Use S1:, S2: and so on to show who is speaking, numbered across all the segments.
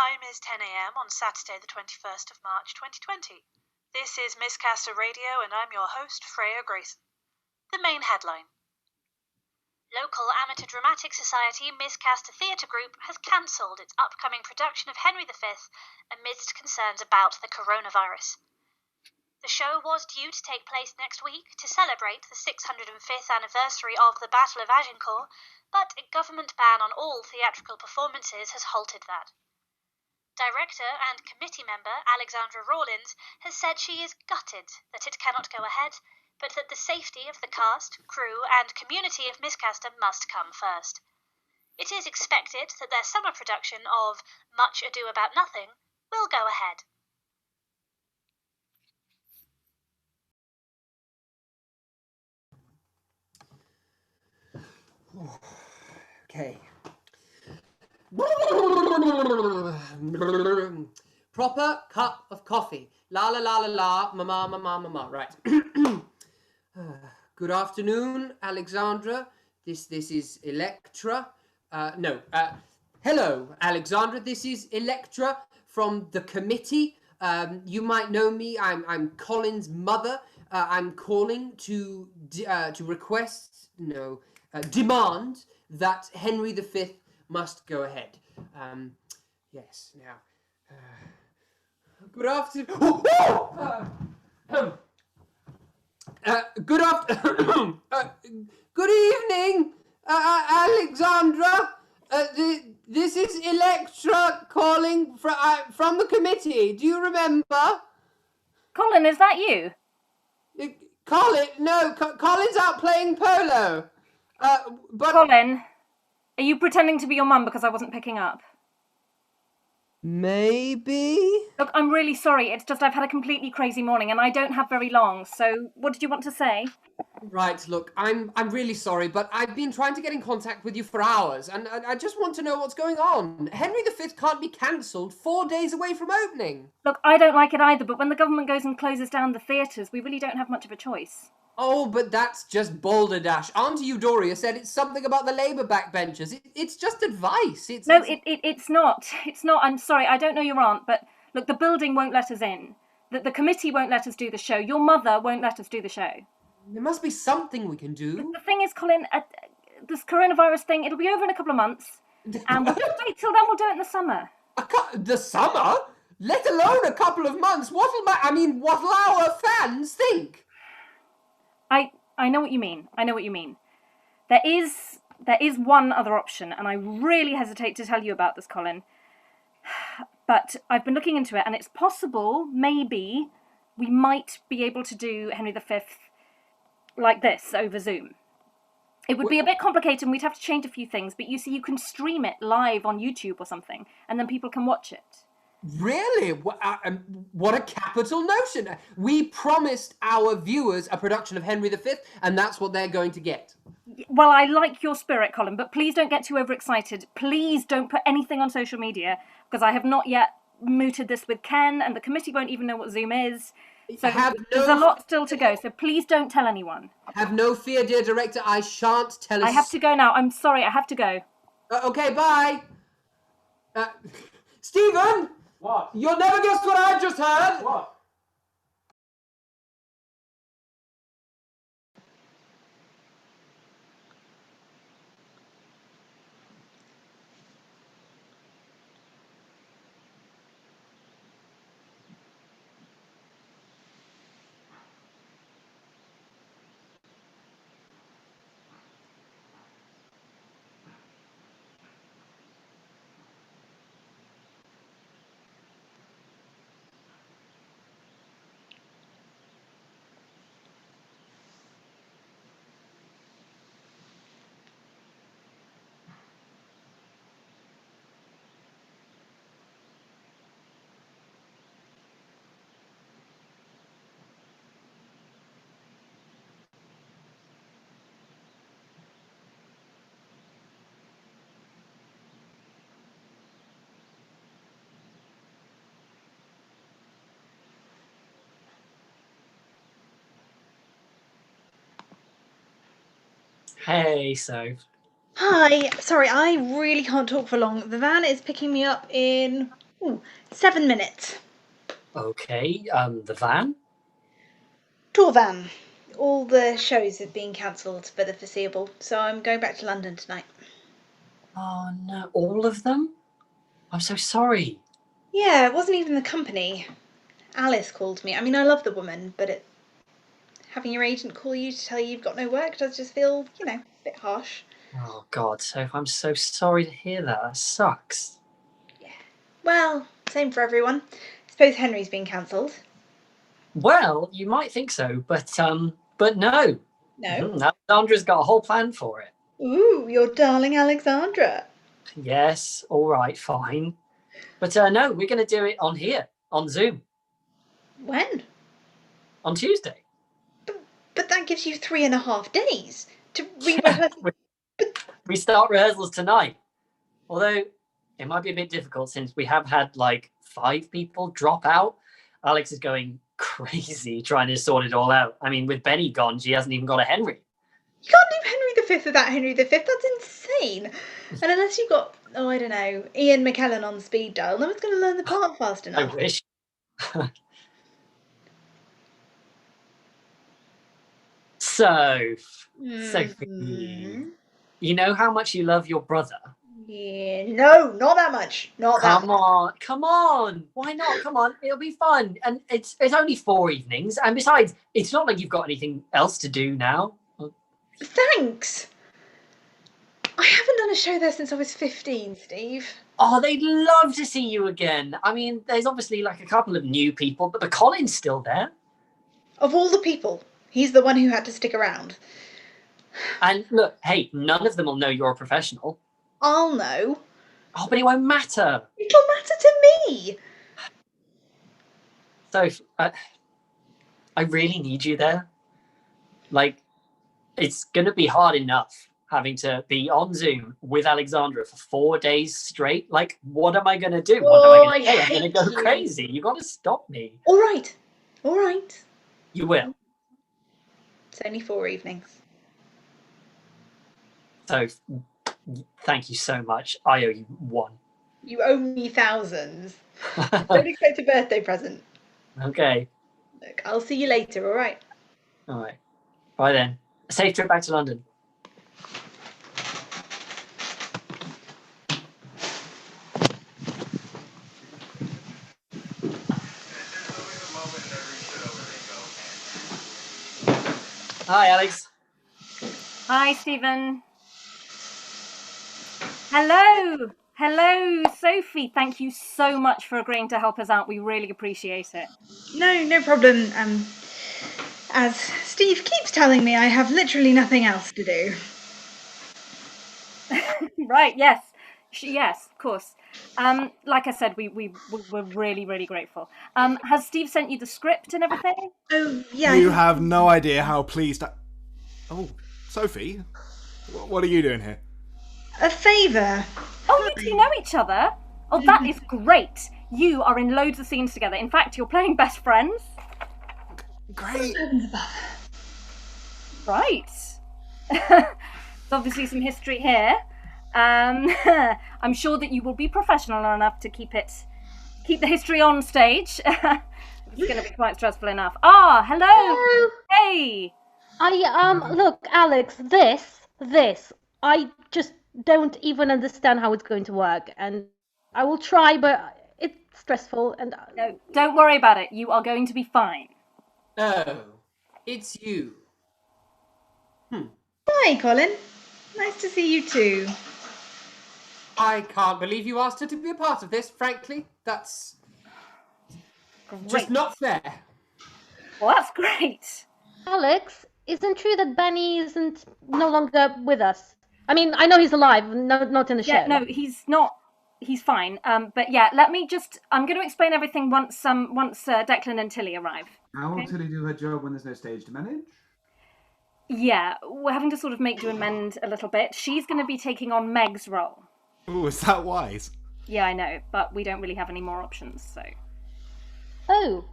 S1: time is 10 a.m. on Saturday the 21st of March 2020. This is Miscaster Radio and I'm your host, Freya Grayson. The main headline. Local amateur dramatic society Miscaster Theatre Group has cancelled its upcoming production of Henry V amidst concerns about the coronavirus. The show was due to take place next week to celebrate the 605th anniversary of the Battle of Agincourt, but a government ban on all theatrical performances has halted that. Director and committee member Alexandra Rawlins has said she is gutted that it cannot go ahead, but that the safety of the cast, crew and community of Miscaster must come first. It is expected that their summer production of Much Ado About Nothing will go ahead.
S2: Okay. Proper cup of coffee. La la la la la, mama, mama, mama. Right. Good afternoon, Alexandra. This is Electra. Hello, Alexandra. This is Electra from the committee. You might know me. I'm Colin's mother. I'm calling to demand that Henry V must go ahead. Yes. Now. Good afternoon. Good evening, Alexandra. This is Electra calling from the committee. Do you remember?
S3: Colin, is that you?
S2: Colin? No, Colin's out playing polo. But
S3: Colin, are you pretending to be your mum because I wasn't picking up?
S2: Maybe.
S3: Look, I'm really sorry. It's just I've had a completely crazy morning and I don't have very long. So what did you want to say?
S2: Right, look, I'm really sorry, but I've been trying to get in contact with you for hours, and I just want to know what's going on. Henry V can't be cancelled 4 days away from opening.
S3: Look, I don't like it either, but when the government goes and closes down the theatres, we really don't have much of a choice.
S2: Oh, but that's just balderdash. Auntie Eudora said it's something about the Labour backbenchers. It's just advice. It's
S3: not. It's not. I'm sorry, I don't know your aunt, but look, the building won't let us in. The committee won't let us do the show. Your mother won't let us do the show.
S2: There must be something we can do.
S3: The thing is, Colin, this coronavirus thing, it'll be over in a couple of months. And we'll just wait till then, we'll do it in the summer.
S2: The summer? Let alone a couple of months. What'll our fans think?
S3: I know what you mean. There is one other option, and I really hesitate to tell you about this, Colin. But I've been looking into it, and it's possible, maybe, we might be able to do Henry V like this over Zoom. It would be a bit complicated and we'd have to change a few things, but you see, you can stream it live on YouTube or something, and then people can watch it.
S2: Really? What a capital notion. We promised our viewers a production of Henry V, and that's what they're going to get.
S3: Well, I like your spirit, Colin, but please don't get too overexcited. Please don't put anything on social media, because I have not yet mooted this with Ken, and the committee won't even know what Zoom is. So there's a lot still to go, so please don't tell anyone.
S2: Have no fear, dear director. I shan't tell.
S3: I have to go now. I'm sorry, I have to go.
S2: Okay, bye. Stephen!
S4: What?
S2: You'll never guess what I just heard!
S4: What?
S5: Hey, Soph.
S6: Hi, sorry, I really can't talk for long. The van is picking me up in
S4: Ooh, 7 minutes.
S5: Okay, the van?
S4: Tour van. All the shows have been cancelled for the foreseeable, so I'm going back to London tonight.
S5: Oh no, all of them? I'm so sorry.
S4: Yeah, it wasn't even the company. Alice called me. I mean, I love the woman, but having your agent call you to tell you you've got no work does just feel, a bit harsh.
S5: Oh God, Soph, I'm so sorry to hear that. That sucks.
S4: Yeah. Well, same for everyone. I suppose Henry's been cancelled.
S5: Well, you might think so, but no.
S4: No?
S5: Alexandra's got a whole plan for it.
S4: Ooh, your darling Alexandra.
S5: Yes, all right, fine. But no, we're going to do it on here, on Zoom.
S4: When?
S5: On Tuesday.
S4: But that gives you 3.5 days to re-rehearse.
S5: We start rehearsals tonight. Although it might be a bit difficult since we have had like 5 people drop out. Alex is going crazy trying to sort it all out. I mean, with Benny gone, she hasn't even got a Henry.
S4: You can't do Henry V without Henry V. That's insane. And unless you've got, I don't know, Ian McKellen on speed dial, no one's going to learn the part fast enough.
S5: I wish. Sophie, you know how much you love your brother?
S4: Yeah, no, not that much.
S5: Come on. Why not? Come on, it'll be fun. And it's only 4 evenings. And besides, it's not like you've got anything else to do now.
S4: Thanks. I haven't done a show there since I was 15, Steve.
S5: Oh, they'd love to see you again. I mean, there's obviously like a couple of new people, but the Colin's still there.
S4: Of all the people, he's the one who had to stick around.
S5: And look, hey, none of them will know you're a professional.
S4: I'll know.
S5: Oh, but it won't matter.
S4: It'll matter to me.
S5: So, I really need you there. Like, it's going to be hard enough having to be on Zoom with Alexandra for 4 days straight. Like, what am I going to do? What am I going to say? I'm going to go crazy. You got to stop me.
S4: All right.
S5: You will.
S4: It's only 4 evenings.
S5: So, thank you so much. I owe you 1.
S4: You owe me thousands. Don't expect a birthday present.
S5: Okay.
S4: Look, I'll see you later, all right?
S5: All right. Bye then. A safe trip back to London. Hi, Alex.
S3: Hi, Stephen. Hello, Sophie. Thank you so much for agreeing to help us out. We really appreciate it.
S4: No problem. As Steve keeps telling me, I have literally nothing else to do.
S3: Right, yes, of course. Like I said, we're really, really grateful. Has Steve sent you the script and everything?
S4: Oh, yeah.
S6: You have no idea how pleased Oh, Sophie? What are you doing here?
S4: A favour.
S3: Oh, you two know each other? Oh, that is great. You are in loads of scenes together. In fact, you're playing best friends.
S6: Great.
S3: Right. There's obviously some history here. I'm sure that you will be professional enough to keep the history on stage. It's going to be quite stressful enough. Ah, hello. Hey.
S7: Look, Alex, this, I just don't even understand how it's going to work, and I will try, but it's stressful, and...
S3: No, don't worry about it. You are going to be fine.
S2: Oh, it's you.
S4: Hi, Colin. Nice to see you too.
S2: I can't believe you asked her to be a part of this, frankly. That's just not fair.
S3: Well, that's great.
S7: Alex, isn't true that Benny isn't no longer with us? I mean, I know he's alive, not in the show.
S3: Yeah, no, he's not. He's fine. But yeah, I'm going to explain everything once Declan and Tilly arrive.
S8: How will Tilly do her job when there's no stage to manage?
S3: Yeah, we're having to sort of make do and mend a little bit. She's going to be taking on Meg's role.
S6: Oh, is that wise?
S3: Yeah, I know, but we don't really have any more options, so...
S7: Oh.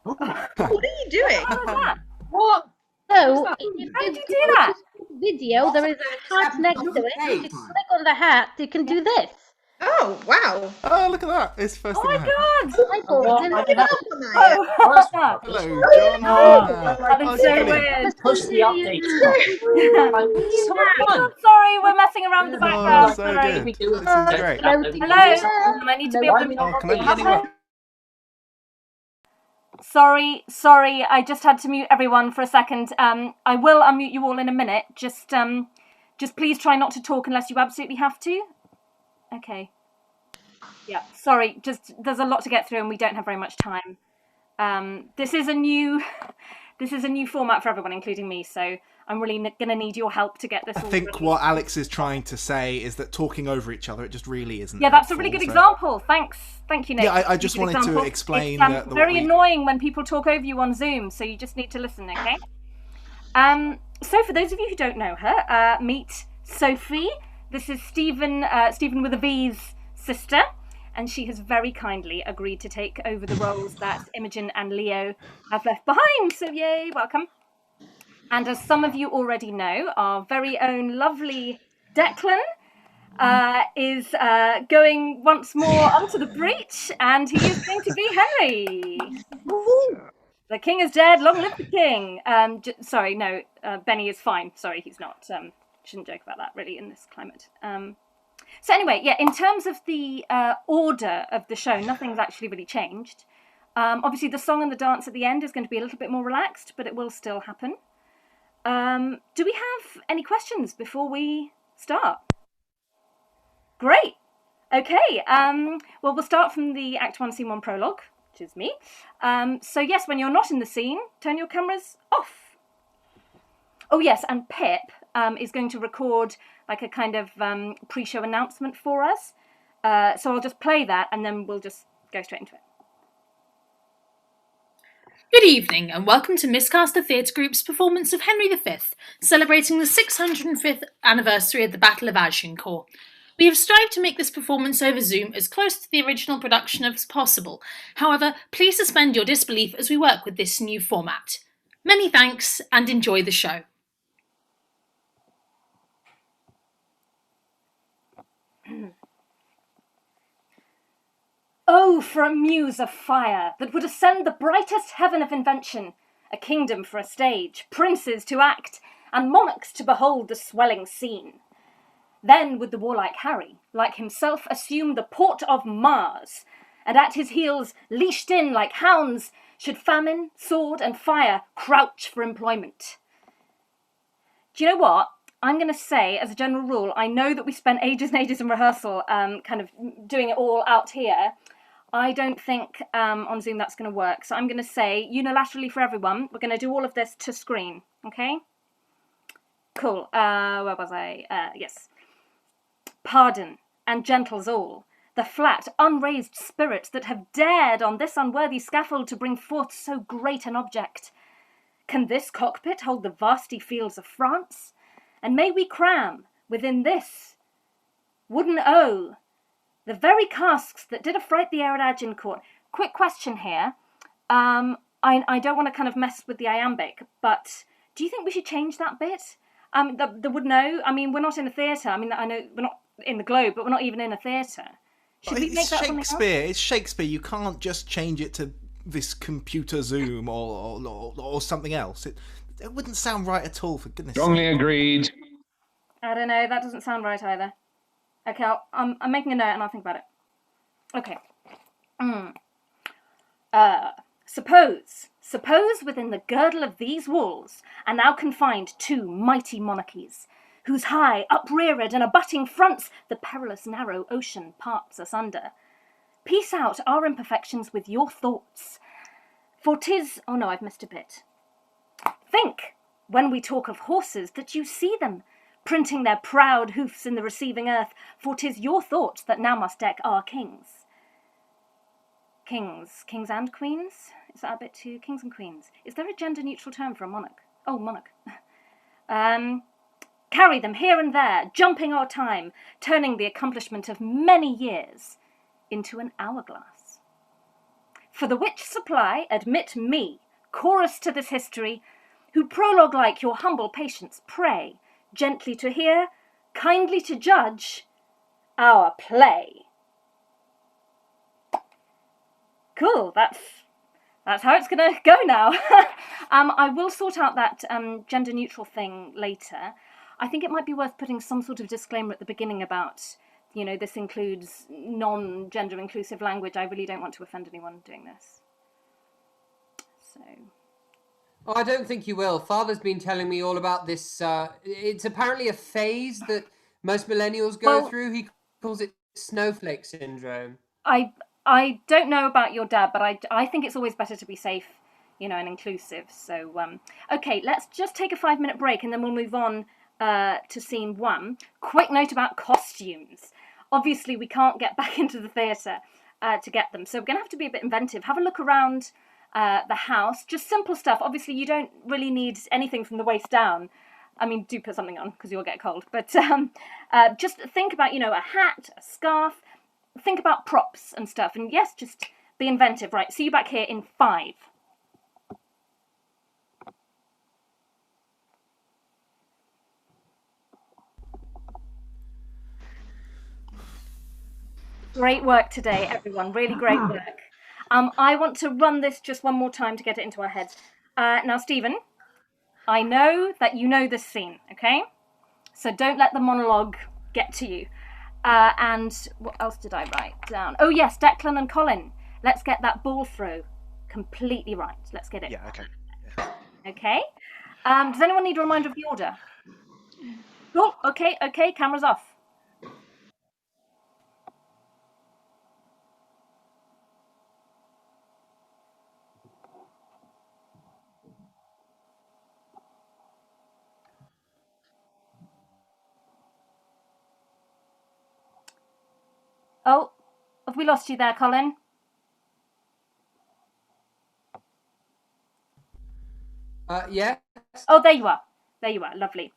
S4: What are you doing?
S3: What was that?
S5: What?
S7: So,
S3: How did you do that?
S7: Video, there is a hat next to it. If you click on the hat, you can do this.
S4: Oh, wow.
S6: Oh, look at that. It's the first
S3: Oh
S6: thing I
S3: my
S6: had.
S3: god!
S7: I thought
S4: Didn't
S7: it
S4: give
S7: didn't.
S4: up on that yet.
S3: Oh,
S6: Hello,
S3: that
S6: John.
S3: is
S6: Oh,
S3: so
S6: brilliant.
S3: weird.
S5: Push the update button. So
S3: Oh,
S5: fun.
S3: sorry, we're messing around with the
S6: Oh,
S3: background.
S6: so
S3: Sorry.
S6: good.
S5: We do it.
S6: This is great.
S3: Hello? I need to be able to...
S6: Oh, can I be anywhere?
S3: Sorry, I just had to mute everyone for a second. I will unmute you all in a minute. Just please try not to talk unless you absolutely have to. Okay. Yeah, sorry, just there's a lot to get through and we don't have very much time. This is a new format for everyone, including me, so I'm really going to need your help to get this
S6: I
S3: all
S6: think
S3: released.
S6: what Alex is trying to say is that talking over each other, it just really isn't.
S3: Yeah, that's a really
S6: helpful,
S3: good
S6: so-
S3: example. Thank you, Nick.
S6: Yeah, I
S3: That's a
S6: just
S3: good
S6: wanted to
S3: example.
S6: explain
S3: It's
S6: that what
S3: very
S6: we-
S3: annoying when people talk over you on Zoom, so you just need to listen, okay? So for those of you who don't know her, meet Sophie. This is Stephen with a V's sister, and she has very kindly agreed to take over the roles that Imogen and Leo have left behind. So yay, welcome. And as some of you already know, our very own lovely Declan is going once more onto the breach, and he is going to be Henry. The king is dead, long live the king. Sorry, no, Benny is fine. Sorry, he's not. Shouldn't joke about that, really, in this climate. So anyway, yeah, in terms of the order of the show, nothing's actually really changed. Obviously, the song and the dance at the end is going to be a little bit more relaxed, but it will still happen. Do we have any questions before we start? Great. Okay. Well, we'll start from the Act 1, Scene 1 prologue, which is me. So yes, when you're not in the scene, turn your cameras off. Oh yes, and Pip is going to record like a kind of pre-show announcement for us. So I'll just play that and then we'll just go straight into it.
S9: Good evening and welcome to Miscaster Theatre Group's performance of Henry V, celebrating the 605th anniversary of the Battle of Agincourt. We have strived to make this performance over Zoom as close to the original production as possible. However, please suspend your disbelief as we work with this new format. Many thanks and enjoy the show.
S3: Oh, for a muse of fire that would ascend the brightest heaven of invention, a kingdom for a stage, princes to act, and monarchs to behold the swelling scene. Then would the warlike Harry, like himself, assume the port of Mars, and at his heels, leashed in like hounds, should famine, sword, and fire crouch for employment. Do you know what? I'm going to say, as a general rule, I know that we spent ages and ages in rehearsal kind of doing it all out here. I don't think on Zoom that's going to work. So I'm going to say, unilaterally for everyone, we're going to do all of this to screen, okay? Cool. Where was I? Yes. Pardon, and gentles all, the flat, unraised spirits that have dared on this unworthy scaffold to bring forth so great an object. Can this cockpit hold the vasty fields of France? And may we cram within this wooden O the very casks that did affright the air at Agincourt? Quick question here. I don't want to kind of mess with the iambic, but do you think we should change that bit? The wooden O. I mean, we're not in a theatre. I mean, I know we're not in the Globe, but we're not even in a theatre. Should we make that something else?
S6: It's Shakespeare. You can't just change it to this computer Zoom or something else. It wouldn't sound right at all, for goodness sake.
S10: Strongly agreed.
S3: I don't know, that doesn't sound right either. Okay, I'm making a note and I'll think about it. Okay. Suppose within the girdle of these walls are now confined two mighty monarchies, whose high, upreared and abutting fronts the perilous narrow ocean parts asunder. Piece out our imperfections with your thoughts, for 'tis... Oh no, I've missed a bit. Think, when we talk of horses, that you see them, printing their proud hoofs in the receiving earth, for 'tis your thoughts that now must deck our kings. Kings and queens? Is that a bit too... Kings and queens. Is there a gender-neutral term for a monarch? Oh, monarch. Carry them here and there, jumping our time, turning the accomplishment of many years into an hourglass. For the which supply, admit me, chorus to this history, who prologue like your humble patience pray, gently to hear, kindly to judge, our play. Cool. That's how it's gonna go now. I will sort out that gender neutral thing later. I think it might be worth putting some sort of disclaimer at the beginning about, this includes non-gender inclusive language. I really don't want to offend anyone doing this. So.
S2: Oh, I don't think you will. Father's been telling me all about this. It's apparently a phase that most millennials go through. He calls it snowflake syndrome.
S3: I don't know about your dad, but I think it's always better to be safe, and inclusive. So, okay, let's just take a 5-minute break and then we'll move on to scene 1. Quick note about costumes. Obviously, we can't get back into the theatre to get them, so we're going to have to be a bit inventive. Have a look around the house, just simple stuff. Obviously, you don't really need anything from the waist down. I mean, do put something on because you'll get cold. But just think about, a hat, a scarf. Think about props and stuff. And yes, just be inventive. Right, see you back here in 5. Great work today, everyone. Really great work. I want to run this just one more time to get it into our heads. Now, Stephen, I know that you know this scene, okay? So don't let the monologue get to you. And what else did I write down? Oh, yes, Declan and Colin. Let's get that ball throw completely right. Let's get it.
S10: Yeah, okay.
S3: Okay. Does anyone need a reminder of the order? Oh, okay, camera's off. Oh, have we lost you there, Colin?
S2: Yeah.
S3: Oh, there you are. Lovely.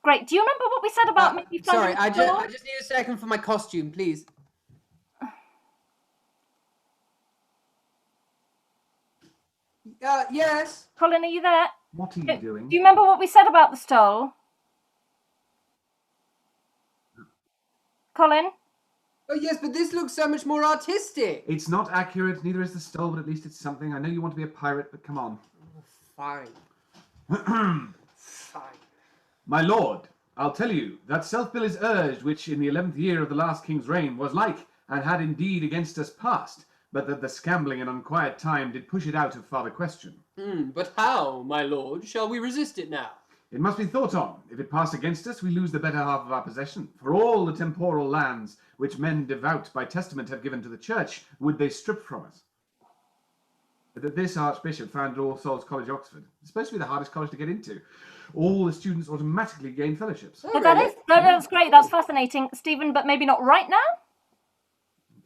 S3: Great. Do you remember what we said about maybe?
S2: Sorry, I just need a second for my costume, please. Yes.
S3: Colin, are you there?
S8: What are you doing?
S3: Do you remember what we said about the stole? Colin?
S2: Oh, yes, but this looks so much more artistic.
S8: It's not accurate, neither is the stole, but at least it's something. I know you want to be a pirate, but come on.
S2: Fine. Fine.
S8: My lord, I'll tell you, that self-bill is urged, which in the 11th year of the last king's reign was like, and had indeed against us passed, but that the scambling and unquiet time did push it out of farther question.
S2: But how, my lord, shall we resist it now?
S8: It must be thought on. If it pass against us, we lose the better half of our possession. For all the temporal lands, which men devout by testament have given to the church, would they strip from us. That this Archbishop founded All Souls College, Oxford. It's supposed to be the hardest college to get into. All the students automatically gain fellowships.
S3: Oh, really? That's great. That's fascinating, Stephen. But maybe not right now.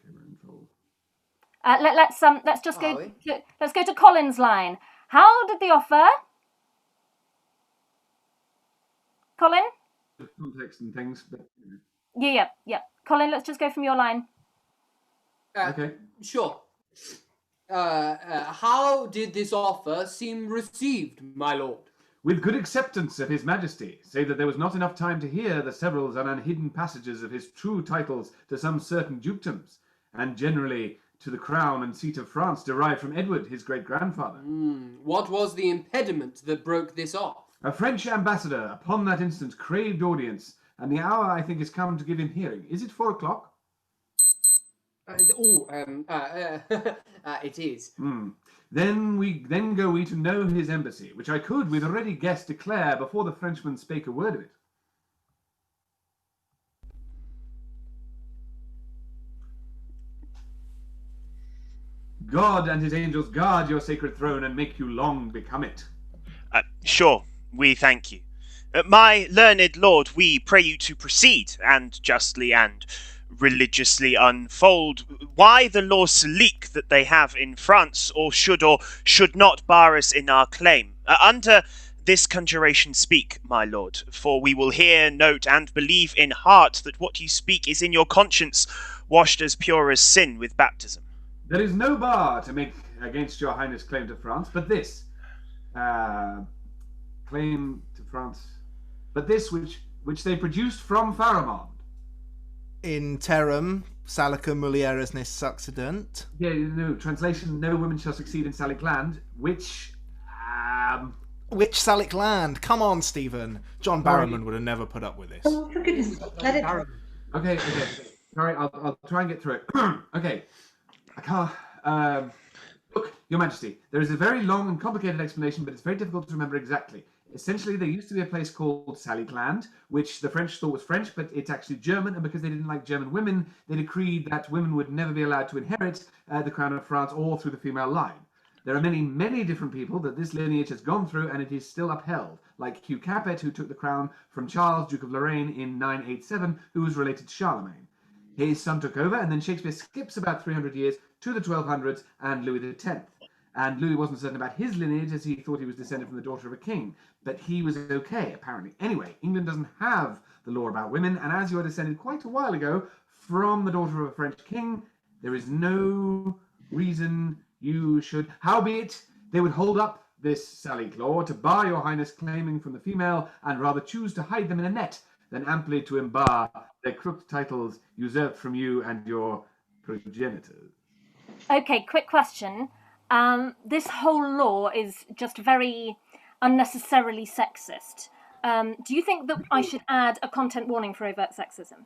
S8: Okay, we're in trouble.
S3: Let's just go to Colin's line. How did the offer? Colin?
S8: Context and things. But,
S3: Yeah. Colin, let's just go from your line.
S8: okay.
S2: Sure. How did this offer seem received, my lord?
S8: With good acceptance of his majesty, save that there was not enough time to hear the severals and unhidden passages of his true titles to some certain dukedoms, and generally to the crown and seat of France derived from Edward, his great-grandfather.
S2: What was the impediment that broke this off?
S8: A French ambassador upon that instant craved audience, and the hour, I think, is come to give him hearing. Is it 4 o'clock?
S2: It is.
S8: Then go we to know his embassy, which I could with ready guess declare before the Frenchman spake a word of it. God and his angels guard your sacred throne and make you long become it.
S10: Sure, we thank you. My learned lord, we pray you to proceed, and justly and religiously unfold why the laws sleek that they have in France, or should not bar us in our claim. Under this conjuration speak, my lord, for we will hear, note, and believe in heart that what you speak is in your conscience, washed as pure as sin with baptism.
S8: There is no bar to make against your highness claim to France, but this. Claim to France, but this which they produced from Pharamond.
S6: In terram Salica mulieris ne succident.
S8: Yeah, no, translation, no women shall succeed in Salic land, which...
S6: Which Salic land? Come on, Stephen. John Barrowman would have never put up with this.
S4: Oh, for goodness sake, let it...
S8: Okay. Sorry, I'll try and get through it. Okay. I can't... Look, Your Majesty, there is a very long and complicated explanation, but it's very difficult to remember exactly. Essentially, there used to be a place called Salicland, which the French thought was French, but it's actually German, and because they didn't like German women, they decreed that women would never be allowed to inherit the crown of France or through the female line. There are many, many different people that this lineage has gone through, and it is still upheld, like Hugh Capet, who took the crown from Charles, Duke of Lorraine, in 987, who was related to Charlemagne. His son took over, and then Shakespeare skips about 300 years to the 1200s and Louis X. And Louis wasn't certain about his lineage, as he thought he was descended from the daughter of a king. But he was okay, apparently. Anyway, England doesn't have the law about women, and as you are descended quite a while ago from the daughter of a French king, there is no reason you should... Howbeit, they would hold up this Salic law to bar your highness claiming from the female, and rather choose to hide them in a net than amply to embar their crooked titles usurped from you and your progenitors.
S3: Okay, quick question. This whole law is just very unnecessarily sexist. Do you think that I should add a content warning for overt sexism?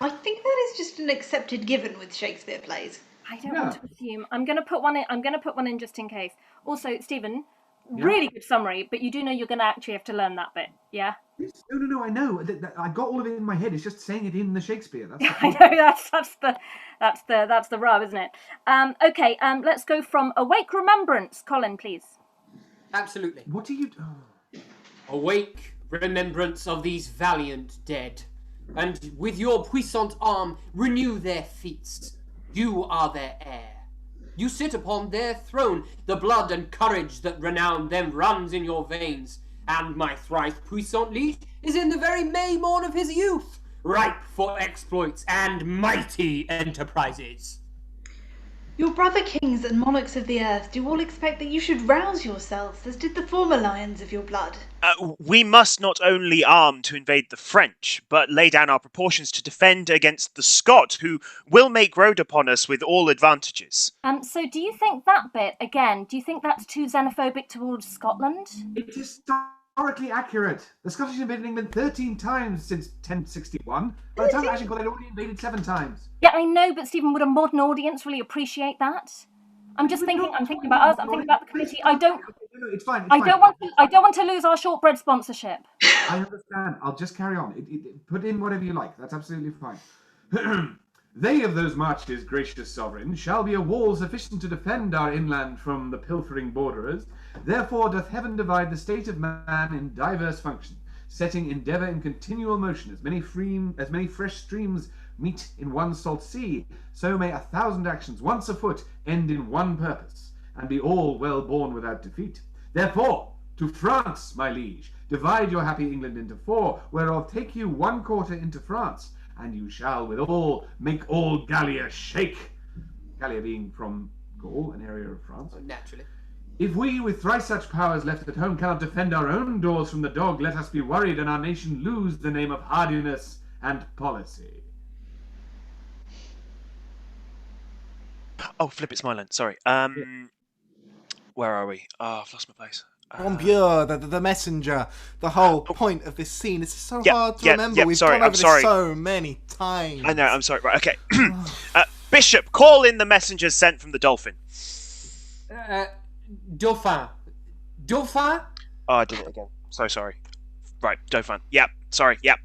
S4: I think that is just an accepted given with Shakespeare plays.
S3: I don't want to assume. I'm going to put one in just in case. Also, Stephen, really good summary, but you do know you're going to actually have to learn that bit, yeah?
S8: Yes, no, I know. I got all of it in my head. It's just saying it in the Shakespeare.
S3: I know, that's the rub, isn't it? Okay, let's go from Awake Remembrance. Colin, please.
S2: Absolutely.
S8: What do you...
S2: Awake remembrance of these valiant dead, and with your puissant arm renew their feats. You are their heir. You sit upon their throne. The blood and courage that renown them runs in your veins. And my thrice puissant liege is in the very May morn of his youth, ripe for exploits and mighty enterprises.
S4: Your brother kings and monarchs of the earth do all expect that you should rouse yourselves, as did the former lions of your blood.
S10: We must not only arm to invade the French, but lay down our proportions to defend against the Scot, who will make road upon us with all advantages.
S3: So do you think that bit, again, do you think that's too xenophobic towards Scotland?
S8: It is historically accurate. The Scottish invaded England 13 times since 1061. By the time of Agincourt, they'd already invaded 7 times.
S3: Yeah, I know, but Stephen, would a modern audience really appreciate that? I'm thinking about us, I'm thinking about the committee.
S8: It's fine.
S3: I don't want to lose our shortbread sponsorship.
S8: I understand. I'll just carry on. Put in whatever you like. That's absolutely fine. They of those marches, gracious sovereign, shall be a wall sufficient to defend our inland from the pilfering borderers. Therefore doth heaven divide the state of man in diverse function, setting endeavour in continual motion, as many fresh streams meet in one salt sea, so may 1,000 actions once afoot end in one purpose, and be all well borne without defeat. Therefore, to France, my liege, divide your happy England into 4, whereof take you 1 quarter into France, and you shall withal make all Gallia shake. Gallia being from Gaul, an area of France.
S2: Naturally.
S8: If we, with thrice such powers left at home, cannot defend our own doors from the dog, let us be worried, and our nation lose the name of hardiness and policy.
S10: Oh, flip, it's Mylan. Sorry. Where are we? Oh, I've lost my place.
S6: Bonjour, the messenger. The whole point of this scene is so hard to remember. We've gone over this so many times.
S10: I know, I'm sorry. Right, okay. Bishop, call in the messengers sent from the Dolphin.
S2: Dauphin. Dauphin?
S10: Oh, I did it again. So sorry. Right, Dauphin. Yep, sorry, yep.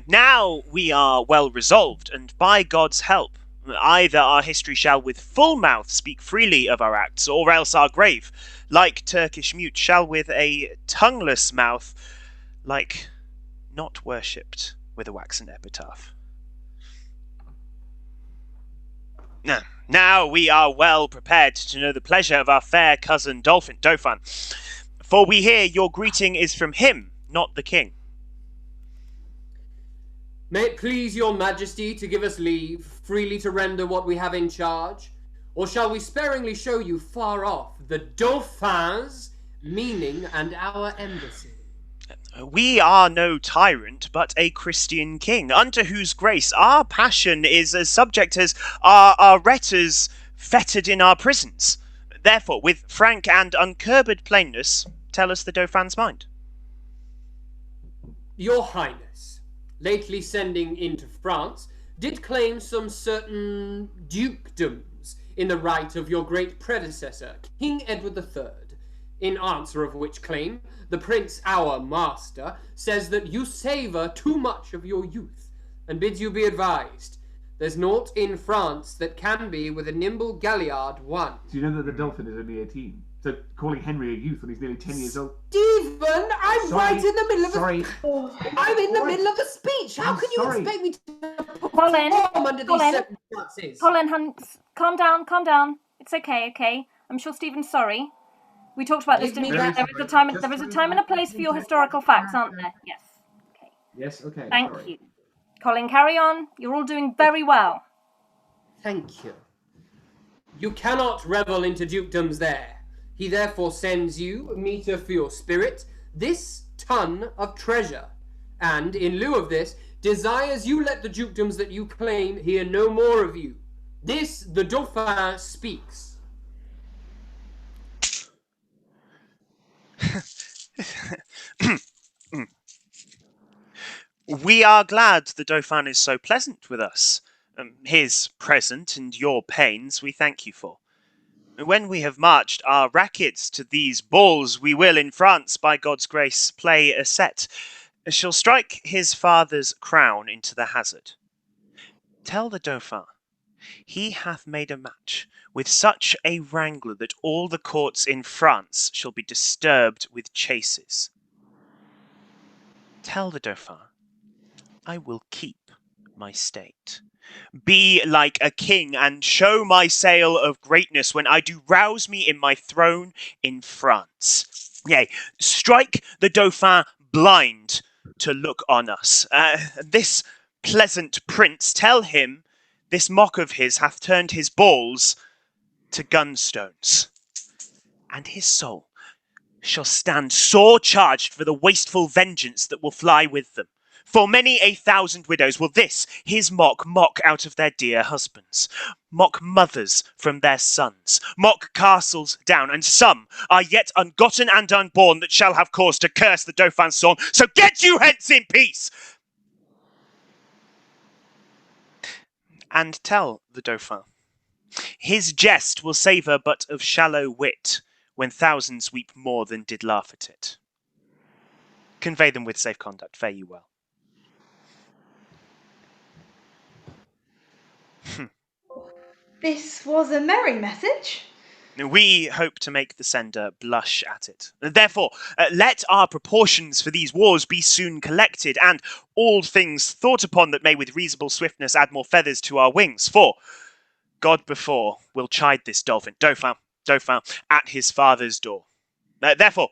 S10: Now we are well resolved, and by God's help, either our history shall with full mouth speak freely of our acts, or else our grave, like Turkish mute, shall with a tongueless mouth, like not worshipped with a waxen epitaph. Now we are well prepared to know the pleasure of our fair cousin Dauphin, for we hear your greeting is from him, not the king.
S2: May it please your majesty to give us leave freely to render what we have in charge, or shall we sparingly show you far off the Dauphin's meaning and our embassy?
S10: We are no tyrant, but a Christian king, unto whose grace our passion is as subject as our rhettors fettered in our prisons. Therefore, with frank and uncurbed plainness, tell us the Dauphin's mind.
S2: Your Highness, lately sending into France, did claim some certain dukedoms in the right of your great predecessor, King Edward III, in answer of which claim, the Prince, our master, says that you savour too much of your youth, and bids you be advised. There's naught in France that can be with a nimble galliard won.
S8: Do you know that the Dauphin is only 18? So calling Henry a youth when he's nearly 10 years old...
S2: Stephen, I'm right in the middle of I'm in the middle of a speech. How can you expect me to
S3: Colin,
S2: perform under these circumstances?
S3: Colin, calm down. It's okay. I'm sure Stephen's sorry. We talked about this, didn't we? There is a time and a place for your historical facts, aren't there? Yes. Okay.
S8: Yes, okay.
S3: Thank you. Colin, carry on. You're all doing very well.
S2: Thank you. You cannot revel into dukedoms there. He therefore sends you, meter for your spirit, this ton of treasure, and, in lieu of this, desires you let the dukedoms that you claim hear no more of you. This the Dauphin speaks.
S10: We are glad the Dauphin is so pleasant with us. His present and your pains we thank you for. When we have marched our rackets to these balls, we will in France, by God's grace, play a set. Shall strike his father's crown into the hazard. Tell the Dauphin, he hath made a match with such a wrangler that all the courts in France shall be disturbed with chases. Tell the Dauphin, I will keep my state. Be like a king, and show my sail of greatness when I do rouse me in my throne in France. Yea, strike the Dauphin blind to look on us. This pleasant prince, tell him this mock of his hath turned his balls to gunstones, and his soul shall stand sore charged for the wasteful vengeance that will fly with them. For many 1,000 widows will this, his mock out of their dear husbands, mock mothers from their sons, mock castles down, and some are yet ungotten and unborn that shall have cause to curse the Dauphin's son. So get you hence in peace! And tell the Dauphin, his jest will savour but of shallow wit, when thousands weep more than did laugh at it. Convey them with safe conduct, fare you well.
S4: This was a merry message.
S10: We hope to make the sender blush at it. Therefore, let our proportions for these wars be soon collected, and all things thought upon that may with reasonable swiftness add more feathers to our wings. For God before will chide this Dauphin, at his father's door. Therefore,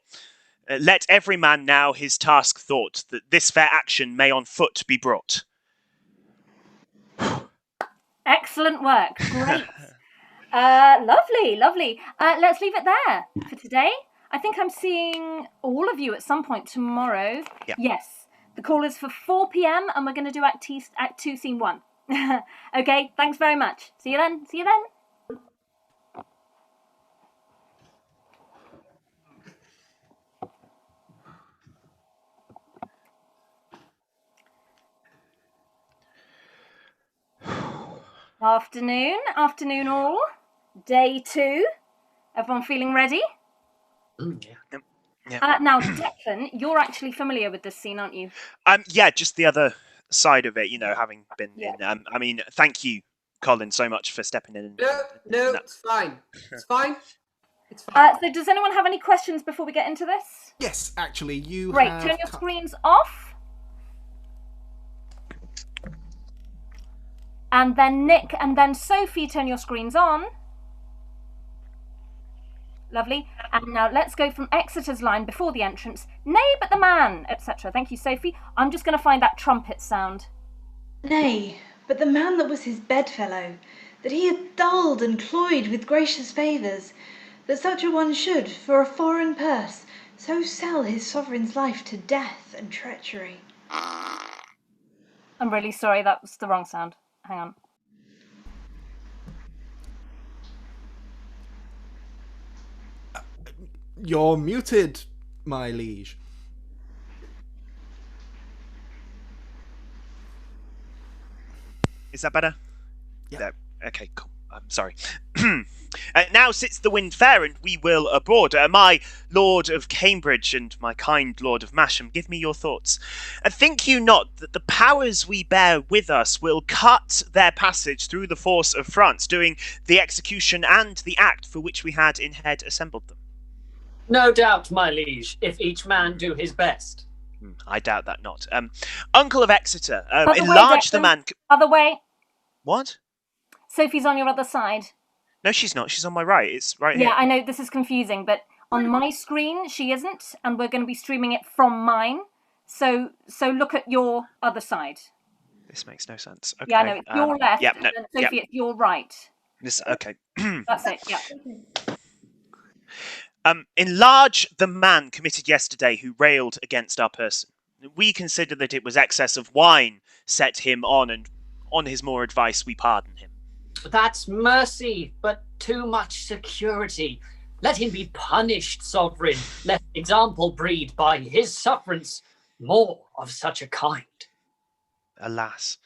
S10: let every man now his task thought, that this fair action may on foot be brought.
S3: Excellent work. Great. Lovely. Let's leave it there for today. I think I'm seeing all of you at some point tomorrow.
S10: Yeah.
S3: Yes. The call is for 4 p.m. and we're going to do Act 2, Scene 1. Okay, thanks very much. See you then. Afternoon all. Day 2. Everyone feeling ready?
S10: Yeah.
S3: Now, Declan, you're actually familiar with this scene, aren't you?
S10: Yeah, just the other side of it, having been in. Thank you, Colin, so much for stepping in.
S2: No, it's fine. It's fine.
S3: So does anyone have any questions before we get into this?
S6: Yes, actually, you
S3: Great,
S6: have...
S3: turn your screens off. And then Nick and then Sophie, turn your screens on. Lovely. And now let's go from Exeter's line before the entrance. Nay, but the man, etc. Thank you, Sophie. I'm just going to find that trumpet sound.
S4: Nay, but the man that was his bedfellow, that he had dulled and cloyed with gracious favours, that such a one should, for a foreign purse, So sell his sovereign's life to death and treachery.
S3: I'm really sorry, that was the wrong sound. Hang on.
S6: You're muted, my liege.
S10: Is that better?
S6: Yeah.
S10: There. Okay, cool. I'm sorry. Now sits the wind fair, and we will aboard. My Lord of Cambridge and my kind Lord of Masham, give me your thoughts. Think you not that the powers we bear with us will cut their passage through the force of France, doing the execution and the act for which we had in head assembled them?
S5: No doubt, my liege, if each man do his best.
S10: I doubt that not. Uncle of Exeter,
S3: Other way,
S10: enlarge the
S3: Declan.
S10: man...
S3: Other way.
S10: What?
S3: Sophie's on your other side.
S10: No, she's not. She's on my right. It's right here.
S3: Yeah, I know this is confusing, but on my screen she isn't, and we're going to be streaming it from mine. So look at your other side.
S10: This makes no sense. Okay.
S3: Yeah, I know. It's your left,
S10: Yep, no,
S3: and Sophie, it's your right.
S10: Okay.
S3: That's it, yeah.
S10: Enlarge the man committed yesterday who railed against our person. We consider that it was excess of wine set him on, and on his more advice we pardon him.
S5: That's mercy, but too much security. Let him be punished, sovereign. Let example breed by his sufferance more of such a kind.
S10: Alas,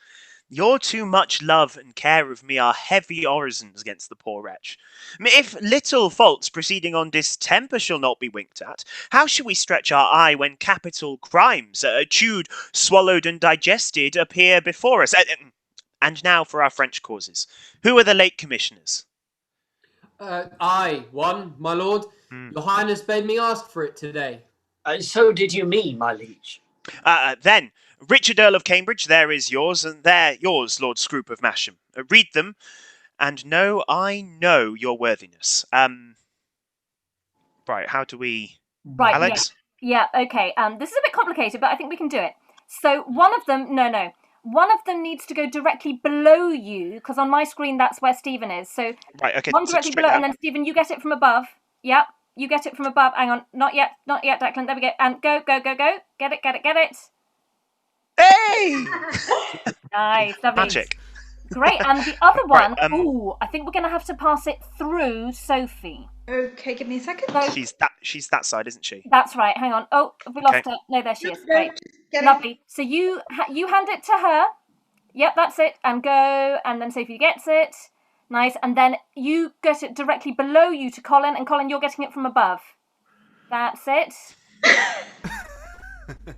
S10: your too much love and care of me are heavy orisons against the poor wretch. If little faults proceeding on distemper shall not be winked at, how shall we stretch our eye when capital crimes, chewed, swallowed, and digested, appear before us? And now for our French causes. Who are the late commissioners?
S2: I, one, my lord. Your Highness bade me ask for it today.
S5: So did you mean, my liege?
S10: Then, Richard Earl of Cambridge, there is yours, and there yours, Lord Scroop of Masham. Read them, and know I know your worthiness. Right, how do we...
S3: Right,
S10: Alex?
S3: Yeah, okay. This is a bit complicated, but I think we can do it. So one of them... No. One of them needs to go directly below you, because on my screen that's where Stephen is. So
S10: right, okay,
S3: one directly below, and then Stephen, you get it from above. Yep, you get it from above. Hang on, not yet, Declan. There we go. And go. Get it.
S10: Hey!
S3: Nice, lovely.
S10: Magic.
S3: Great, and the other one,
S10: Right,
S3: I think we're going to have to pass it through Sophie.
S4: Okay, give me a second.
S3: So,
S10: She's that side, isn't she?
S3: that's right, hang on. Oh, we lost her. No, there she is. Great. Lovely. So you hand it to her. Yep, that's it. And go, and then Sophie gets it. Nice. And then you get it directly below you to Colin, and Colin, you're getting it from above. That's it.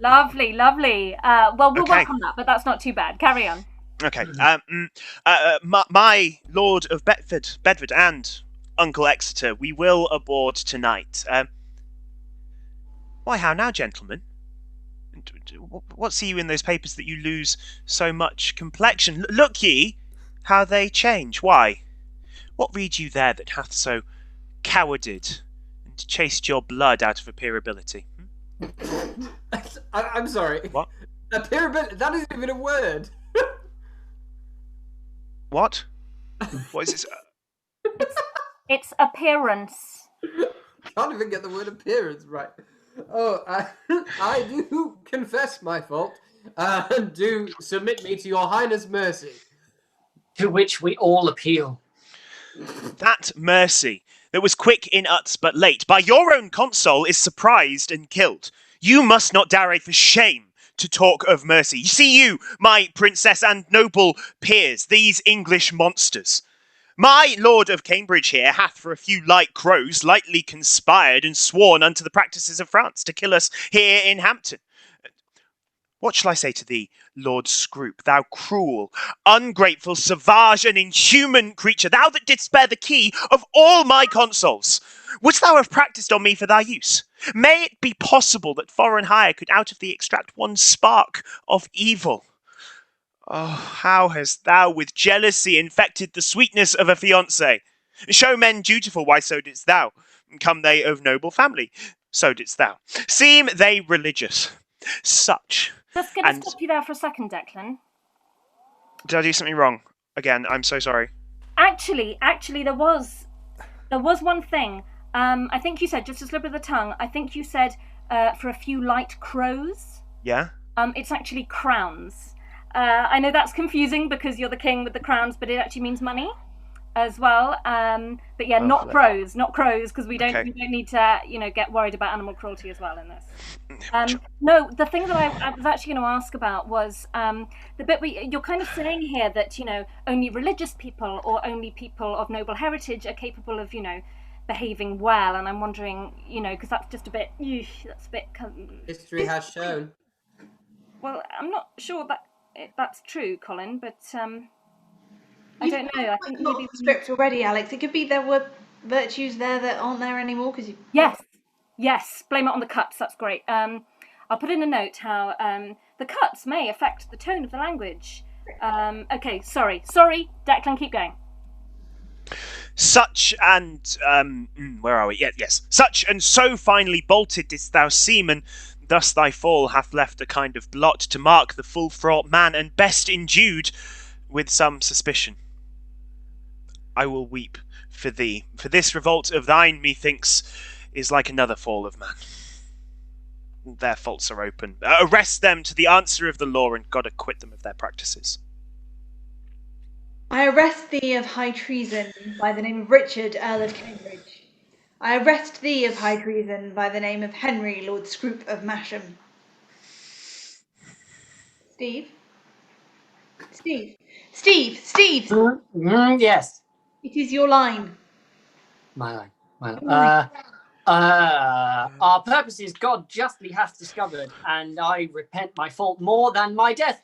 S3: Lovely. Well, we'll work on that, but that's not too bad. Carry on.
S10: Okay. My Lord of Bedford, and Uncle Exeter, we will aboard tonight. Why, how now, gentlemen? What see you in those papers that you lose so much complexion? Look ye, how they change. Why? What read you there that hath so cowarded and chased your blood out of appearability?
S2: I'm sorry.
S10: What?
S2: Appearability? That isn't even a word.
S10: What? What is this?
S3: It's appearance.
S2: Can't even get the word appearance right. Oh, I do confess my fault, and do submit me to your Highness' mercy.
S5: To which we all appeal.
S10: That mercy, that was quick in uts but late, by your own console is surprised and killed. You must not dare for shame to talk of mercy. See you, my princess and noble peers, these English monsters. My Lord of Cambridge here hath for a few light crows lightly conspired and sworn unto the practices of France to kill us here in Hampton. What shall I say to thee, Lord Scroop, thou cruel, ungrateful, savage, and inhuman creature, thou that didst bear the key of all my consoles? Wouldst thou have practised on me for thy use? May it be possible that foreign hire could out of thee extract one spark of evil? Oh, how hast thou with jealousy infected the sweetness of a fiancé? Show men dutiful, why so didst thou? Come they of noble family, so didst thou. Seem they religious, such.
S3: Just going to stop you there for a second, Declan.
S10: Did I do something wrong? Again, I'm so sorry.
S3: Actually, there was one thing. I think you said, just a slip of the tongue, I think you said for a few light crows.
S10: Yeah?
S3: It's actually crowns. I know that's confusing because you're the king with the crowns, but it actually means money as well. But yeah, not crows, because we don't need to, get worried about animal cruelty as well in this. No, the thing that I was actually going to ask about was the bit where you're kind of saying here that only religious people or only people of noble heritage are capable of behaving well, and I'm wondering because that's just a bit
S2: History has shown.
S3: Well, I'm not sure that's true, Colin, but I don't know. I think maybe
S4: the script already, Alex. It could be there were virtues there that aren't there anymore because you.
S3: Yes. Blame it on the cuts. That's great. I'll put in a note how the cuts may affect the tone of the language. Okay, sorry, Declan, keep going.
S10: Such and where are we? Yes. Such and so finely bolted didst thou seem, and thus thy fall hath left a kind of blot to mark the full-fraught man, and best endued with some suspicion. I will weep for thee, for this revolt of thine, methinks, is like another fall of man. Their faults are open. Arrest them to the answer of the law, and God acquit them of their practices.
S4: I arrest thee of high treason by the name of Richard, Earl of Cambridge. I arrest thee of high treason by the name of Henry, Lord Scroop of Masham. Steve?
S5: Yes.
S4: It is your line.
S5: My line. Our purposes God justly hath discovered, and I repent my fault more than my death,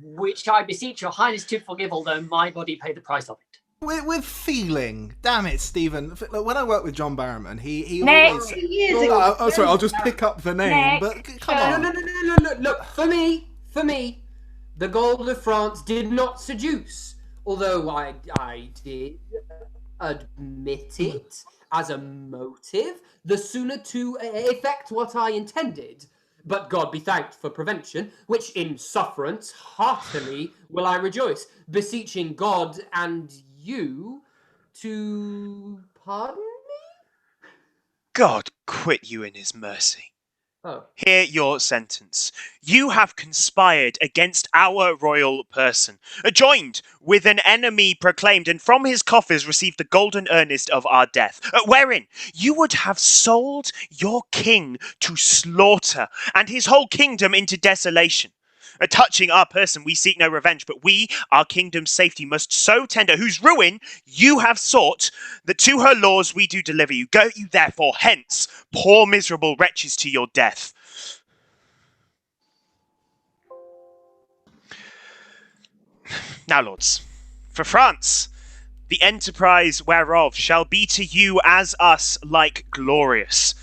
S5: which I beseech your highness to forgive, although my body pay the price of it.
S6: With feeling. Damn it, Stephen. When I worked with John Barrowman, he
S3: Next.
S6: always...
S4: Years ago.
S6: Oh, sorry, I'll just pick up the name, but come on.
S2: No. Look, for me, the gold of France did not seduce, although I did admit it as a motive, the sooner to effect what I intended. But God be thanked for prevention, which in sufferance heartily will I rejoice, beseeching God and you to pardon me?
S10: God quit you in his mercy.
S2: Oh.
S10: Hear your sentence. You have conspired against our royal person, joined with an enemy proclaimed, and from his coffers received the golden earnest of our death, wherein you would have sold your king to slaughter, and his whole kingdom into desolation. Touching our person, we seek no revenge, but we, our kingdom's safety, must so tender, whose ruin you have sought, that to her laws we do deliver you. Go you therefore hence, poor miserable wretches, to your death. Now, lords, for France, the enterprise whereof shall be to you as us like glorious.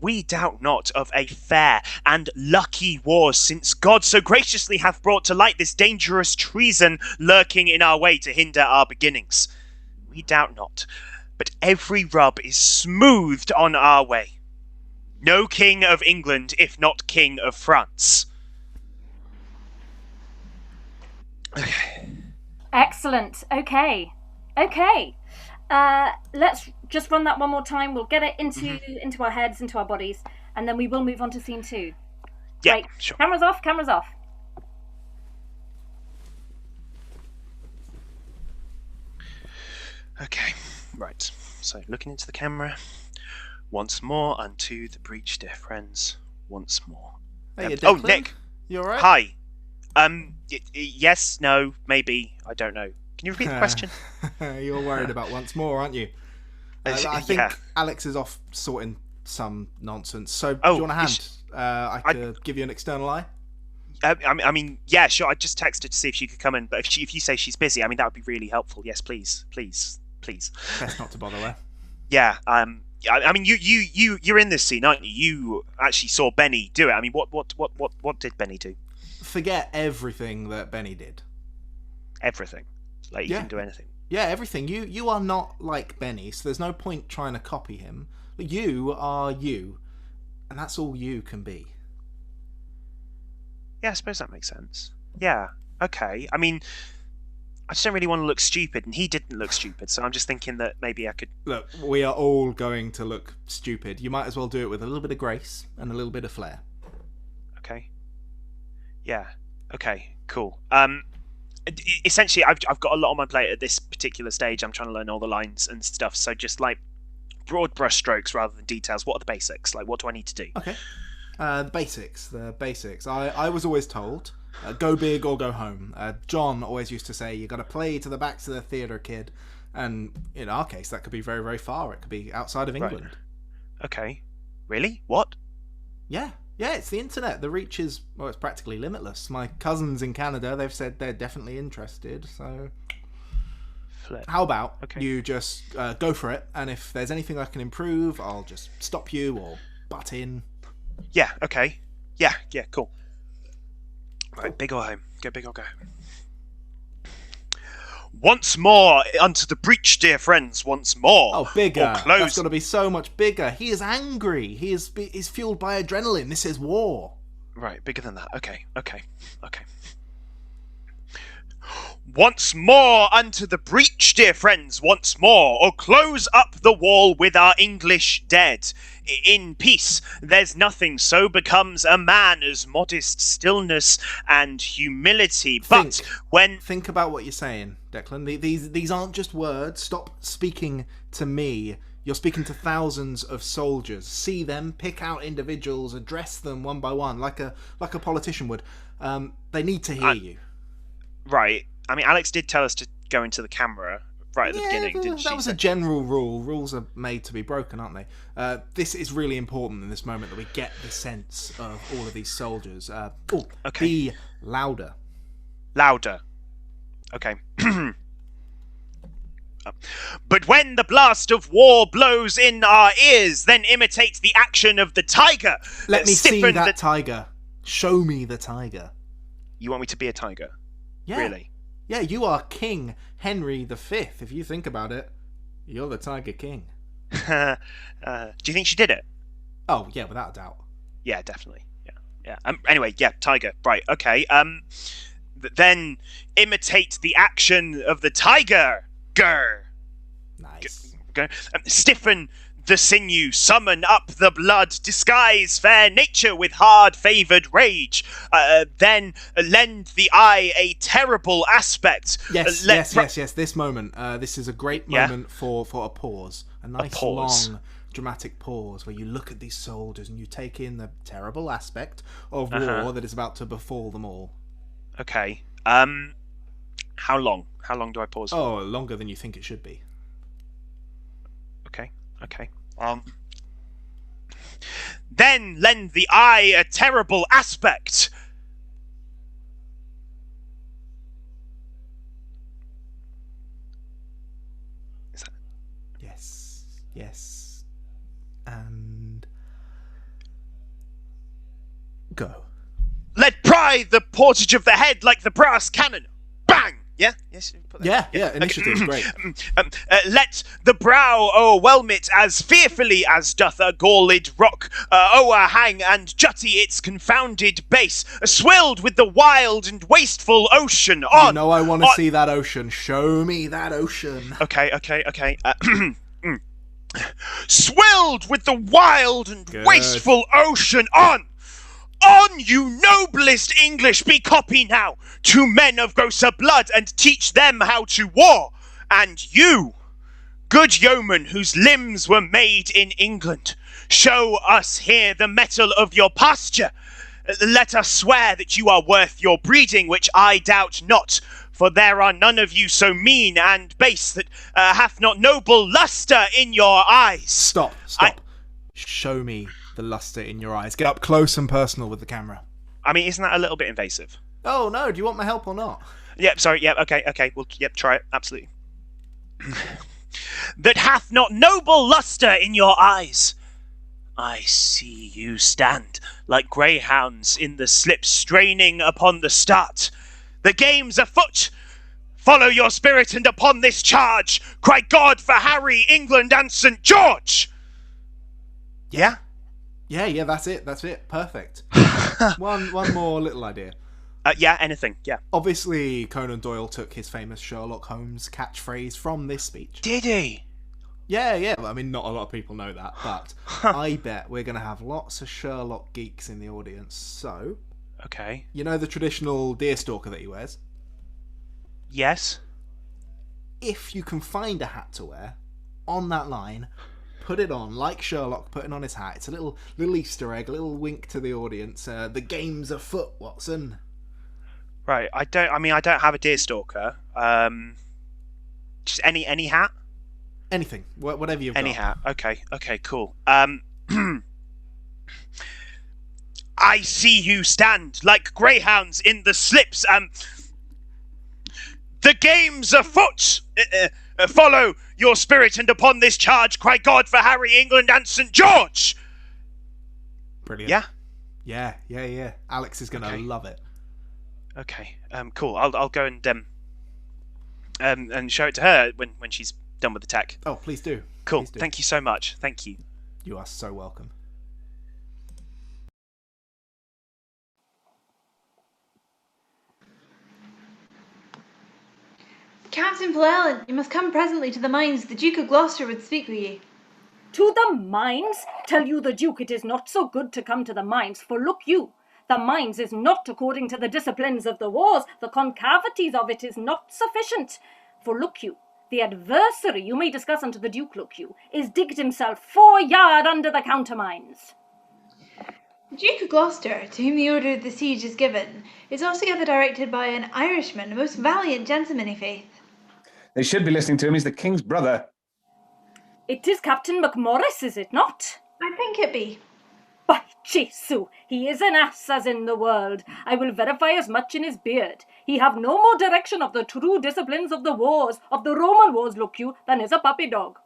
S10: We doubt not of a fair and lucky war, since God so graciously hath brought to light this dangerous treason lurking in our way to hinder our beginnings. We doubt not, but every rub is smoothed on our way. No king of England, if not king of France. Okay.
S3: Excellent. Okay. Let's just run that one more time. We'll get it into our heads, into our bodies, and then we will move on to scene 2.
S10: Yeah,
S3: Great.
S10: sure.
S3: Cameras off.
S10: Okay, right. So looking into the camera. Once more unto the breach, dear friends. Once more.
S6: Hey,
S10: Oh, Nick.
S6: You alright?
S10: Hi. Yes, no, maybe. I don't know. Can you repeat the question?
S6: You're worried about once more, aren't you? I think Alex is off sorting some nonsense. So, do you want a hand? I could give you an external eye.
S10: I mean, yeah, sure. I just texted to see if she could come in, but if you say she's busy, I mean, that would be really helpful. Yes, please.
S6: Best not to bother her.
S10: Yeah. I mean, you're in this scene, aren't you? You actually saw Benny do it. I mean, what did Benny do?
S6: Forget everything that Benny did.
S10: Everything. Like, you can do anything.
S6: Yeah, everything. You are not like Benny, so there's no point trying to copy him. But you are you, and that's all you can be.
S10: Yeah, I suppose that makes sense. Yeah, okay. I mean, I just don't really want to look stupid, and he didn't look stupid, so I'm just thinking that maybe I could...
S6: Look, we are all going to look stupid. You might as well do it with a little bit of grace and a little bit of flair.
S10: Okay. Yeah. Okay, cool. Essentially, I've got a lot on my plate at this particular stage. I'm trying to learn all the lines and stuff, so just, like, broad brush strokes rather than details. What are the basics? Like, what do I need to do?
S6: Okay. The basics. I was always told, go big or go home. John always used to say, you got to play to the backs of the theatre, kid. And in our case, that could be very, very far. It could be outside of England.
S10: Right. Okay. Really? What?
S6: Yeah, it's the internet. The reach is, well, it's practically limitless. My cousins in Canada, they've said they're definitely interested, so...
S10: Flip.
S6: How about you just go for it, and if there's anything I can improve, I'll just stop you or butt in.
S10: Yeah, okay. Yeah, cool. Right, big or home. Go big or go home. Once more unto the breach, dear friends, once more.
S6: Oh, bigger. That's got to be so much bigger. He is angry. He's fueled by adrenaline. This is war.
S10: Right, bigger than that. Okay. Once more unto the breach, dear friends, once more, or close up the wall with our English dead. In peace, there's nothing so becomes a man as modest stillness and humility. But when...
S6: Think about what you're saying, Declan. These aren't just words. Stop speaking to me. You're speaking to thousands of soldiers. See them, pick out individuals, address them one by one, like a politician would. They need to hear you.
S10: Right. I mean, Alex did tell us to go into the camera right at the beginning, didn't she?
S6: That was a general rule. Rules are made to be broken, aren't they? This is really important in this moment that we get the sense of all of these soldiers.
S10: Okay.
S6: Be louder.
S10: Louder. Okay. But when the blast of war blows in our ears, then imitate the action of the tiger.
S6: Let me see that tiger. Show me the tiger.
S10: You want me to be a tiger?
S6: Yeah.
S10: Really?
S6: Yeah, you are King Henry V. If you think about it, you're the Tiger King.
S10: Do you think she did it?
S6: Oh, yeah, without a doubt.
S10: Yeah, definitely. Yeah. Anyway, yeah, tiger. Right, okay. Then imitate the action of the tiger. Grr.
S6: Nice.
S10: Stiffen the sinew, summon up the blood, disguise fair nature with hard-favoured rage. Then lend the eye a terrible aspect.
S6: Yes. This moment. This is a great moment for a pause. A nice, long, dramatic pause where you look at these soldiers and you take in the terrible aspect of war that is about to befall them all.
S10: Okay. How long? How long do I pause for?
S6: Oh, longer than you think it should be.
S10: Okay. Then lend the eye a terrible aspect. Is that...
S6: Yes. And... go.
S10: Let pry the portage of the head like the brass cannon. Bang! Yeah? Yes.
S6: Yeah, initiative, great.
S10: Let the brow o'erwhelm it as fearfully as doth a galled rock o'erhang and jutty its confounded base, swilled with the wild and wasteful ocean on.
S6: You know I want to see that ocean. Show me that ocean.
S10: Okay. Swilled with the wild and wasteful ocean on. On, you noblest English, be copy now to men of grosser blood and teach them how to war. And you, good yeoman whose limbs were made in England, show us here the mettle of your pasture. Let us swear that you are worth your breeding, which I doubt not, for there are none of you so mean and base that hath not noble lustre in your eyes.
S6: Stop. Show me the lustre in your eyes. Get up close and personal with the camera.
S10: I mean, isn't that a little bit invasive?
S6: Oh, no. Do you want my help or not?
S10: Yep, sorry. Yep, okay. Well, yep, try it. Absolutely. That hath not noble lustre in your eyes. I see you stand like greyhounds in the slip, straining upon the start. The game's afoot. Follow your spirit, and upon this charge cry God for Harry, England, and St. George. Yeah?
S6: Yeah, that's it. Perfect. One more little idea.
S10: Yeah, anything, yeah.
S6: Obviously, Conan Doyle took his famous Sherlock Holmes catchphrase from this speech.
S10: Did he?
S6: Yeah. I mean, not a lot of people know that, but I bet we're going to have lots of Sherlock geeks in the audience. So,
S10: okay.
S6: You know the traditional deerstalker that he wears?
S10: Yes.
S6: If you can find a hat to wear, on that line, put it on, like Sherlock putting on his hat. It's a little Easter egg, a little wink to the audience. The game's afoot, Watson.
S10: Right, I don't have a deerstalker. Just any hat?
S6: Anything, whatever you've got.
S10: Any hat. Okay, cool. I see you stand like greyhounds in the slips. The game's afoot. Follow your spirit, and upon this charge, cry God for Harry, England, and St. George.
S6: Brilliant. Yeah. Alex is gonna love it.
S10: Okay. Cool. I'll go and show it to her when she's done with the tech.
S6: Oh, please do.
S10: Cool.
S6: Please do.
S10: Thank you so much. Thank you.
S6: You are so welcome.
S4: Captain Fluellen, you must come presently to the mines. The Duke of Gloucester would speak with you.
S3: To the mines? Tell you the Duke it is not so good to come to the mines, for look you, the mines is not according to the disciplines of the wars, the concavities of it is not sufficient. For look you, the adversary you may discuss unto the Duke, look you, is digged himself 4 yard under the countermines.
S4: The Duke of Gloucester, to whom the order of the siege is given, is altogether directed by an Irishman, a most valiant gentleman, i' faith.
S11: They should be listening to him. He's the King's brother.
S3: It is Captain Macmorris, is it not?
S4: I think it be.
S3: By Jesu, he is an ass as in the world. I will verify as much in his beard. He have no more direction of the true disciplines of the wars, of the Roman wars, look you, than is a puppy dog.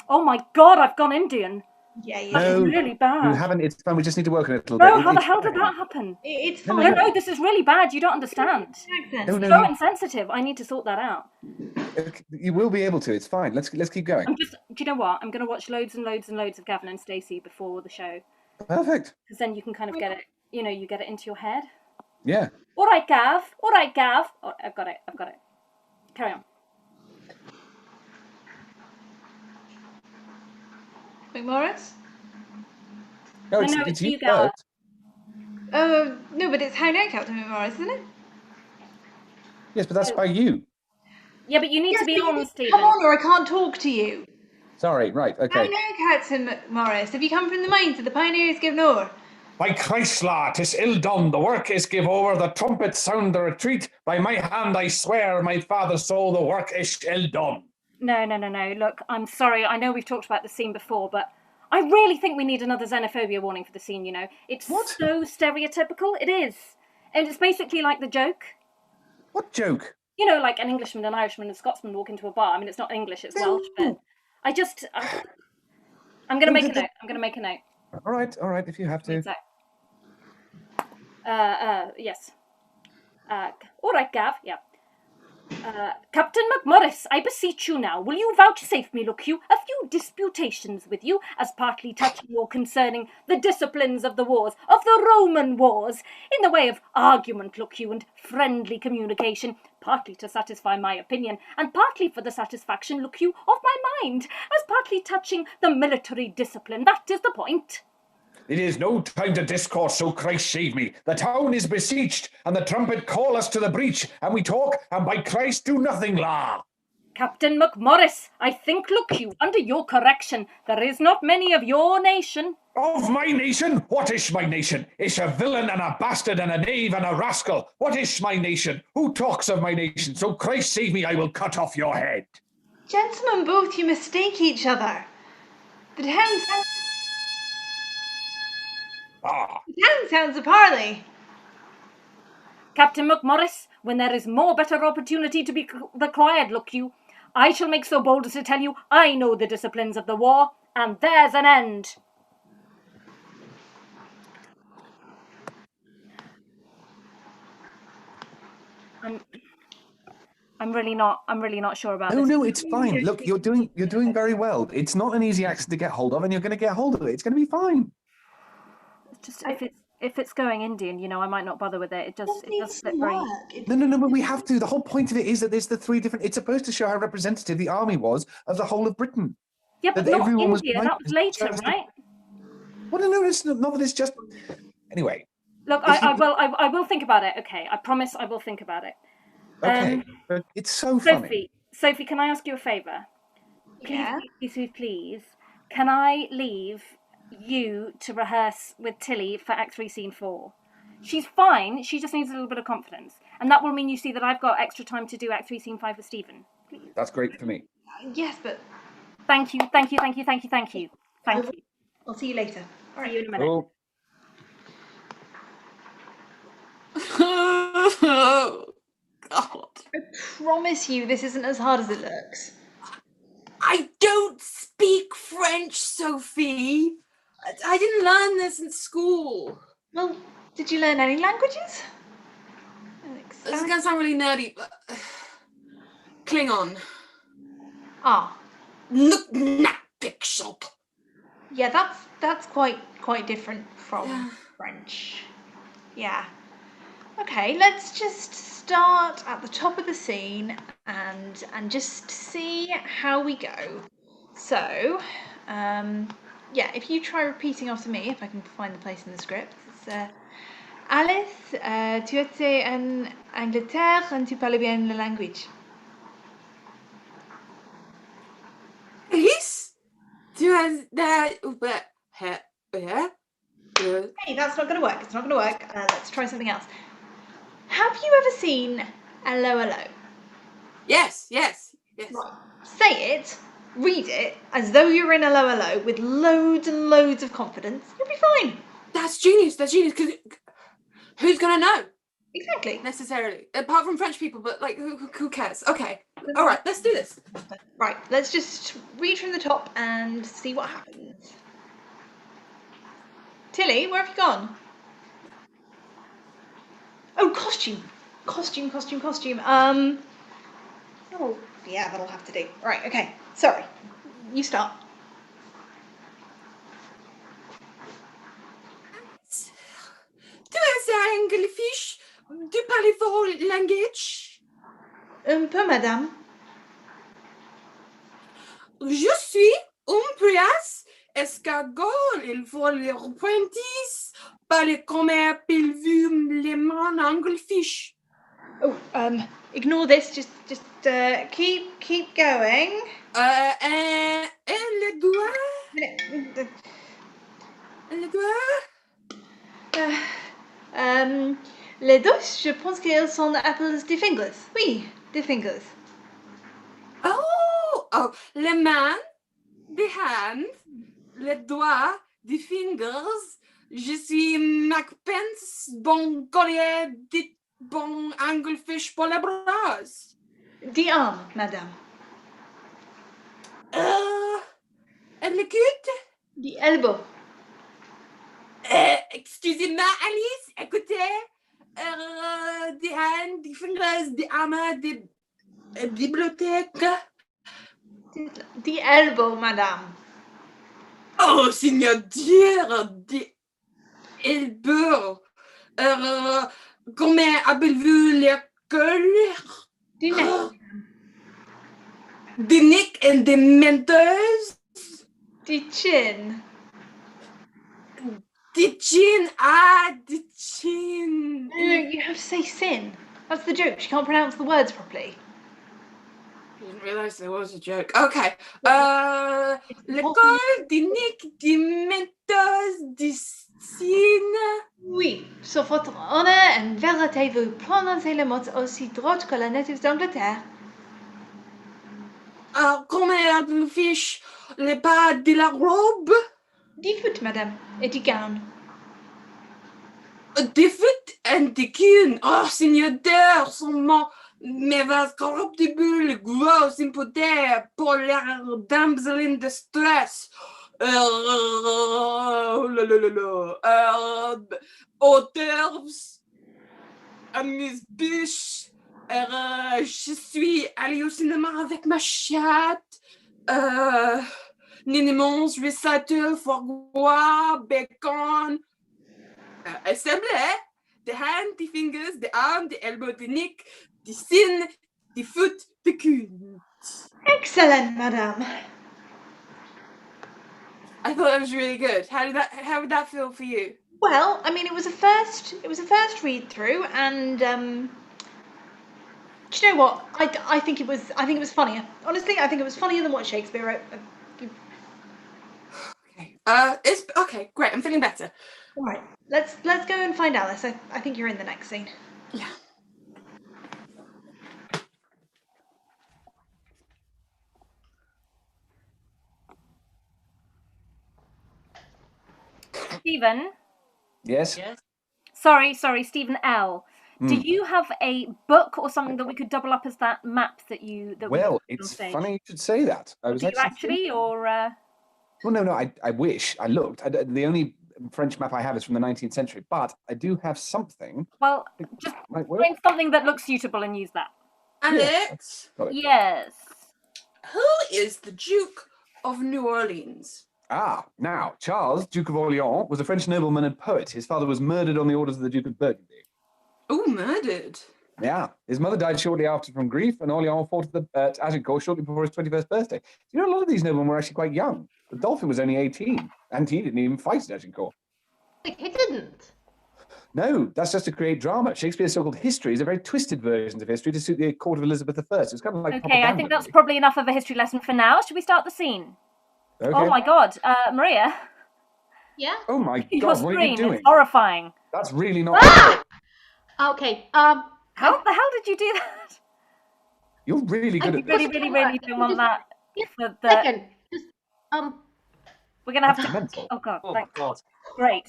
S3: Oh my God, I've gone Indian.
S4: Yeah,
S3: That's really bad.
S11: You haven't. It's fine. We just need to work on it a little
S3: No,
S11: bit.
S3: how the hell did that happen?
S4: It's
S3: No,
S4: fine.
S3: this is really bad. You don't understand.
S11: No,
S3: So insensitive. I need to sort that out.
S11: You will be able to. It's fine. Let's keep going.
S3: Do you know what? I'm going to watch loads and loads and loads of Gavin and Stacey before the show.
S11: Perfect.
S3: Because then you can kind of get it, you get it into your head.
S11: Yeah.
S3: All right, Gav. Oh, I've got it. Carry on.
S4: Macmorris?
S11: No,
S3: No,
S11: it's
S3: you,
S11: you
S3: Gav.
S11: first.
S4: Oh, no, but it's how now, Captain Macmorris, isn't it?
S11: Yes, but that's by you.
S3: Yeah, but you need to be on, Stephen.
S4: Come on, or I can't talk to you.
S11: Sorry. Right.
S4: How
S11: Okay.
S4: now, Captain Macmorris? Have you come from the mines that the pioneers give o'er?
S12: By Christ, la, 'tis ill done. The work is give over. The trumpets sound the retreat. By my hand, I swear, my father's soul, the work is ill done.
S3: No. Look, I'm sorry. I know we've talked about the scene before, but I really think we need another xenophobia warning for the scene, It's so stereotypical. It is. And it's basically like the joke.
S11: What joke?
S3: Like an Englishman, an Irishman, and a Scotsman walk into a bar. I mean, it's not English, it's Welsh, but I'm going to make a note.
S11: All right. If you have to.
S3: Exactly. Yes. All right, Gav, yeah. Captain Macmorris, I beseech you now, will you vouchsafe me, look you, a few disputations with you, as partly touching or concerning the disciplines of the wars, of the Roman wars, in the way of argument, look you, and friendly communication, partly to satisfy my opinion, and partly for the satisfaction, look you, of my mind, as partly touching the military discipline. That is the point.
S12: It is no time to discourse, so Christ save me. The town is besieged, and the trumpet call us to the breach, and we talk, and by Christ do nothing, la.
S3: Captain Macmorris, I think, look you, under your correction, there is not many of your nation.
S12: Of my nation? What is my nation? It's a villain and a bastard and a knave and a rascal. What is my nation? Who talks of my nation? So Christ save me, I will cut off your head.
S4: Gentlemen, both you mistake each other. The town sounds a parley.
S3: Captain Macmorris, when there is more better opportunity to be required, look you, I shall make so bold as to tell you I know the disciplines of the war, and there's an end. I'm really not sure about this.
S11: No, it's fine. Look, you're doing very well. It's not an easy accent to get hold of, and you're going to get hold of it. It's going to be fine.
S3: It's just if it's going Indian, I might not bother with it. It does slip very.
S11: No, but we have to. The whole point of it is that there's the three different. It's supposed to show how representative the army was of the whole of Britain.
S3: Yeah, but
S11: that
S3: not
S11: everyone was
S3: India. That was later, right?
S11: Well, no, it's not that it's just. Anyway.
S3: Look, I will think about it. Okay, I promise I will think about it.
S11: Okay, but it's so funny.
S3: Sophie, can I ask you a favour? Please, can I leave you to rehearse with Tilly for Act 3, Scene 4? She's fine, she just needs a little bit of confidence. And that will mean you see that I've got extra time to do Act 3, Scene 5 with Stephen. Please.
S11: That's great for me.
S4: Yes, but...
S3: Thank you.
S4: I'll see you later. All right.
S3: See you in a minute.
S11: Oh.
S13: Oh, God.
S4: I promise you this isn't as hard as it looks.
S13: I don't speak French, Sophie. I didn't learn this in school.
S4: Well, did you learn any languages?
S13: This is going to sound really nerdy, but... Klingon.
S4: Ah.
S13: Shop.
S4: Yeah, that's quite different from French. Yeah. Okay, let's just start at the top of the scene and just see how we go. So, if you try repeating after me, if I can find the place in the script. It's Alice, tu étais en Angleterre et tu parles bien la language.
S13: Alice, tu as that.
S4: Hey, that's not going to work. It's not going to work. Let's try something else. Have you ever seen Hello, Hello?
S13: Yes.
S4: Right. Say it, read it, as though you're in Hello, Hello, with loads and loads of confidence. You'll be fine.
S13: That's genius, because who's going to know?
S4: Exactly.
S13: Necessarily. Apart from French people, but, who cares? Okay. All right, let's do this.
S4: Right, let's just read from the top and see what happens. Tilly, where have you gone? Oh, costume. Oh, yeah, that'll have to do. Right, okay. Sorry. You start.
S13: Tu es un Anglefish? Tu parles fort language?
S4: Un peu, madame.
S13: Je suis prias escargot. Il faut les pointis. Parler comme appelle-vous les man Anglefish.
S4: Oh, ignore this. Just keep going.
S13: Les doigts. Les doigts.
S4: Les dos, je pense qu'ils sont appelés des fingers. Oui, des fingers.
S13: Oh, les mains, des hands, les doigts, des fingers. Je suis Macpence, bon collier, dit bon anglefish pour les bras.
S4: Des armes, madame.
S13: Et le cul?
S4: Des elbow.
S13: Excusez-moi, Alice, écoutez. Des hands, des fingers, des armes, des bibliothèques.
S4: The elbow, madame.
S13: Oh, Seigneur Dieu, the elbow. Comment appelez-vous les cols?
S4: The neck.
S13: The neck and the mentors?
S4: The chin.
S13: The chin, the chin.
S4: No, you have to say sin. That's the joke. She can't pronounce the words properly.
S13: I didn't realise there was a joke. Okay. Le col, the neck, the mentors, the chin.
S4: Oui, sauf votre honneur and vérité, vous prononcez les mots aussi droit que les natives d'Angleterre.
S13: Comment appelle-fiche les pas de la robe?
S4: Des foot, madame, et du gown.
S13: Des foot and the kin. Oh, Seigneur Dieu, son mes vases corruptibles, gros impotés, pour les damsel in distress. Auteurs, amuse-bûche. Je suis allée au cinéma avec ma chatte. Nénémons, recital, foie gras, bacon. Assemblée, the hand, the fingers, the arm, the elbow, the neck, the sin, the foot, the cun.
S4: Excellent, madame.
S13: I thought that was really good. How would that feel for you?
S4: Well, I mean, it was a first read through, and do you know what? I think it was funnier. Honestly, I think it was funnier than what Shakespeare wrote.
S13: Okay. It's okay. Great. I'm feeling better.
S4: All right, let's go and find Alice. I think you're in the next scene.
S13: Yeah.
S3: Stephen?
S11: Yes?
S3: Sorry, Stephen L. Do you have a book or something that we could double up as that map that you...
S11: Well, it's funny you should say that. I was
S3: Do you actually, or...
S11: Well, no, I wish. I looked. The only French map I have is from the 19th century, but I do have something.
S3: Well, just bring something that looks suitable and use that.
S13: Alex?
S3: Yes.
S13: Who is the Duke of New Orleans?
S11: Now, Charles, Duke of Orleans, was a French nobleman and poet. His father was murdered on the orders of the Duke of Burgundy.
S13: Oh, murdered?
S11: Yeah. His mother died shortly after from grief, and Orleans fought at Agincourt shortly before his 21st birthday. You know, a lot of these noblemen were actually quite young. The Dauphin was only 18, and he didn't even fight at Agincourt.
S7: He didn't?
S11: No, that's just to create drama. Shakespeare's so-called history is a very twisted version of history to suit the court of Elizabeth I. It's kind of like
S3: Okay, I think that's probably enough of a history lesson for now. Should we start the scene?
S11: Okay.
S3: Oh my god, Maria.
S7: Yeah?
S11: Oh my
S3: Your
S11: god, what are you
S3: screen
S11: doing?
S3: is horrifying.
S11: That's really not...
S7: Okay,
S3: How the hell did you do that?
S11: You're really good at this.
S3: Really don't want that for the...
S7: Second, just,
S3: We're gonna have to...
S11: mental.
S3: Oh god,
S5: Oh,
S3: thanks.
S5: God.
S3: Great.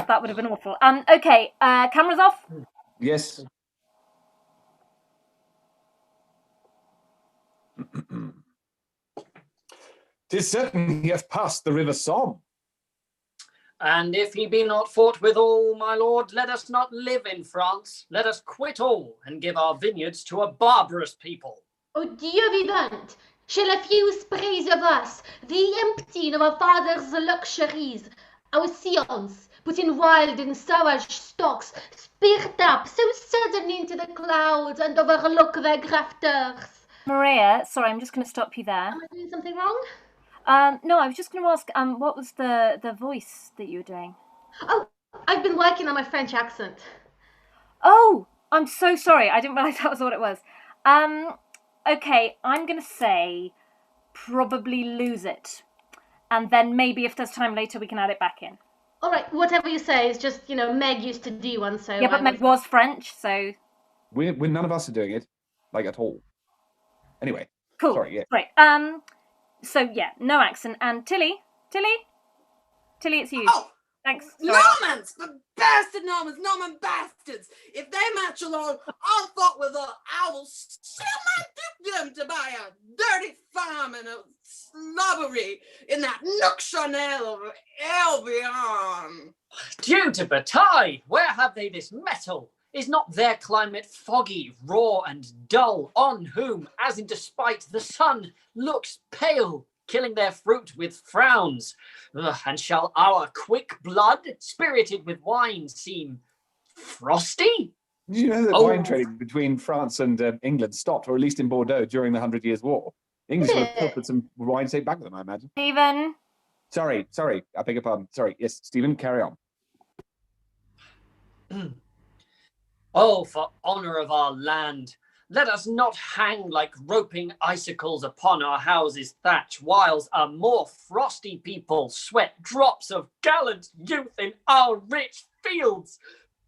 S3: That would have been awful. Okay, cameras off?
S11: Yes. "'Tis certain he hath passed the river Somme."
S5: And if he be not fought withal, my lord, let us not live in France. Let us quit all and give our vineyards to a barbarous people.
S7: Oh, Dieu vivant, shall a few sprays of us, the emptying of our fathers' luxuries, our scions, put in wild and savage stocks, spirt up so suddenly into the clouds and overlook their grafters.
S3: Maria, sorry, I'm just going to stop you there.
S7: Am I doing something wrong?
S3: No, I was just going to ask, what was the voice that you were doing?
S7: Oh, I've been working on my French accent.
S3: Oh, I'm so sorry. I didn't realise that was what it was. Okay, I'm going to say probably lose it. And then maybe if there's time later, we can add it back in.
S7: All right, whatever you say is just, Meg used to do one, so...
S3: Yeah, but Meg was French, so...
S11: We're none of us are doing it, like, at all. Anyway.
S3: Cool.
S11: Sorry, yeah.
S3: Right. So, yeah, no accent. And Tilly, it's you.
S13: Oh!
S3: Thanks.
S13: Normans! The bastard Normans! Norman bastards! If they match along, I'll fight with her. I will sell my dukedom to buy a dirty farm and a slobbery in that nook Chanel of Albion.
S5: Due to bataille, where have they this metal? Is not their climate foggy, raw, and dull, on whom, as in despite, the sun looks pale, killing their fruit with frowns? And shall our quick blood, spirited with wine, seem frosty?
S11: Did you know that wine trading between France and England stopped, or at least in Bordeaux, during the 100 Years' War? English would have pilfered some wine safe back with them, I imagine.
S3: Stephen.
S11: Sorry, I beg your pardon. Sorry, yes, Stephen, carry on.
S5: Oh, for honour of our land, let us not hang like roping icicles upon our houses' thatch, whiles a more frosty people sweat drops of gallant youth in our rich fields.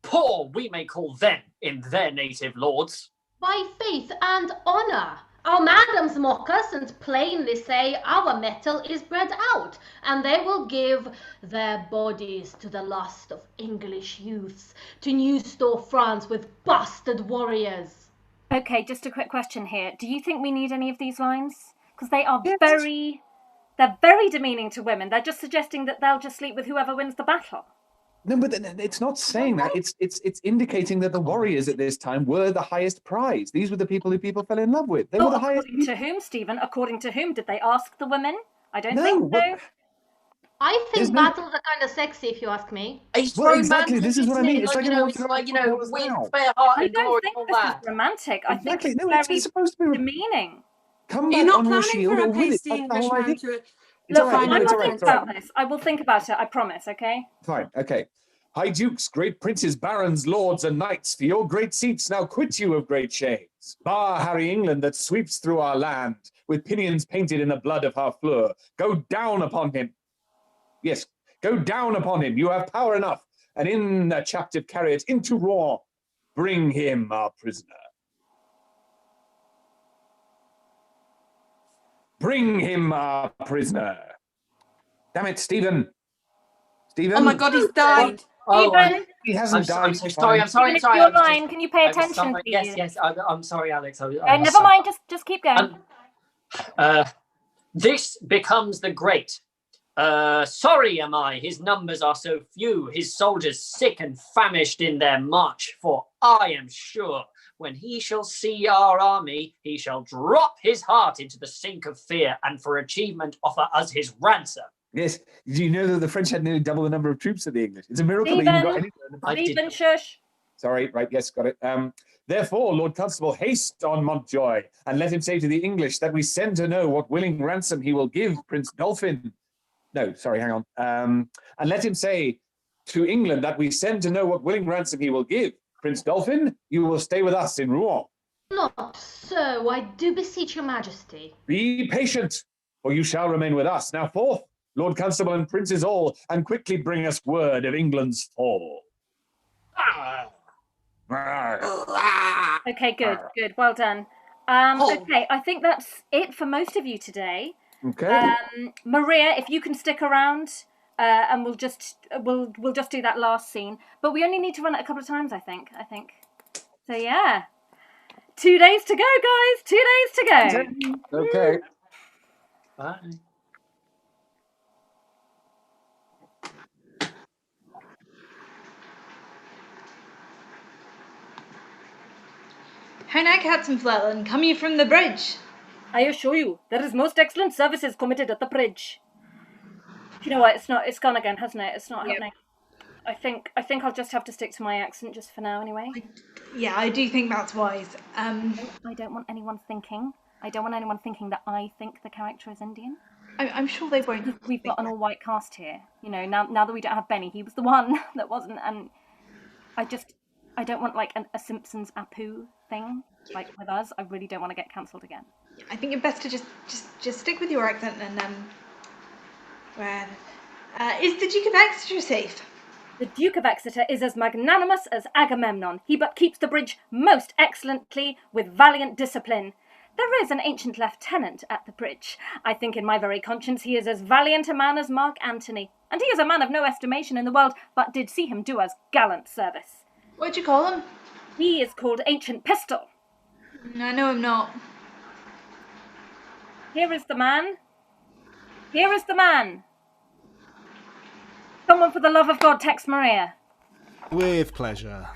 S5: Poor we may call them in their native lords.
S7: By faith and honour, our madams mock us and plainly say our metal is bred out, and they will give their bodies to the lust of English youths, to new store France with bastard warriors.
S3: Okay, just a quick question here. Do you think we need any of these lines? Because they are they're very demeaning to women. They're just suggesting that they'll just sleep with whoever wins the battle.
S11: No, but it's not saying that. It's indicating that the warriors at this time were the highest prize. These were the people who people fell in love with. They were the highest.
S3: According to whom, Stephen? According to whom? Did they ask the women? I don't
S11: No,
S3: think so.
S7: I think
S11: There's no-
S7: battles are kind of sexy, if you ask me.
S5: It's
S11: Well, exactly,
S5: romantic,
S11: this is what I
S5: isn't
S11: mean.
S5: it?
S11: It's like
S5: you know,
S11: everyone
S5: it's
S11: throw
S5: like,
S11: out what
S5: win,
S11: now.
S5: fair heart,
S3: I
S5: and glory,
S3: don't think
S5: and all
S3: this
S5: that.
S3: is romantic. I think
S11: Exactly.
S3: it's
S11: No,
S3: very
S11: it's supposed to be.
S3: demeaning.
S11: Come
S13: You're
S11: back
S13: not
S11: on your
S13: planning
S11: shield
S13: for
S11: or
S13: a
S11: with it.
S13: pasty
S11: That's the whole
S13: Englishman
S11: idea.
S13: to
S11: It's
S3: Look,
S11: all right.
S13: find
S3: I
S13: a
S11: It's
S3: will
S11: all right.
S3: think
S11: It's all right.
S3: about this. I will think about it, I promise, okay?
S11: Fine. Okay. High dukes, great princes, barons, lords, and knights, for your great seats now quit you of great shades. Bar Harry England that sweeps through our land, with pinions painted in the blood of Harfleur. Go down upon him. Yes, go down upon him. You have power enough. And in a captive carriage into Rouen, bring him our prisoner. Bring him our prisoner. Damn it, Stephen. Stephen.
S13: Oh my God, he's died.
S3: Stephen,
S11: He hasn't died.
S5: I'm so sorry. I'm sorry.
S3: Stephen,
S5: I'm
S3: it's
S5: sorry.
S3: your
S5: I was just-
S3: line. Can you pay
S5: I was
S3: attention,
S5: sorry.
S3: please?
S5: Yes. I'm sorry, Alex. I was
S3: Never
S5: sorry.
S3: mind. Just keep going.
S5: This becomes the great. Sorry am I, his numbers are so few, his soldiers sick and famished in their march, for I am sure, when he shall see our army, he shall drop his heart into the sink of fear, and for achievement offer us his ransom.
S11: Yes. Do you know that the French had nearly double the number of troops than the English? It's a miracle they even got anywhere.
S3: Stephen, shush.
S11: Sorry, right, yes, got it. Therefore, Lord Constable, haste on Montjoy, and let him say to the English that we send to know what willing ransom he will give Prince Dauphin. No, sorry, hang on. And let him say to England that we send to know what willing ransom he will give. Prince Dauphin, you will stay with us in Rouen.
S7: Not so, I do beseech your majesty.
S11: Be patient, or you shall remain with us. Now forth, Lord Constable and princes all, and quickly bring us word of England's fall.
S3: Okay, good. Well done. Okay, I think that's it for most of you today.
S11: Okay.
S3: Maria, if you can stick around, and we'll just do that last scene. But we only need to run it a couple of times, I think. So yeah, 2 days to go, guys. 2 days to go.
S11: Okay.
S5: Bye.
S4: How now, Captain Fluellen, come you from the bridge?
S3: I assure you, there is most excellent services committed at the bridge. You know what? It's gone again, hasn't it? It's not happening. I think I'll just have to stick to my accent just for now, anyway.
S4: Yeah, I do think that's wise.
S3: I don't want anyone thinking. That I think the character is Indian.
S4: I'm sure they won't.
S3: We've got an all-white cast here. You know, now that we don't have Benny, he was the one that wasn't, and I don't want like a Simpsons Apu thing like with us. I really don't want to get cancelled again.
S4: I think you're best to just stick with your accent and is the Duke of Exeter safe?
S3: The Duke of Exeter is as magnanimous as Agamemnon. He but keeps the bridge most excellently with valiant discipline. There is an ancient lieutenant at the bridge. I think in my very conscience he is as valiant a man as Mark Antony. And he is a man of no estimation in the world, but did see him do us gallant service.
S4: What'd you call him?
S3: He is called Ancient Pistol.
S4: I know him not.
S3: Here is the man. Someone for the love of God text Maria.
S6: With pleasure.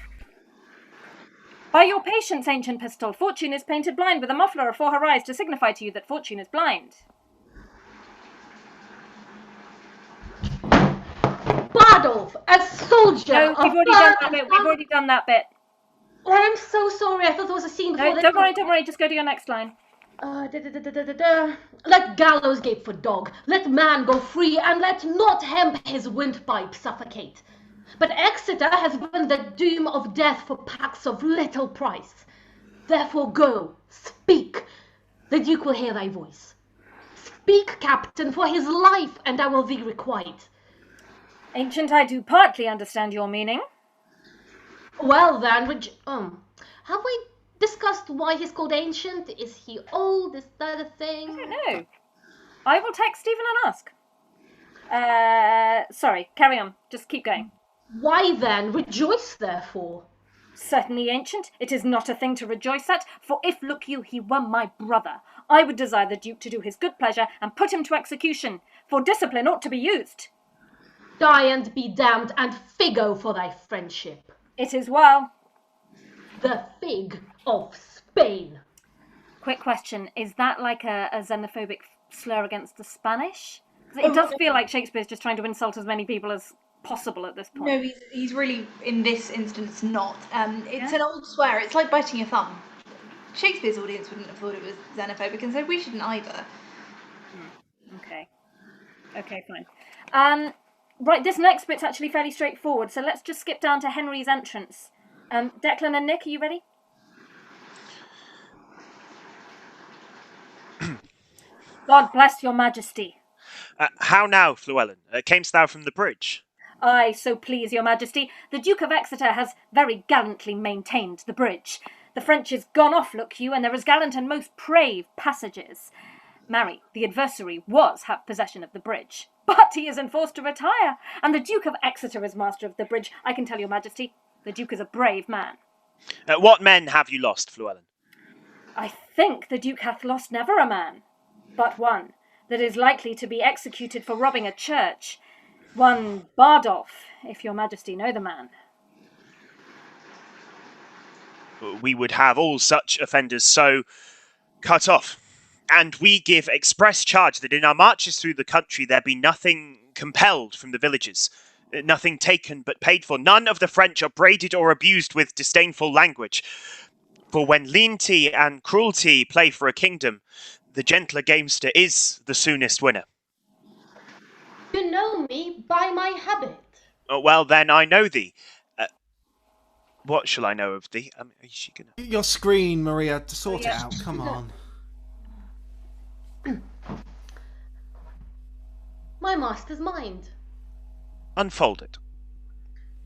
S3: By your patience, Ancient Pistol, Fortune is painted blind with a muffler afore her eyes to signify to you that Fortune is blind.
S7: Bardolph, a soldier.
S3: No, we've already done that bit.
S7: Oh, I'm so sorry. I thought there was a scene before.
S3: No, don't worry. Just go to your next line.
S7: Let gallows gape for dog. Let man go free, and let not hemp his windpipe suffocate. But Exeter has been the doom of death for packs of little price. Therefore go, speak. The Duke will hear thy voice. Speak, Captain, for his life, and I will thee requite.
S3: Ancient, I do partly understand your meaning.
S7: Well then, have we discussed why he's called Ancient? Is he old? Is that a thing?
S3: I don't know. I will text Stephen and ask. Sorry, carry on. Just keep going.
S7: Why then, rejoice therefore.
S3: Certainly, Ancient, it is not a thing to rejoice at, for if, look you, he were my brother, I would desire the Duke to do his good pleasure and put him to execution, for discipline ought to be used.
S7: Die and be damned, and figo for thy friendship.
S3: It is well.
S7: The fig of Spain.
S3: Quick question, is that like a xenophobic slur against the Spanish? It does feel like Shakespeare's just trying to insult as many people as possible at this point.
S4: No, he's really, in this instance, not. It's an old swear. It's like biting your thumb. Shakespeare's audience wouldn't have thought it was xenophobic, and so we shouldn't either.
S3: Okay, fine. Right, this next bit's actually fairly straightforward, so let's just skip down to Henry's entrance. Declan and Nick, are you ready? God bless your majesty.
S10: How now, Fluellen? Camest thou from the bridge?
S3: Aye, so please your majesty, the Duke of Exeter has very gallantly maintained the bridge. The French is gone off, look you, and there is gallant and most brave passages. Marry, the adversary have possession of the bridge, but he is enforced to retire, and the Duke of Exeter is master of the bridge. I can tell your majesty, the Duke is a brave man.
S10: What men have you lost, Fluellen?
S3: I think the Duke hath lost never a man, but one that is likely to be executed for robbing a church. One Bardolph, if your majesty know the man.
S10: We would have all such offenders so cut off. And we give express charge that in our marches through the country there be nothing compelled from the villages, nothing taken but paid for. None of the French are braided or abused with disdainful language. For when lenity and cruelty play for a kingdom, the gentler gamester is the soonest winner.
S7: You know me by my habit.
S10: Well, then I know thee. What shall I know of thee? Is she gonna...
S6: Your screen, Maria, to sort it out. Come on.
S7: My master's mind.
S10: Unfold it.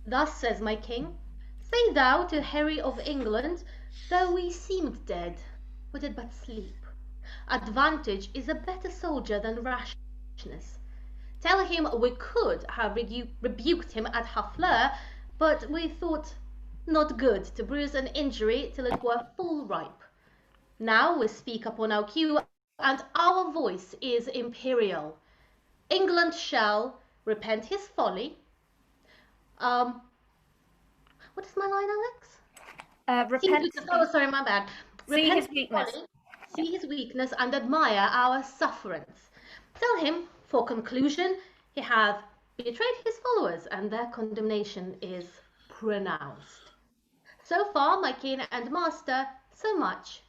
S7: Thus says my king, say thou to Harry of England, though we seemed dead, we did but sleep. Advantage is a better soldier than rashness. Tell him we could have rebuked him at Harfleur, but we thought not good to bruise an injury till it were full ripe. Now we speak upon our cue, and our voice is imperial. England shall repent his folly. What is my line, Alex?
S3: Repent.
S7: Sorry, my bad.
S3: See
S7: Repent
S3: his weakness.
S7: folly, see his weakness, and admire our sufferance. Tell him, for conclusion, he hath betrayed his followers, and their condemnation is pronounced. So far, my king and master, so much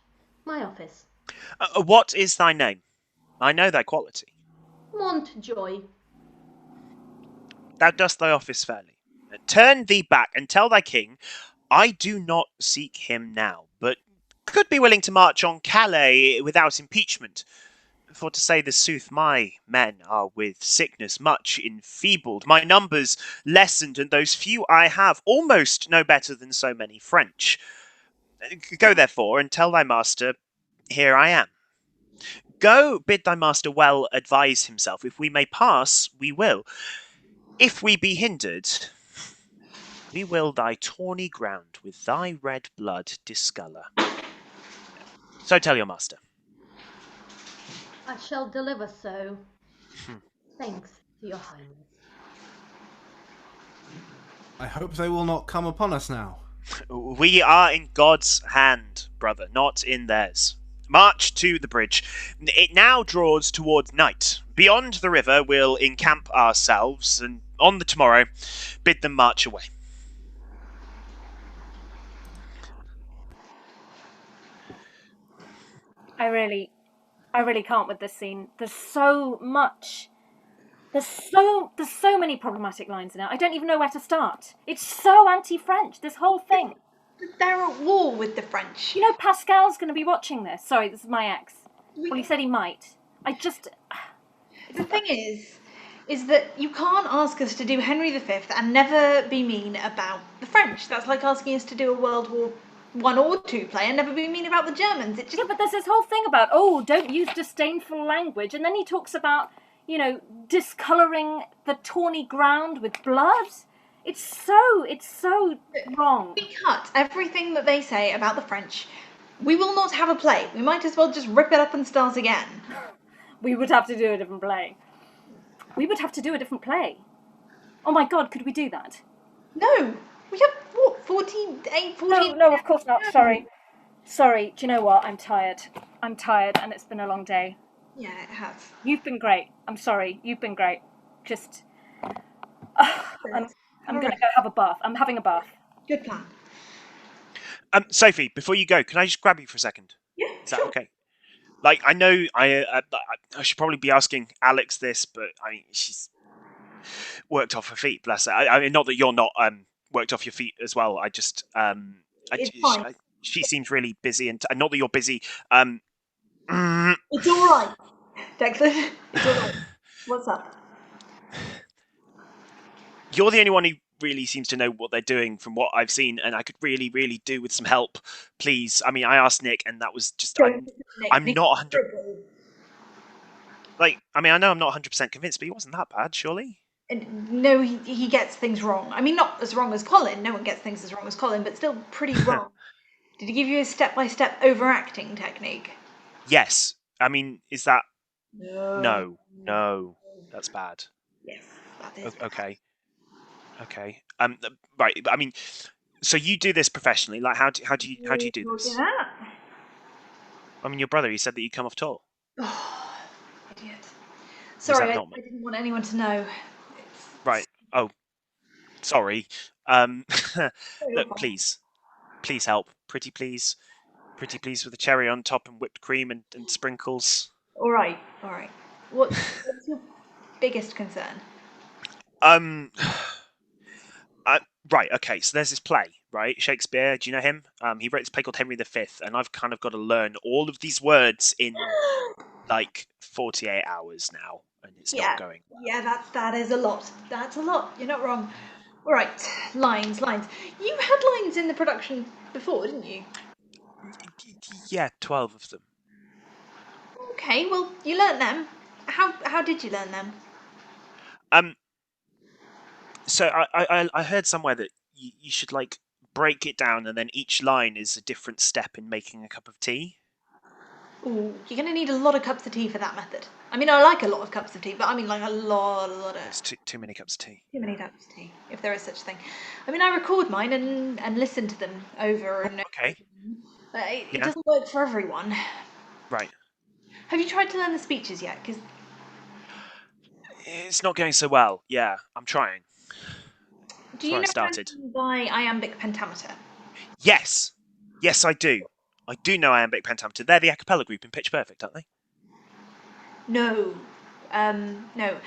S7: my office.
S10: What is thy name? I know thy quality.
S7: Montjoy.
S10: Thou dost thy office fairly. Turn thee back and tell thy king, I do not seek him now, but could be willing to march on Calais without impeachment. For to say the sooth, my men are with sickness much enfeebled, my numbers lessened, and those few I have almost no better than so many French. Go therefore and tell thy master, here I am. Go bid thy master well advise himself. If we may pass, we will. If we be hindered, we will thy tawny ground with thy red blood discolour. So tell your master.
S7: I shall deliver so. Thanks to your highness.
S6: I hope they will not come upon us now.
S10: We are in God's hand, brother, not in theirs. March to the bridge. It now draws towards night. Beyond the river we'll encamp ourselves, and on the tomorrow bid them march away.
S3: I really can't with this scene. There's so much. There's so many problematic lines in it. I don't even know where to start. It's so anti-French, this whole thing.
S4: They're at war with the French.
S3: You know, Pascal's going to be watching this. Sorry, this is my ex. Well, he said he might.
S4: The thing is that you can't ask us to do Henry V and never be mean about the French. That's like asking us to do a World War I or II play and never be mean about the Germans.
S3: Yeah, but there's this whole thing about, don't use disdainful language. And then he talks about, discolouring the tawny ground with blood. It's so wrong.
S4: We cut everything that they say about the French. We will not have a play. We might as well just rip it up and start again.
S3: We would have to do a different play. Oh my God, could we do that?
S4: No. We have, 48, 14...
S3: No, of course not. Sorry. Do you know what? I'm tired and it's been a long day.
S4: Yeah, it has.
S3: You've been great. I'm sorry. You've been great. Just, I'm going to go have a bath. I'm having a bath.
S4: Good plan.
S10: Sophie, before you go, can I just grab you for a second?
S4: Yeah,
S10: Is that okay? Like, I know I should probably be asking Alex this, but she's worked off her feet, bless her. I mean, not that you're not worked off your feet as well. I just
S4: It's fine.
S10: she seems really busy, and not that you're busy.
S4: It's all right, Declan. It's all right. What's up?
S10: You're the only one who really seems to know what they're doing from what I've seen, and I could really, really do with some help, please. I mean, I asked Nick, and that was just I'm not 100. Like, I mean, I know I'm not 100% convinced, but he wasn't that bad, surely.
S4: And no, he gets things wrong. I mean, not as wrong as Colin. No one gets things as wrong as Colin, but still pretty wrong. Did he give you a step-by-step overacting technique?
S10: Yes. I mean, is that...
S4: No.
S10: No. That's bad.
S4: Yes, that is bad.
S10: Okay. Right. I mean, so you do this professionally. Like, how do you do this?
S4: That?
S10: I mean, your brother, he said that you come off tall.
S4: Oh, idiot. Sorry, I didn't want anyone to know.
S10: Right. Oh, sorry. Look, please help. Pretty please with a cherry on top and whipped cream and sprinkles.
S4: All right. What's your biggest concern?
S10: Right. Okay. So there's this play, right? Shakespeare. Do you know him? He wrote this play called Henry V, and I've kind of got to learn all of these words in like 48 hours now, and it's not going well.
S4: Yeah, that is a lot. That's a lot. You're not wrong. All right, lines. You had lines in the production before, didn't you?
S10: Yeah, 12 of them.
S4: Okay, well, you learnt them. How did you learn them?
S10: So I heard somewhere that you should like break it down, and then each line is a different step in making a cup of tea.
S4: Ooh, you're going to need a lot of cups of tea for that method. I mean, I like a lot of cups of tea, but I mean like a lot of...
S10: It's too many cups of tea.
S4: Too many cups of tea, if there is such a thing. I mean, I record mine and listen to them over and over.
S10: Okay.
S4: But it doesn't work for everyone.
S10: Right.
S4: Have you tried to learn the speeches yet? Because
S10: it's not going so well. Yeah, I'm trying.
S4: Do you know by iambic pentameter?
S10: Yes, I do. I do know iambic pentameter. They're the a cappella group in Pitch Perfect, aren't they?
S4: No. No.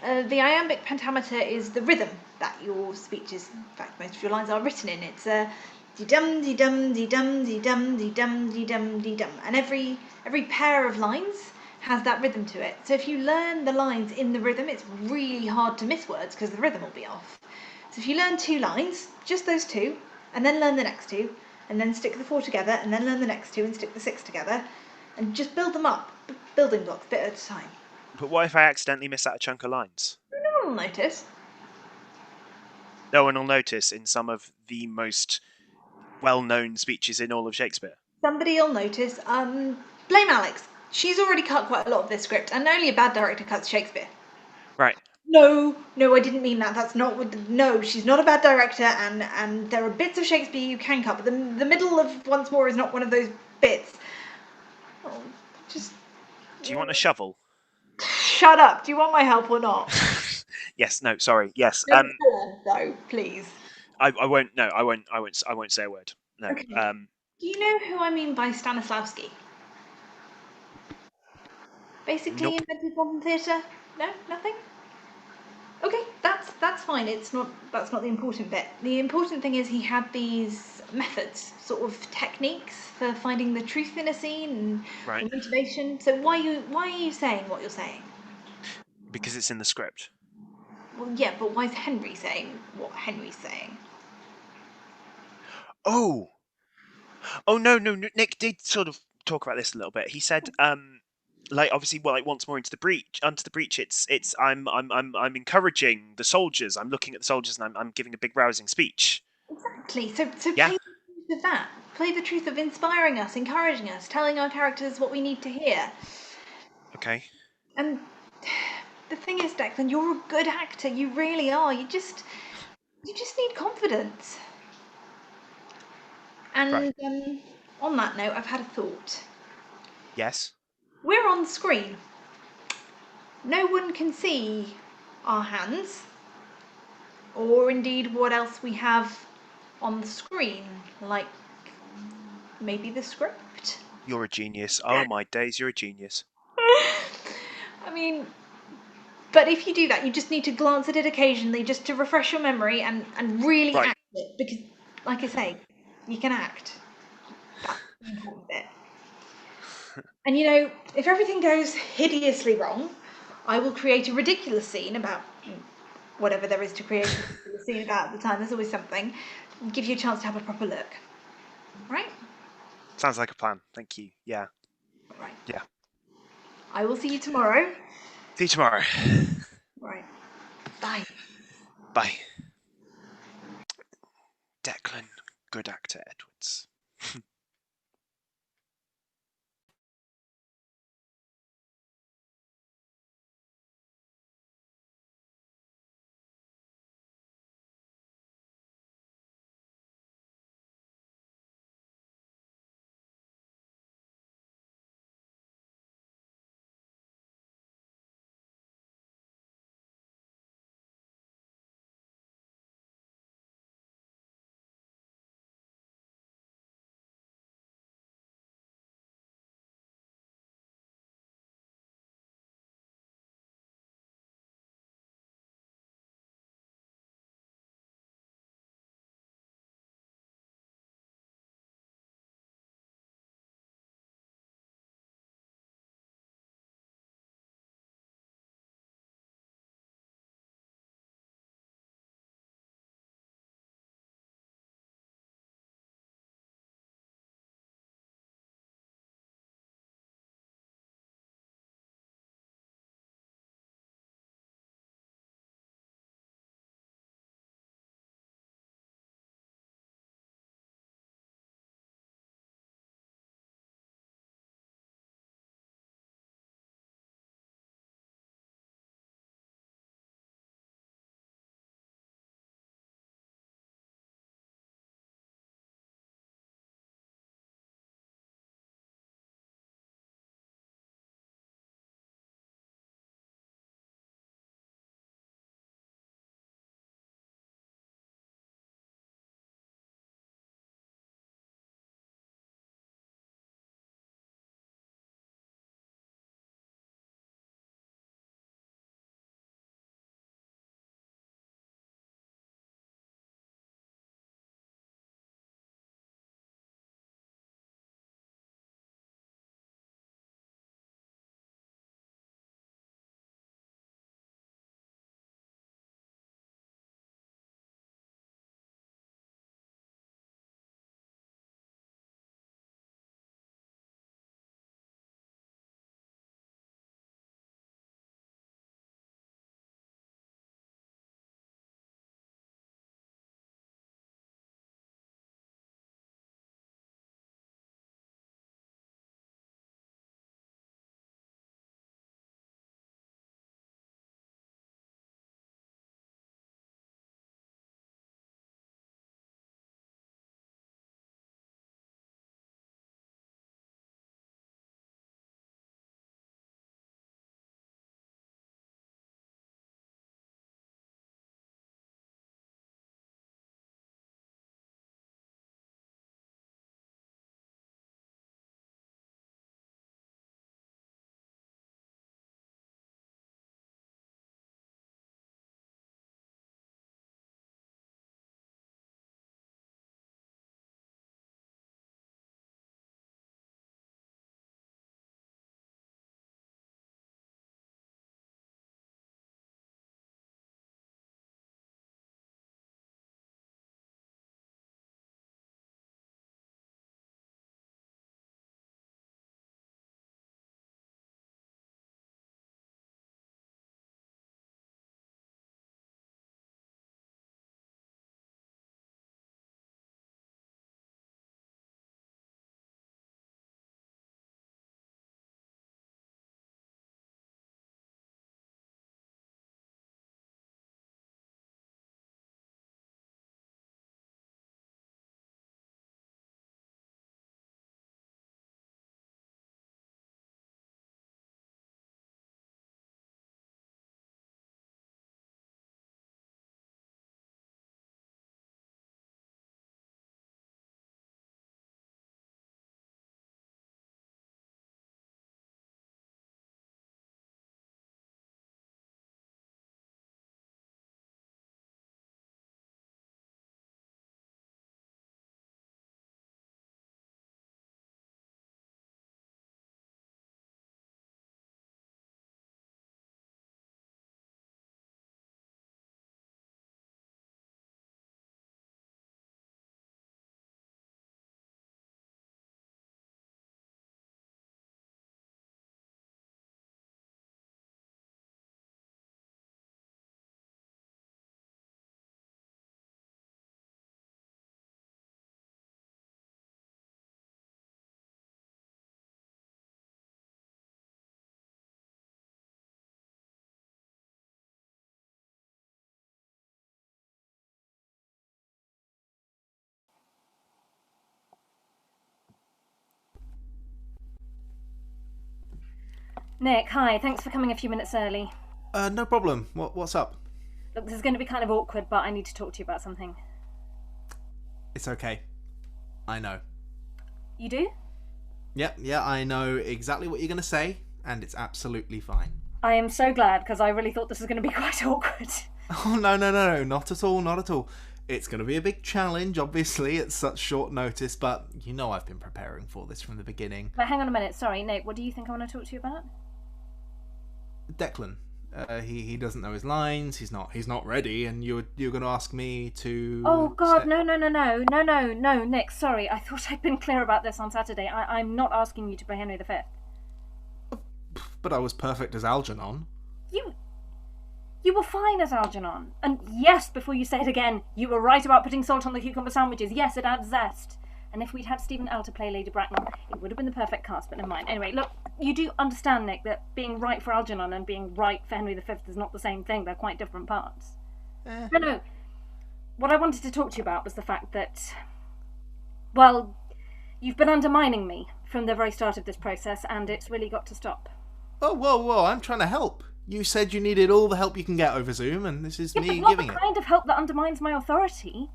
S4: The iambic pentameter is the rhythm that your speeches, in fact, most of your lines are written in. It's a dee-dum, dee-dum, dee-dum, dee-dum, dee-dum, dee-dum, dee-dum. And every pair of lines has that rhythm to it. So if you learn the lines in the rhythm, it's really hard to miss words because the rhythm will be off. So if you learn 2 lines, just those 2, and then learn the next 2, and then stick the 4 together, and then learn the next 2 and stick the 6 together, and just build them up, building blocks, bit at a time.
S10: But what if I accidentally miss out a chunk of lines?
S4: No one will notice.
S10: No one will notice in some of the most well-known speeches in all of Shakespeare.
S4: Somebody will notice. Blame Alex. She's already cut quite a lot of this script, and only a bad director cuts Shakespeare.
S10: Right.
S4: No, I didn't mean that. That's not what... No, she's not a bad director, and there are bits of Shakespeare you can cut, but the middle of Once More is not one of those bits. Oh, just...
S10: Do you want a shovel?
S4: Shut up. Do you want my help or not?
S10: Yes, no, sorry, yes.
S4: No, please.
S10: I won't, no, I won't say a word. No.
S4: Okay. Do you know who I mean by Stanislavski? Basically invented modern theatre? No? Nothing? Okay, that's fine. That's not the important bit. The important thing is he had these methods, sort of techniques for finding the truth in a scene and the motivation. So why are you saying what you're saying?
S10: Because it's in the script.
S4: Well, yeah, but why is Henry saying what Henry's saying?
S10: Oh no, Nick did sort of talk about this a little bit. He said, like obviously, well, like once more onto the breach. It's I'm encouraging the soldiers. I'm looking at the soldiers and I'm giving a big rousing speech.
S4: Exactly. So play the truth of that. Play the truth of inspiring us, encouraging us, telling our characters what we need to hear.
S10: Okay.
S4: And the thing is, Declan, you're a good actor. You really are. You just need confidence. And on that note, I've had a thought.
S10: Yes.
S4: We're on screen, no one can see our hands, or indeed what else we have on the screen, like maybe the script.
S10: You're a genius. Oh my days, you're a genius.
S4: I mean, but if you do that, you just need to glance at it occasionally just to refresh your memory and really
S10: Right.
S4: act it, because, like I say, you can act. That's the important bit. And you know, if everything goes hideously wrong, I will create a ridiculous scene about whatever there is to create a ridiculous scene about at the time. There's always something. And give you a chance to have a proper look. Right?
S10: Sounds like a plan. Thank you. Yeah.
S4: Right.
S10: Yeah.
S4: I will see you tomorrow.
S10: See you tomorrow.
S4: Right. Bye.
S10: Bye. Declan, good actor Edwards.
S3: Nick, hi. Thanks for coming a few minutes early.
S6: No problem. What's up?
S3: Look, this is going to be kind of awkward, but I need to talk to you about something.
S6: It's okay. I know.
S3: You do?
S6: Yeah, I know exactly what you're going to say, and it's absolutely fine.
S3: I am so glad, because I really thought this was going to be quite awkward.
S6: Oh, no, not at all. It's going to be a big challenge, obviously, at such short notice, but you know I've been preparing for this from the beginning.
S3: But hang on a minute, sorry, Nick, what do you think I want to talk to you about?
S6: Declan. He doesn't know his lines, he's not ready, and you're going to ask me to...
S3: Oh, God, no, Nick, sorry, I thought I'd been clear about this on Saturday. I'm not asking you to play Henry V.
S6: But I was perfect as Algernon.
S3: You were fine as Algernon. And yes, before you say it again, you were right about putting salt on the cucumber sandwiches. Yes, it adds zest. And if we'd had Stephen L to play Lady Bracknell, it would have been the perfect cast, but never mind. Anyway, look, you do understand, Nick, that being right for Algernon and being right for Henry V is not the same thing. They're quite different parts. No. What I wanted to talk to you about was the fact that, well, you've been undermining me from the very start of this process, and it's really got to stop.
S6: Oh, whoa, I'm trying to help. You said you needed all the help you can get over Zoom, and this is me
S3: but not
S6: giving
S3: the
S6: it.
S3: kind of help that undermines my authority.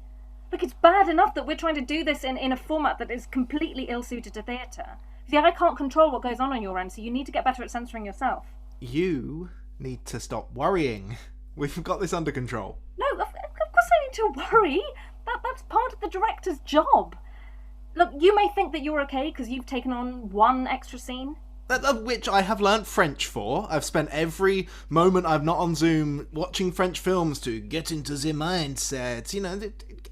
S3: Look, it's bad enough that we're trying to do this in a format that is completely ill-suited to theatre. See, I can't control what goes on your end, so you need to get better at censoring yourself.
S6: You need to stop worrying. We've got this under control.
S3: No, of course I need to worry. That's part of the director's job. Look, you may think that you're okay because you've taken on one extra scene.
S6: Which I have learnt French for. I've spent every moment I've not on Zoom watching French films to get into the mindset. You know,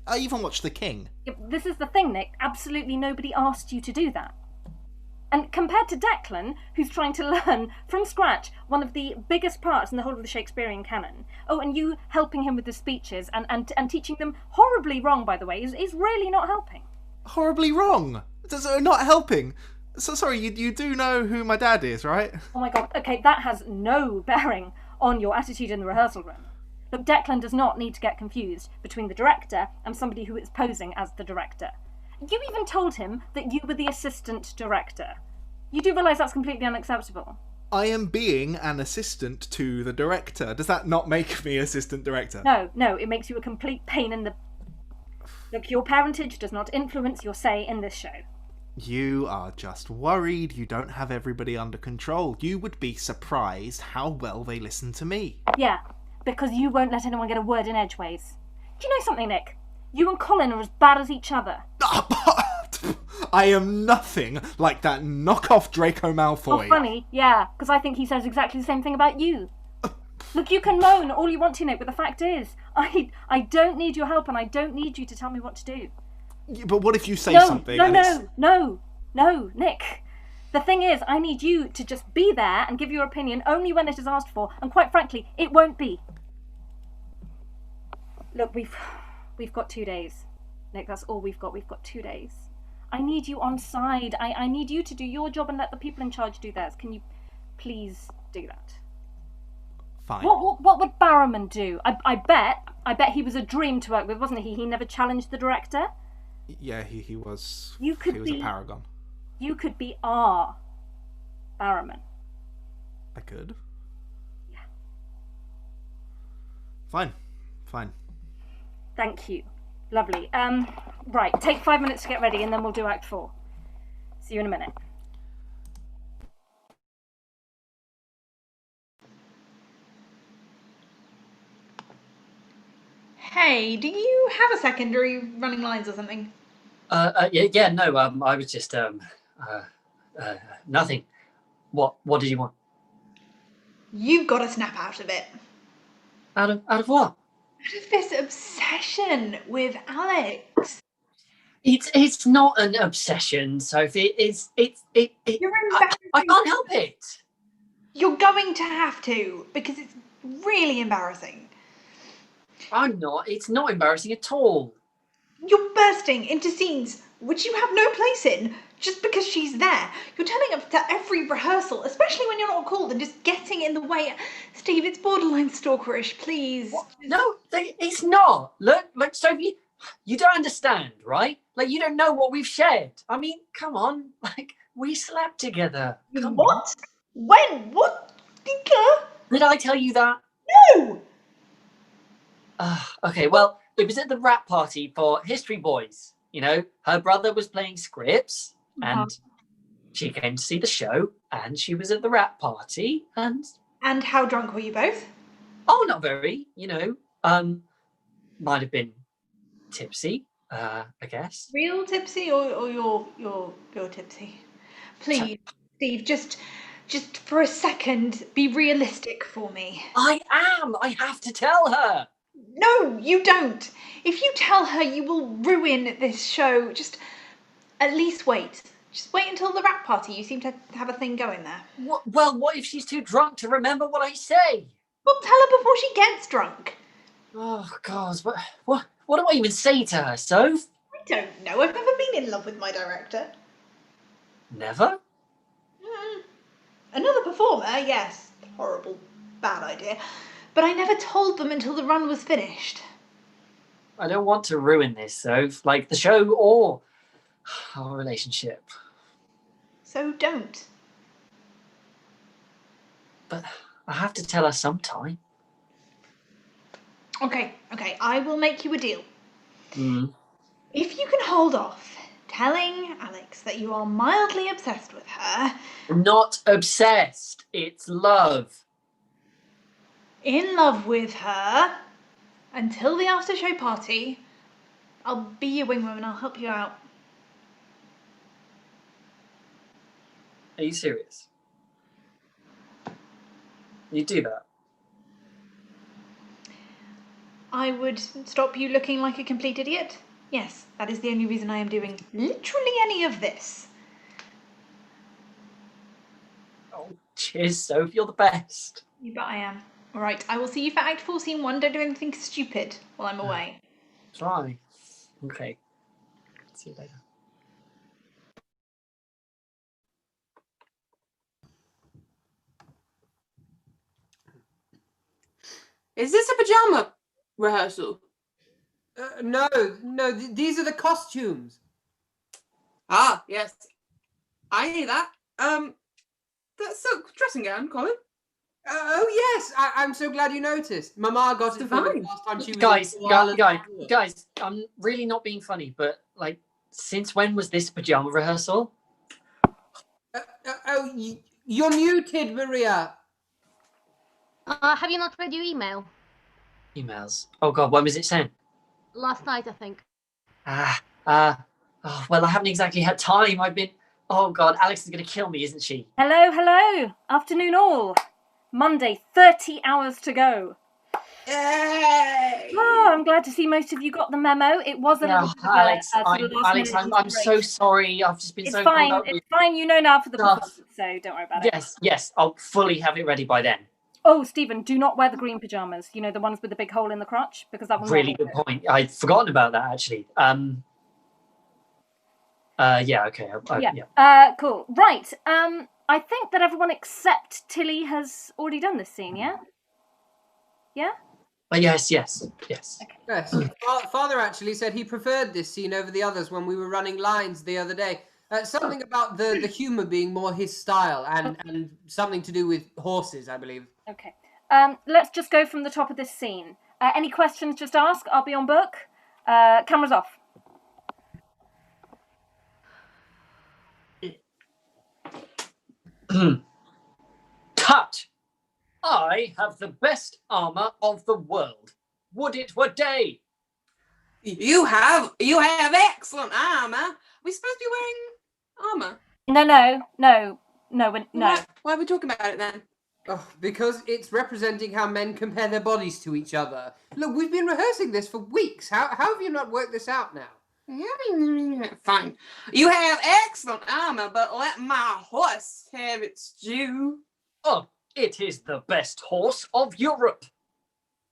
S6: I even watched The King.
S3: This is the thing, Nick. Absolutely nobody asked you to do that. And compared to Declan, who's trying to learn from scratch one of the biggest parts in the whole of the Shakespearean canon, and you helping him with the speeches and teaching them horribly wrong, by the way, is really not helping.
S6: Horribly wrong? So not helping? So sorry, you do know who my dad is, right?
S3: Oh my god, okay, that has no bearing on your attitude in the rehearsal room. Look, Declan does not need to get confused between the director and somebody who is posing as the director. You even told him that you were the assistant director. You do realise that's completely unacceptable?
S6: I am being an assistant to the director. Does that not make me assistant director?
S3: No, it makes you a complete pain in the... Look, your parentage does not influence your say in this show.
S6: You are just worried you don't have everybody under control. You would be surprised how well they listen to me.
S3: Yeah, because you won't let anyone get a word in edgeways. Do you know something, Nick? You and Colin are as bad as each other.
S6: I am nothing like that knockoff Draco Malfoy.
S3: Oh, funny, yeah, because I think he says exactly the same thing about you. Look, you can moan all you want to, Nick, but the fact is, I don't need your help and I don't need you to tell me what to do.
S6: Yeah, but what if you say something?
S3: No, Nick. The thing is, I need you to just be there and give your opinion only when it is asked for, and quite frankly, it won't be. Look, we've got 2 days. Nick, that's all we've got. We've got 2 days. I need you on side. I need you to do your job and let the people in charge do theirs. Can you please do that?
S6: Fine.
S3: What would Barrowman do? I bet he was a dream to work with, wasn't he? He never challenged the director.
S6: Yeah, he was.
S3: He was
S6: a paragon.
S3: You could be our Barrowman.
S6: I could.
S3: Yeah.
S6: Fine.
S3: Thank you. Lovely. Right, take 5 minutes to get ready and then we'll do Act 4. See you in a minute.
S4: Hey, do you have a second, or are you running lines or something?
S5: No, I was just, nothing. What did you want?
S4: You've got to snap out of it.
S5: Out of what?
S4: Out of this obsession with Alex.
S5: It's not an obsession, Sophie.
S4: You're embarrassing.
S5: I can't help it.
S4: You're going to have to, because it's really embarrassing.
S5: I'm not. It's not embarrassing at all.
S4: You're bursting into scenes which you have no place in just because she's there. You're turning up to every rehearsal, especially when you're not called, and just getting in the way. Steve, it's borderline stalkerish, please.
S5: What? No, it's not. Look, Sophie, you don't understand, right? Like, you don't know what we've shared. I mean, come on. Like, we slept together. Come
S4: what?
S5: On.
S4: When? What?
S5: Did I tell you that?
S4: No!
S5: Okay, well, it was at the rap party for History Boys. You know, her brother was playing scripts, and she came to see the show, and she was at the rap party, and...
S4: And how drunk were you both?
S5: Oh, not very, you know. Might have been tipsy, I guess.
S4: Real tipsy or you're tipsy? Please, Steve, just for a second, be realistic for me.
S5: I am! I have to tell her!
S4: No, you don't. If you tell her, you will ruin this show. Just at least wait. Just wait until the rap party. You seem to have a thing going there.
S5: What if she's too drunk to remember what I say?
S4: Well, tell her before she gets drunk.
S5: Oh, God, what do I even say to her, Soph?
S4: I don't know. I've never been in love with my director.
S5: Never?
S4: Another performer, yes. Horrible, bad idea. But I never told them until the run was finished.
S5: I don't want to ruin this, Soph. Like, the show or our relationship.
S4: So don't.
S5: But I have to tell her sometime.
S4: Okay, I will make you a deal.
S5: Mm.
S4: If you can hold off telling Alex that you are mildly obsessed with her...
S5: Not obsessed. It's love.
S4: In love with her until the after-show party, I'll be your wingwoman. I'll help you out.
S5: Are you serious? You do that?
S4: I would stop you looking like a complete idiot. Yes, that is the only reason I am doing literally any of this.
S5: Oh, cheers, Soph. You're the best.
S4: You bet I am. All right, I will see you for Act 4, Scene 1. Don't do anything stupid while I'm away.
S5: Try. Okay. See you later.
S13: Is this a pajama rehearsal?
S2: No, these are the costumes.
S13: Ah, yes. I hear that. That silk dressing gown, Colin.
S2: Oh yes, I'm so glad you noticed. Mama got it for me last time she was
S5: Guys, I'm really not being funny, but like, since when was this pajama rehearsal?
S2: You're muted, Maria.
S7: Have you not read your email?
S5: Emails. Oh God, when was it sent?
S7: Last night, I think.
S5: Well, I haven't exactly had time. I've been... Oh God, Alex is going to kill me, isn't she?
S3: Hello. Afternoon all. Monday, 30 hours to go.
S13: Yay!
S3: Oh, I'm glad to see most of you got the memo. It was a little bit
S5: Alex,
S3: of
S5: I'm so sorry. I've just been
S3: it's
S5: so...
S3: fine. It's fine. You know now for the performance, so don't worry about it.
S5: Yes. I'll fully have it ready by then.
S3: Oh, Stephen, do not wear the green pyjamas. You know, the ones with the big hole in the crotch, because that will
S5: Really good point. I'd forgotten about that, actually. Yeah, okay.
S3: Cool. Right. I think that everyone except Tilly has already done this scene, yeah? Yeah?
S5: Yes.
S3: Okay.
S2: Yes. Father actually said he preferred this scene over the others when we were running lines the other day. Something about the humour being more his style and something to do with horses, I believe.
S3: Okay. Let's just go from the top of this scene. Any questions, just ask. I'll be on book. Cameras off.
S5: Cut! I have the best armour of the world. Would it were day!
S13: You have excellent armour. We're supposed to be wearing armour.
S3: No.
S13: Why are we talking about it then?
S2: Oh, because it's representing how men compare their bodies to each other. Look, we've been rehearsing this for weeks. How have you not worked this out now?
S13: Fine. You have excellent armour, but let my horse have its due.
S5: Oh, it is the best horse of Europe.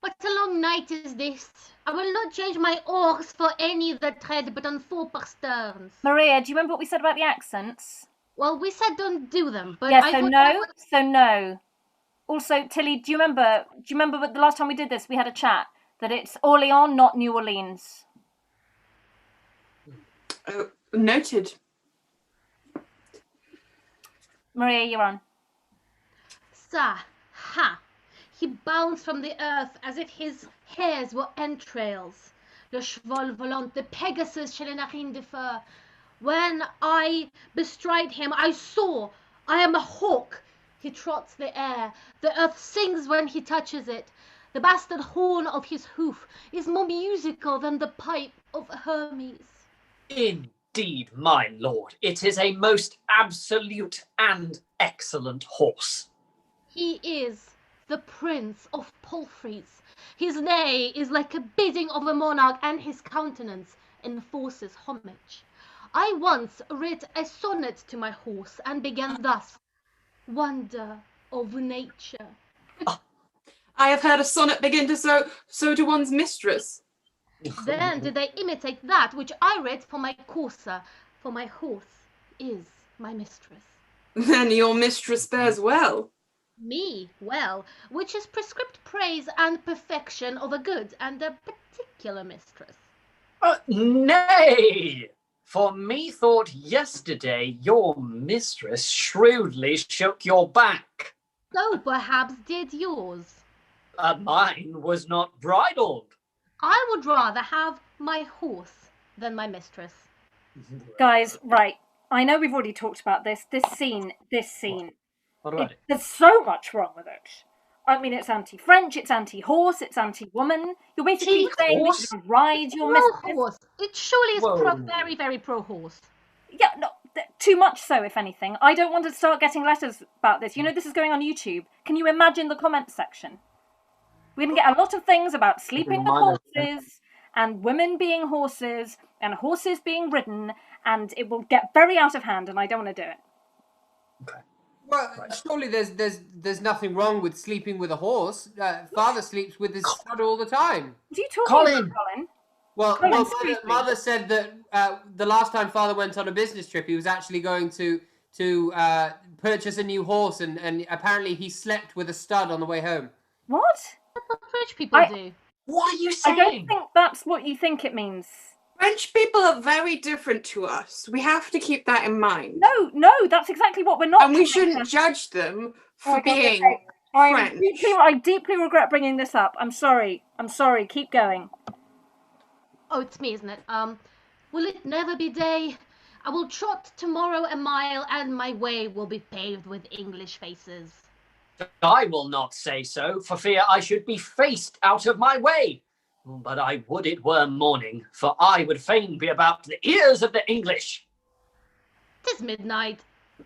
S7: What a long night is this. I will not change my horse for any that tread but on 4 sterns.
S3: Maria, do you remember what we said about the accents?
S7: Well, we said don't do them, but
S3: yeah, so no. Also, Tilly, do you remember the last time we did this, we had a chat, that it's Orleans, not New Orleans.
S13: Noted.
S3: Maria, you're on.
S7: Sa, ha! He bounced from the earth as if his hairs were entrails. Le cheval volant, the Pegasus chez les narines de feu. When I bestride him, I soar. I am a hawk. He trots the air. The earth sings when he touches it. The bastard horn of his hoof is more musical than the pipe of Hermes.
S5: Indeed, my lord, it is a most absolute and excellent horse.
S7: He is the prince of palfreys. His neigh is like a bidding of a monarch, and his countenance enforces homage. I once writ a sonnet to my horse and began thus: Wonder of nature.
S13: I have heard a sonnet begin to so to one's mistress.
S7: Then did they imitate that which I writ for my courser, for my horse is my mistress.
S13: Then your mistress bears well.
S7: Me well, which is prescript praise and perfection of a good and a particular mistress.
S5: Nay, for methought yesterday your mistress shrewdly shook your back.
S7: So perhaps did yours.
S5: Mine was not bridled.
S7: I would rather have my horse than my mistress.
S3: Guys, right. I know we've already talked about this. This scene.
S5: What about it?
S3: There's so much wrong with it. I mean, it's anti-French, it's anti-horse, it's anti-woman. You're basically saying that you can ride your mistress.
S7: Pro-horse. It surely is
S5: Whoa.
S7: very, very pro-horse.
S3: Yeah, no, too much so, if anything. I don't want to start getting letters about this. You know, this is going on YouTube. Can you imagine the comments section? We're going to get a lot of things about sleeping with horses and women being horses and horses being ridden, and it will get very out of hand, and I don't want to do it.
S5: Okay.
S2: Well, surely there's nothing wrong with sleeping with a horse. Father sleeps with his stud all the time.
S3: What are you talking about, Colin?
S2: Well, mother said that the last time Father went on a business trip, he was actually going to purchase a new horse, and apparently he slept with a stud on the way home.
S3: What?
S7: That's what French people do.
S5: What are you saying?
S3: I don't think that's what you think it means.
S13: French people are very different to us. We have to keep that in mind.
S3: No, that's exactly what we're not.
S13: And we shouldn't judge them for being French.
S3: I deeply regret bringing this up. I'm sorry. Keep going.
S7: Oh, it's me, isn't it? Will it never be day? I will trot tomorrow a mile, and my way will be paved with English faces.
S5: I will not say so, for fear I should be faced out of my way. But I would it were morning, for I would fain be about the ears of the English.
S7: 'Tis midnight.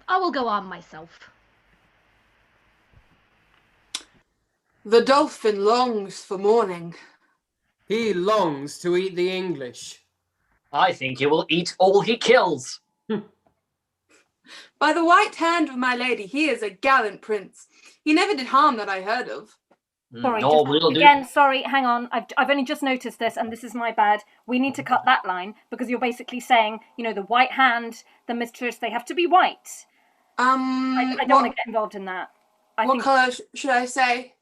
S7: I will go arm myself.
S13: The Dauphin longs for morning.
S2: He longs to eat the English.
S5: I think he will eat all he kills.
S13: By the white hand of my lady, he is a gallant prince. He never did harm that I heard of.
S3: Sorry, sorry, hang on. I've only just noticed this, and this is my bad. We need to cut that line, because you're basically saying, you know, the white hand, the mistress, they have to be white. I don't want to get involved in that.
S13: What colour should I say?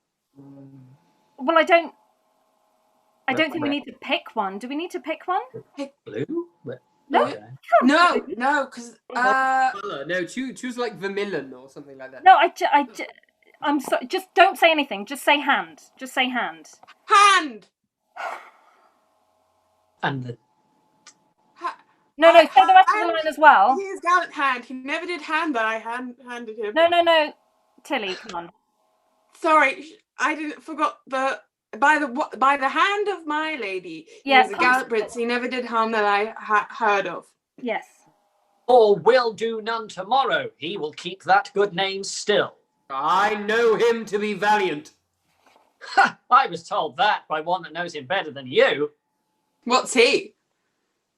S3: Well, I don't think we need to pick one. Do we need to pick one?
S5: Pick blue?
S3: No,
S13: no, because
S2: no, choose like vermilion or something like that.
S3: No, I'm sorry. Just don't say anything. Just say hand. Just say hand.
S13: Hand.
S5: And the
S3: No, say the rest of the line as well.
S13: He is gallant hand. He never did hand that I handed him.
S3: No, Tilly, come on.
S13: Sorry, I didn't forgot the by the hand of my lady.
S3: Yeah,
S13: he was a gallant prince. He never did harm that I heard of.
S3: Yes.
S5: Or will do none tomorrow. He will keep that good name still.
S2: I know him to be valiant.
S5: Ha! I was told that by one that knows him better than you.
S13: What's he?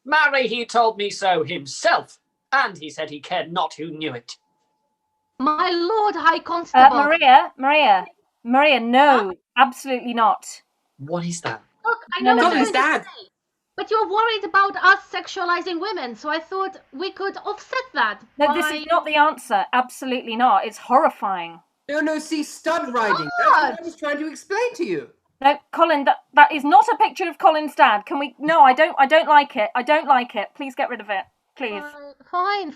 S5: Marry, he told me so himself, and he said he cared not who knew it.
S7: My lord High Constable.
S3: Maria, no, absolutely not.
S5: What is that?
S7: Look, I know
S3: No,
S13: his dad.
S7: But you're worried about us sexualizing women, so I thought we could offset that.
S3: No, this is not the answer. Absolutely not. It's horrifying.
S2: No, see, stud riding. That's what I was trying to explain to you.
S3: No, Colin, that is not a picture of Colin's dad. Can we? No, I don't like it. I don't like it. Please get rid of it. Please.
S7: Fine.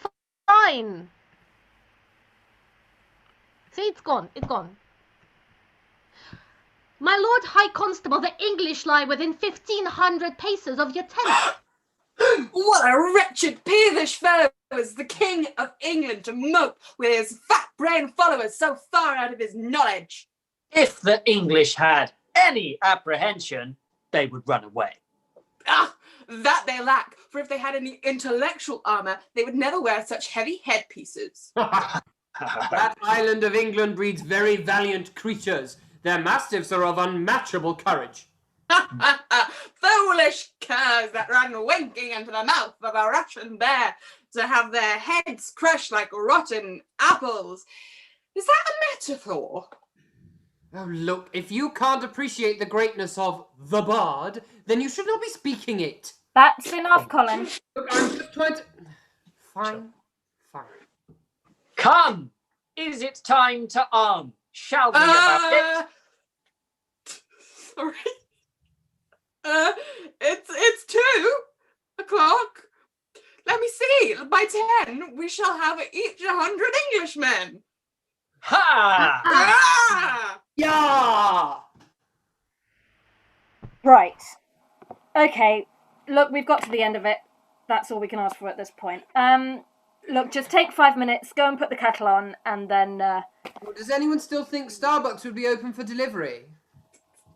S7: See, it's gone. My Lord High Constable, the English lie within 1,500 paces of your tent.
S13: What a wretched, peevish fellow is the King of England to mope with his fat-brained followers so far out of his knowledge.
S5: If the English had any apprehension, they would run away.
S13: Ah, that they lack, for if they had any intellectual armour, they would never wear such heavy headpieces.
S2: That island of England breeds very valiant creatures. Their mastiffs are of unmatchable courage.
S13: Foolish curs that run winking into the mouth of a Russian bear to have their heads crushed like rotten apples. Is that a metaphor?
S2: Oh, look, if you can't appreciate the greatness of the bard, then you should not be speaking it.
S3: That's enough, Colin.
S2: Look, I'm just trying to... Fine.
S5: Come! Is it time to arm? Shall we about it?
S13: Sorry. It's 2:00. Let me see. By 10, we shall have each 100 Englishmen.
S5: Ha!
S13: Ah!
S2: Yeah!
S3: Right. Okay. Look, we've got to the end of it. That's all we can ask for at this point. Look, just take 5 minutes, go and put the kettle on, and then...
S2: Well, does anyone still think Starbucks would be open for delivery?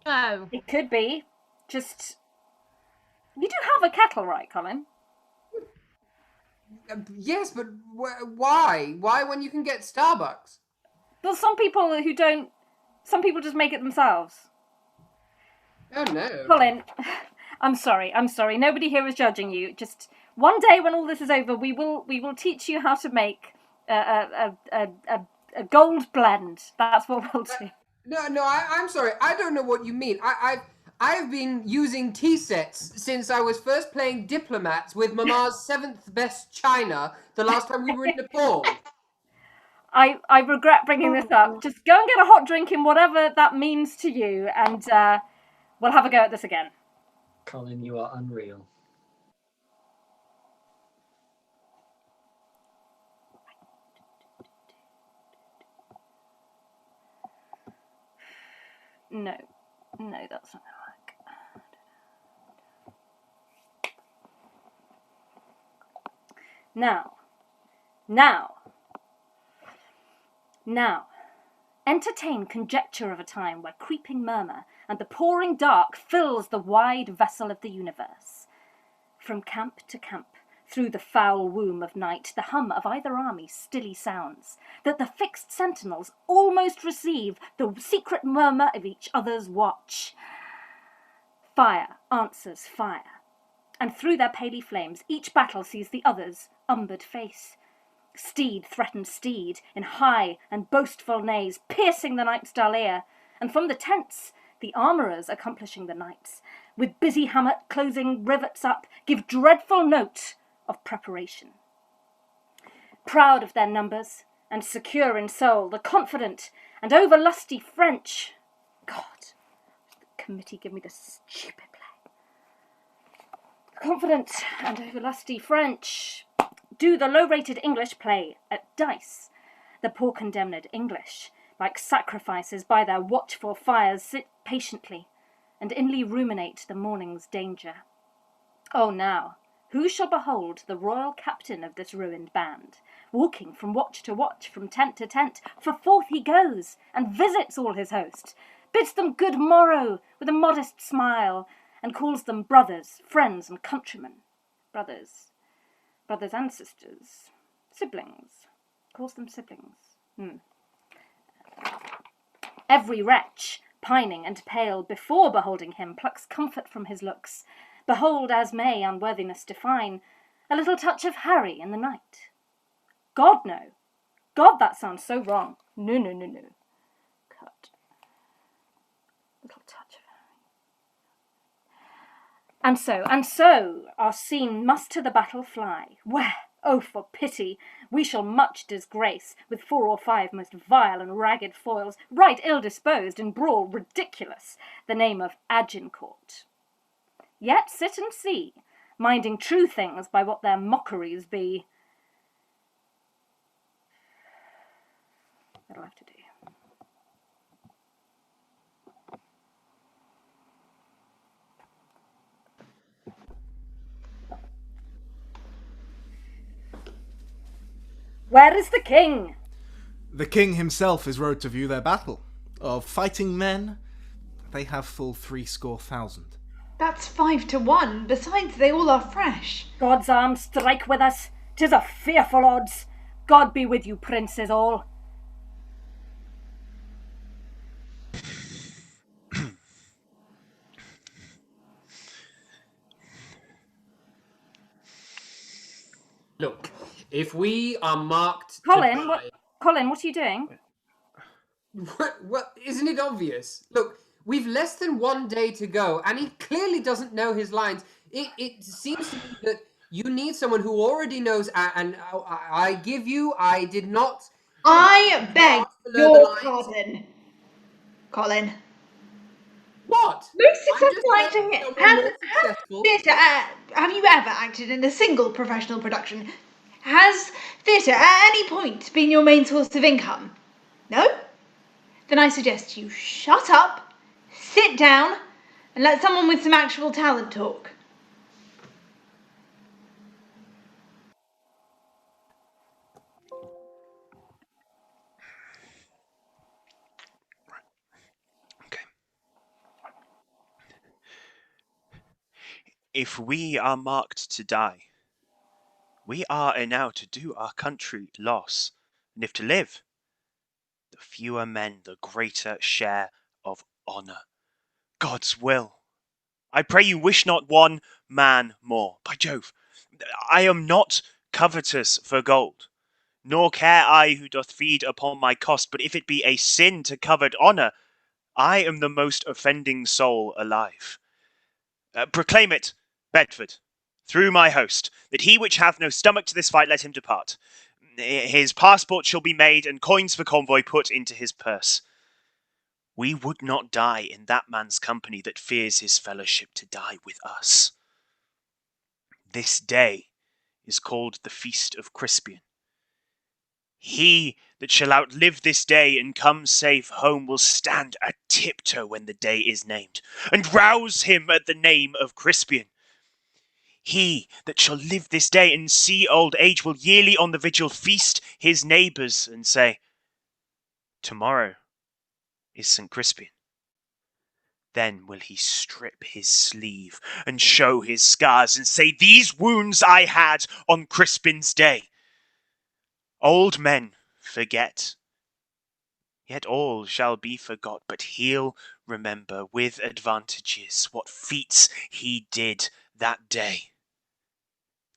S7: No.
S3: It could be. Just... You do have a kettle, right, Colin?
S2: Yes, but why? Why when you can get Starbucks?
S3: There's some people who don't... Some people just make it themselves.
S2: Oh, no.
S3: Colin, I'm sorry. Nobody here is judging you. Just one day when all this is over, we will teach you how to make a gold blend. That's what we'll do.
S2: No, I'm sorry. I don't know what you mean. I've been using tea sets since I was first playing diplomats with Mama's 7th best china the last time we were in Nepal.
S3: I regret bringing this up. Just go and get a hot drink in whatever that means to you, and we'll have a go at this again.
S5: Colin, you are unreal.
S3: No, that's not gonna work. Now, entertain conjecture of a time where creeping murmur and the pouring dark fills the wide vessel of the universe. From camp to camp, through the foul womb of night, the hum of either army stilly sounds, that the fixed sentinels almost receive the secret murmur of each other's watch. Fire answers fire, and through their paly flames each battle sees the other's umbered face. Steed threatens steed in high and boastful neighs, piercing the night's dull ear, and from the tents the armourers accomplishing the knights, with busy hammer closing rivets up, give dreadful note of preparation. Proud of their numbers, and secure in soul, the confident and over-lusty French... God, the committee give me this stupid play. The confident and over-lusty French do the low-rated English play at dice. The poor condemned English, like sacrifices by their watchful fires, sit patiently and inly ruminate the morning's danger. Oh, now, who shall behold the royal captain of this ruined band, walking from watch to watch, from tent to tent, for forth he goes, and visits all his host, bids them good morrow with a modest smile, and calls them brothers, friends, and countrymen. Brothers and sisters, siblings, calls them siblings. Every wretch, pining and pale, before beholding him, plucks comfort from his looks. Behold as may unworthiness define, a little touch of Harry in the night. God, no. God, that sounds so wrong. No. Cut. Little touch of Harry. And so, our scene must to the battle fly, where, oh, for pity, we shall much disgrace, with 4 or 5 most vile and ragged foils, right ill-disposed, in brawl ridiculous, the name of Agincourt. Yet sit and see, minding true things by what their mockeries be. That'll have to do. Where is the king?
S6: The king himself is rode to view their battle. Of fighting men, they have full 70,000.
S4: That's 5 to 1. Besides, they all are fresh.
S3: God's arm strike with us. 'Tis a fearful odds. God be with you, princes all.
S2: Look, if we are marked
S3: Colin,
S2: to
S3: what are you doing?
S2: What, isn't it obvious? Look, we've less than 1 day to go, and he clearly doesn't know his lines. It seems to me that you need someone who already knows, and I give you, I did not...
S4: I beg your pardon, Colin.
S2: What?
S4: Most successful acting have you ever acted in a single professional production? Has theatre at any point been your main source of income? No? Then I suggest you shut up, sit down, and let someone with some actual talent talk.
S10: If we are marked to die, we are enow to do our country loss, and if to live, the fewer men, the greater share of honour. God's will. I pray you wish not one man more. By Jove, I am not covetous for gold, nor care I who doth feed upon my cost, but if it be a sin to covet honour, I am the most offending soul alive. Proclaim it, Bedford, through my host, that he which hath no stomach to this fight, let him depart. His passport shall be made, and coins for convoy put into his purse. We would not die in that man's company that fears his fellowship to die with us. This day is called the Feast of Crispian. He that shall outlive this day and come safe home will stand a tiptoe when the day is named, and rouse him at the name of Crispian. He that shall live this day and see old age will yearly on the vigil feast his neighbours and say, tomorrow is St. Crispian. Then will he strip his sleeve and show his scars and say, these wounds I had on Crispin's day. Old men forget, yet all shall be forgot, but he'll remember with advantages what feats he did that day.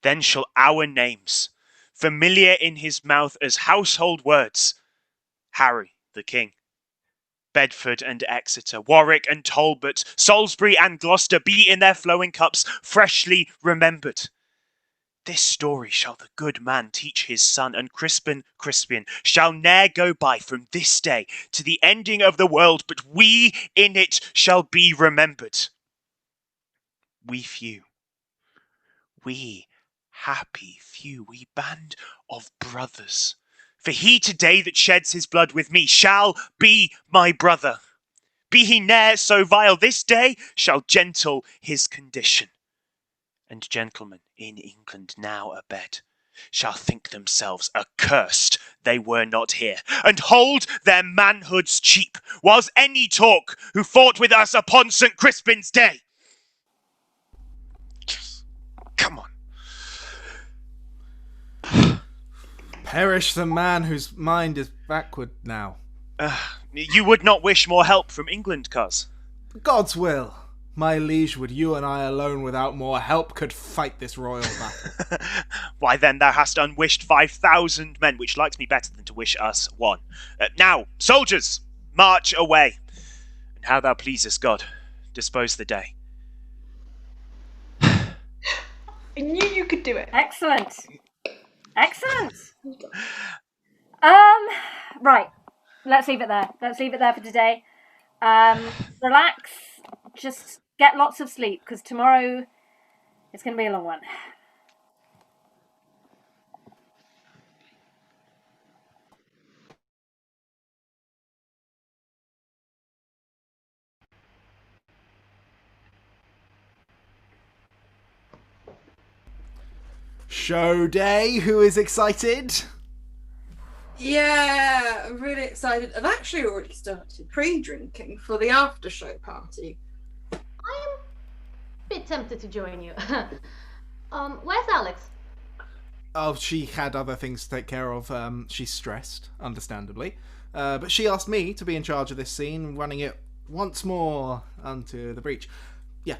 S10: Then shall our names, familiar in his mouth as household words, Harry the King, Bedford and Exeter, Warwick and Talbot, Salisbury and Gloucester, be in their flowing cups freshly remembered. This story shall the good man teach his son, and Crispian shall ne'er go by from this day to the ending of the world, but we in it shall be remembered. We few, we happy few, we band of brothers. For he today that sheds his blood with me shall be my brother. Be he ne'er so vile, this day shall gentle his condition. And gentlemen in England now abed shall think themselves accursed they were not here, and hold their manhoods cheap, whilst any talk who fought with us upon St. Crispin's day. Come on.
S6: Perish the man whose mind is backward now.
S10: You would not wish more help from England, coz?
S6: God's will. My liege, would you and I alone without more help could fight this royal battle?
S10: Why then thou hast unwished 5,000 men, which likes me better than to wish us one. Now, soldiers, march away. And how thou pleasest God, dispose the day.
S4: I knew you could do it.
S3: Excellent. Excellent. Right. Let's leave it there. Let's leave it there for today. Relax. Just get lots of sleep, because tomorrow it's going to be a long one.
S6: Show day, who is excited?
S13: Yeah, I'm really excited. I've actually already started pre-drinking for the after-show party.
S7: I am a bit tempted to join you. Where's Alex?
S6: Oh, she had other things to take care of. She's stressed, understandably. But she asked me to be in charge of this scene, running it once more unto the breach. Yeah.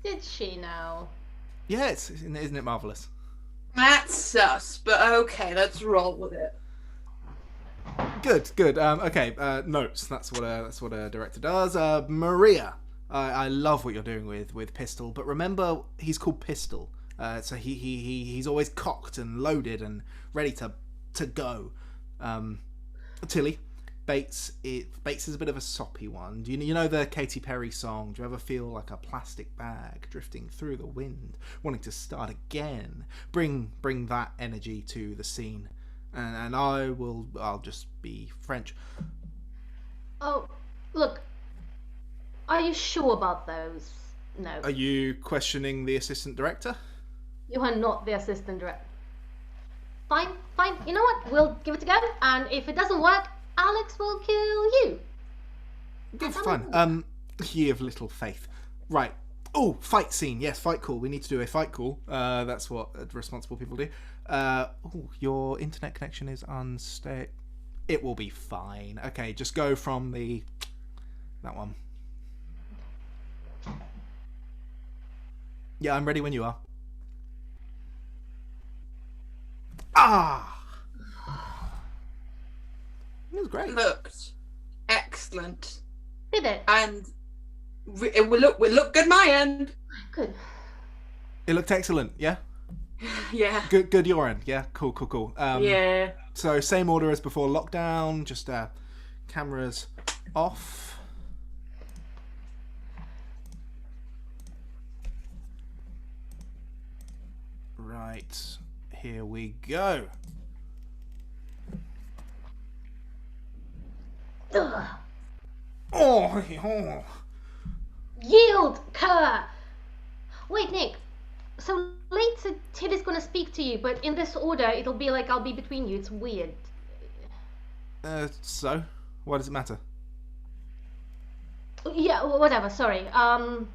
S7: Did she now?
S6: Yeah, isn't it marvellous?
S13: That's sus, but okay, let's roll with it.
S6: Good. Okay, notes. That's what a director does. Maria, I love what you're doing with Pistol, but remember he's called Pistol. So he's always cocked and loaded and ready to go. Tilly, Bates is a bit of a soppy one. Do you know the Katy Perry song? Do you ever feel like a plastic bag drifting through the wind, wanting to start again? Bring that energy to the scene, and I'll just be French.
S7: Oh, look. Are you sure about those? No.
S6: Are you questioning the assistant director?
S7: You are not the assistant director. Fine. You know what? We'll give it a go, and if it doesn't work, Alex will kill you.
S6: Good fun. Ye of little faith. Right. Oh, fight scene. Yes, fight call. We need to do a fight call. That's what responsible people do. Your internet connection is unstable. It will be fine. Okay, just go from that one. Yeah, I'm ready when you are. It was great.
S13: Looked excellent.
S7: Did it?
S13: And it will look good my end.
S7: Good.
S6: It looked excellent, yeah?
S13: Yeah.
S6: Good your end, yeah? Cool.
S13: Yeah.
S6: So same order as before lockdown, just cameras off. Right, here we go.
S7: Ugh.
S6: Oh.
S7: Yield, cur! Wait, Nick. So later Tilly's gonna speak to you, but in this order it'll be like I'll be between you. It's weird.
S6: So? Why does it matter?
S7: Yeah, whatever, sorry.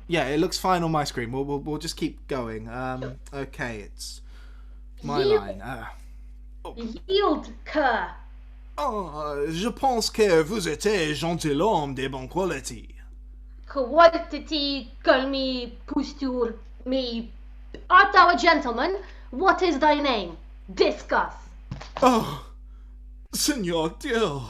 S6: Yeah, it looks fine on my screen. We'll just keep going. Okay, it's my line.
S7: Yield, cur!
S6: Je pense que vous êtes gentilhomme de bonne qualité.
S7: Quality, call me, posture, me. Art thou a gentleman? What is thy name? Discuss.
S6: Oh, Signor Dieu.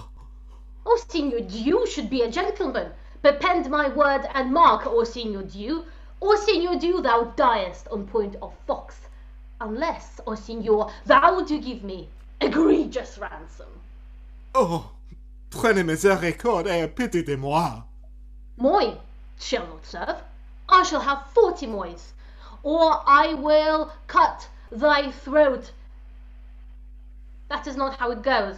S7: Oh, Signor Dieu should be a gentleman. Perpend my word and mark, O Signor Dieu. O Signor Dieu, thou diest on point of fox. Unless, O Signor, thou do give me egregious ransom.
S6: Oh, prenez miséricorde et pitié de moi.
S7: Moi shall not serve. I shall have 40 mois, or I will cut thy throat. That is not how it goes.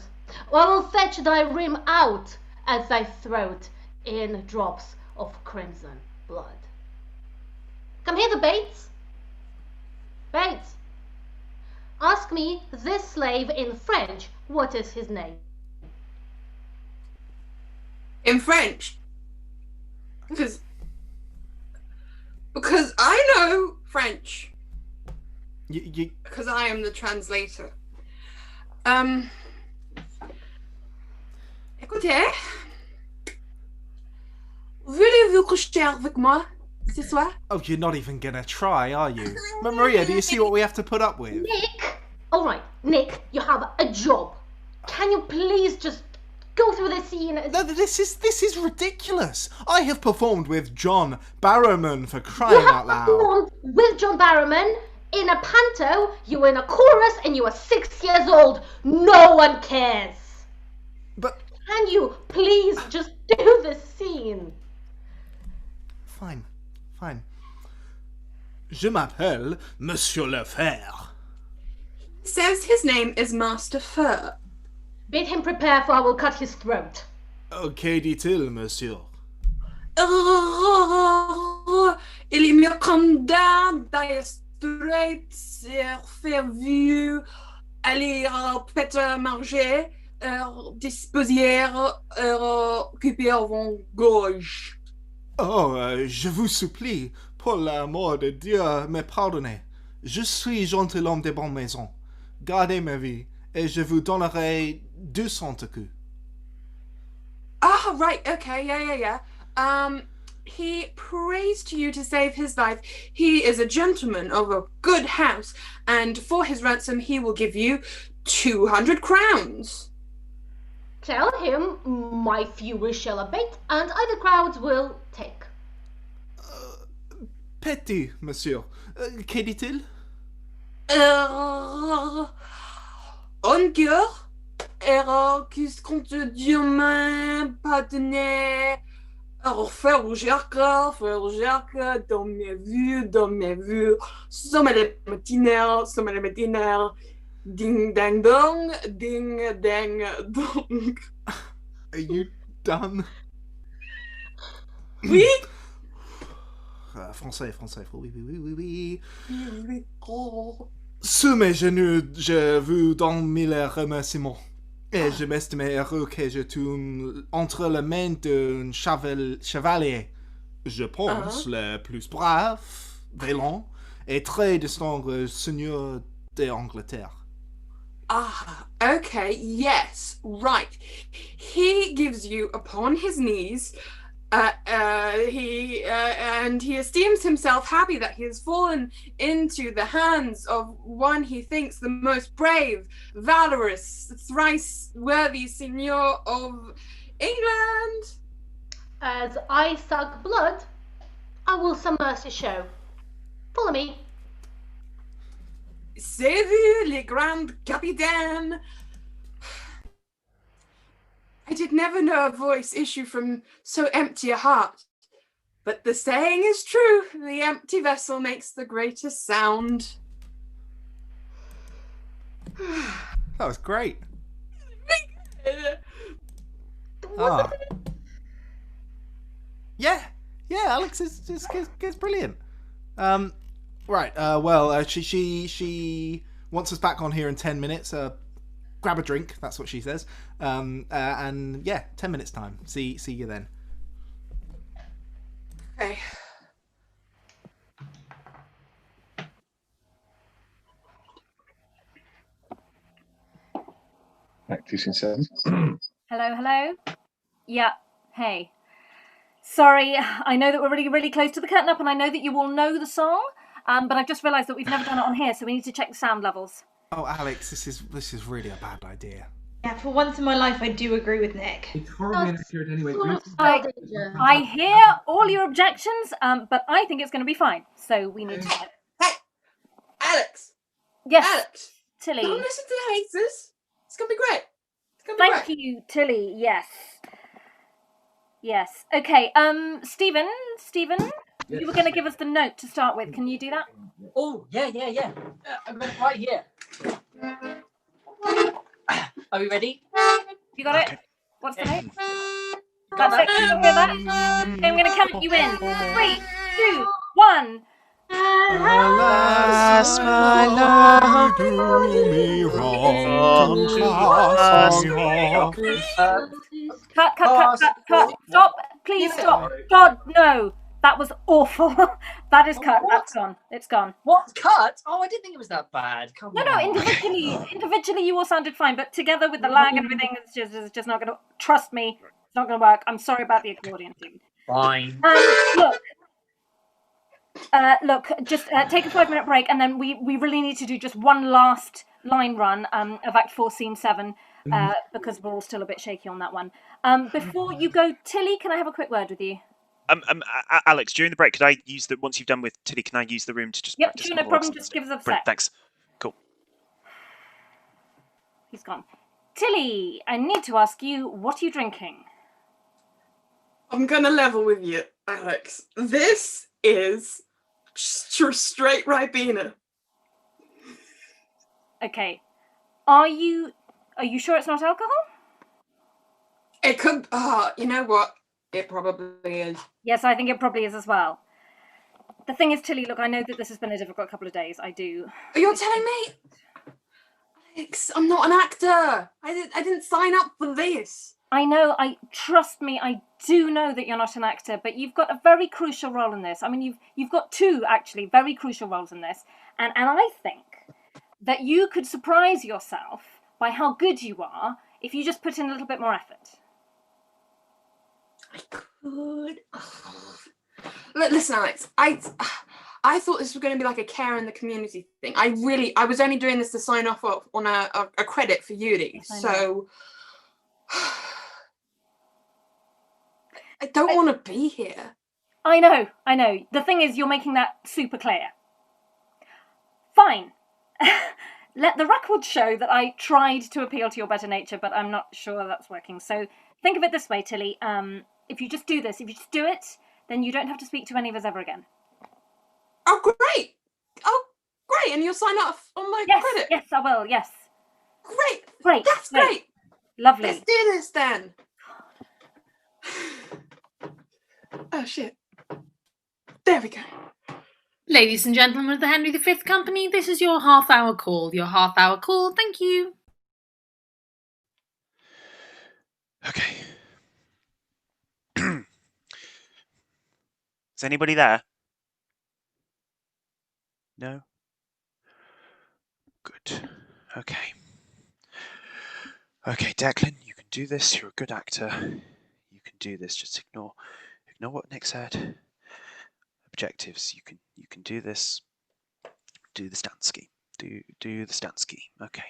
S7: Or I will fetch thy rim out at thy throat in drops of crimson blood. Come hither, Bates. Bates, ask me this slave in French what is his name.
S13: In French. Because I know French. Because I am the translator. Écoutez, voulez-vous coucher avec moi ce soir?
S6: Oh, you're not even gonna try, are you? Maria, do you see what we have to put up with?
S7: Nick! Alright, Nick, you have a job. Can you please just go through the scene?
S6: No, this is ridiculous. I have performed with John Barrowman, for crying out loud.
S7: You have performed with John Barrowman in a panto, you were in a chorus, and you were 6 years old. No one cares.
S6: But
S7: can you please just do the scene?
S6: Fine. Je m'appelle Monsieur Lefebvre.
S13: Says his name is Master Fur.
S7: Bid him prepare, for I will cut his throat.
S6: Que dit-il, monsieur?
S13: Il me condamne d'aller straight faire vieux, aller peut-être manger, disposière occuper avant gauche.
S6: Oh, je vous supplie, pour l'amour de Dieu, me pardonnez. Je suis gentilhomme de bonne maison. Gardez ma vie, et je vous donnerai 200 écus.
S13: Ah, right, okay, yeah. He prays to you to save his life. He is a gentleman of a good house, and for his ransom he will give you 200 crowns.
S7: Tell him my fury shall abate, and other crowds will take.
S6: Petit, monsieur. Que dit-il?
S13: En cœur, qu'est-ce qu'on te dit, main, partenaire, faire Jacques, dans mes vues, sommet les matinaires, ding dang dong, ding dang dong.
S6: Are you done?
S13: Oui?
S6: Français, oui.
S13: Oh.
S6: Sous mes genoux, je vous donne mille remerciements. Et je m'estime heureux que je tourne entre les mains d'un chevalier. Je pense le plus brave, vaillant et très distingué seigneur d'Angleterre.
S13: Ah, okay, yes, right. He gives you upon his knees, and he esteems himself happy that he has fallen into the hands of one he thinks the most brave, valorous, thrice worthy seigneur of England.
S7: As I suck blood, I will some mercy show. Follow me.
S13: C'est vous, le grand capitaine. I did never know a voice issue from so empty a heart. But the saying is true, the empty vessel makes the greatest sound.
S6: That was great. Yeah, Alex is brilliant. Right, she wants us back on here in 10 minutes. Grab a drink, that's what she says. And yeah, 10 minutes time. See you then.
S13: Okay.
S11: Act 2 7.
S3: Hello? Yeah, hey. Sorry, I know that we're really, really close to the curtain up, and I know that you all know the song, but I've just realised that we've never done it on here, so we need to check the sound levels.
S6: Oh, Alex, this is really a bad idea.
S4: Yeah, for once in my life, I do agree with Nick.
S8: It's horribly inaccurate anyway.
S3: I hear all your objections, but I think it's going to be fine, so we need to check.
S13: Hey, Alex.
S3: Yes,
S13: Alex.
S3: Tilly.
S13: Don't listen to the haters. It's going to be great.
S3: Thank you, Tilly. Yes. Okay. Stephen,
S5: Yes.
S3: you were going to give us the note to start with. Can you do that?
S5: Oh, yeah. I've got it right here. Are we ready?
S3: You got it? What's the note? That's it. Can you hear that? Okay, I'm going to count you in. 3, 2, 1.
S10: Alas, my love,
S6: do me wrong.
S3: Cut. Stop. Please stop. God, no. That was awful. That is cut. That's gone. It's gone.
S5: What? Cut? Oh, I didn't think it was that bad. Come on.
S3: No, individually you all sounded fine, but together with the lag and everything, it's just not going to... Trust me, it's not going to work. I'm sorry about the accordion thing.
S5: Fine.
S3: Look, just take a 5-minute break, and then we really need to do just one last line run of Act 4, Scene 7, because we're all still a bit shaky on that one. Before you go, Tilly, can I have a quick word with you?
S10: Alex, during the break, could I use once you've done with Tilly, can I use the room to just...
S3: Yep, sure, no problem, just give us a sec.
S10: Thanks. Cool.
S3: He's gone. Tilly, I need to ask you, what are you drinking?
S13: I'm going to level with you, Alex. This is straight Ribena.
S3: Okay. Are you sure it's not alcohol?
S13: It could... you know what? It probably is.
S3: Yes, I think it probably is as well. The thing is, Tilly, look, I know that this has been a difficult couple of days. I do.
S13: You're telling me? Alex, I'm not an actor. I didn't sign up for this.
S3: I know, trust me, I do know that you're not an actor, but you've got a very crucial role in this. I mean, you've got two, actually, very crucial roles in this. And I think that you could surprise yourself by how good you are if you just put in a little bit more effort.
S13: I could. Listen, Alex, I thought this was going to be like a care in the community thing. I was only doing this to sign off on a credit for uni, so I don't want to be here.
S3: I know. The thing is, you're making that super clear. Fine. Let the record show that I tried to appeal to your better nature, but I'm not sure that's working. So think of it this way, Tilly. If you just do this, if you just do it, then you don't have to speak to any of us ever again.
S13: Oh, great. And you'll sign off on my credit?
S3: Yes, I will, yes.
S13: Great. That's great.
S3: Lovely.
S13: Let's do this then. Oh, shit. There we go.
S9: Ladies and gentlemen of the Henry V Company, this is your half-hour call. Your half-hour call, thank you.
S10: Okay. Is anybody there? No? Good. Okay. Okay, Declan, you can do this. You're a good actor. You can do this. Just ignore what Nick said. Objectives. You can do this. Do the Stansky. Do the Stansky. Okay.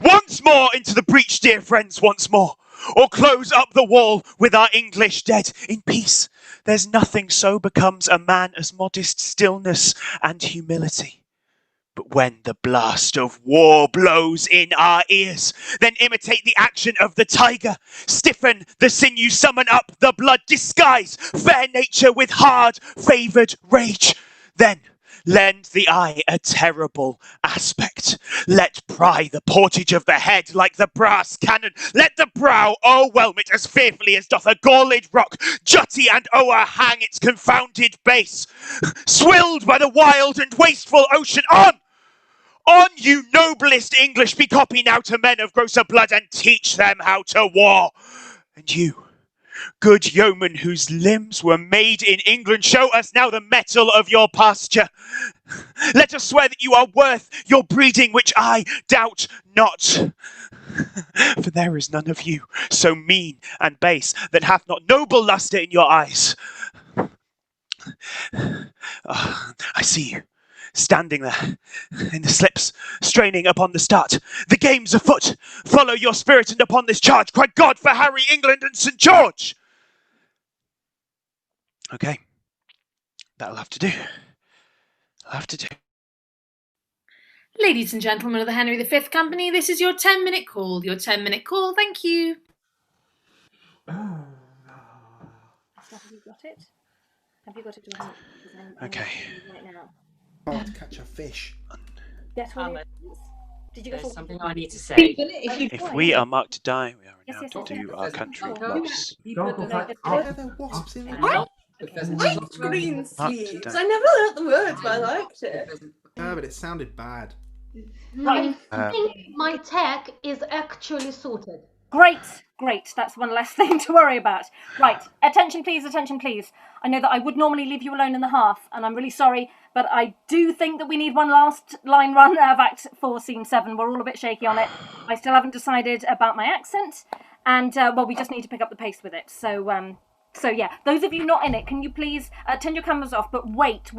S10: Once more into the breach, dear friends, once more, or close up the wall with our English dead in peace. There's nothing so becomes a man as modest stillness and humility. But when the blast of war blows in our ears, then imitate the action of the tiger. Stiffen the sinew, summon up the blood, disguise fair nature with hard favoured rage. Then lend the eye a terrible aspect. Let pry the portage of the head like the brass cannon. Let the brow o'erwhelm it as fearfully as doth a galled rock, jutty and o'erhang its confounded base. Swilled by the wild and wasteful ocean, on, you noblest English, be copy now to men of grosser blood, and teach them how to war. And you, good yeomen whose limbs were made in England, show us now the mettle of your pasture. Let us swear that you are worth your breeding, which I doubt not. For there is none of you so mean and base that hath not noble lustre in your eyes. I see you, standing there in the slips, straining upon the start. The game's afoot. Follow your spirit, and upon this charge cry God for Harry, England, and St. George. Okay. That'll have to do.
S9: Ladies and gentlemen of the Henry V Company, this is your 10-minute call. Your 10-minute call, thank you.
S3: Have you got it?
S10: Okay.
S3: Right now.
S6: Oh, to catch a fish.
S3: Get all Did you get
S5: There's something I need to say.
S10: If we are marked to die, we are
S3: Yes,
S10: now to
S3: yes.
S10: do our country
S6: Are
S10: loss.
S6: there wasps in there?
S13: White green sleeves.
S10: Don't.
S13: I never heard the words, but I liked it.
S6: Yeah, but it sounded bad.
S7: I think my tech is actually sorted.
S3: Great. That's one less thing to worry about. Right, attention please. I know that I would normally leave you alone in the half, and I'm really sorry, but I do think that we need one last line run of Act 4, Scene 7. We're all a bit shaky on it. I still haven't decided about my accent, and, we just need to pick up the pace with it. So yeah, those of you not in it, can you please turn your cameras off, but wait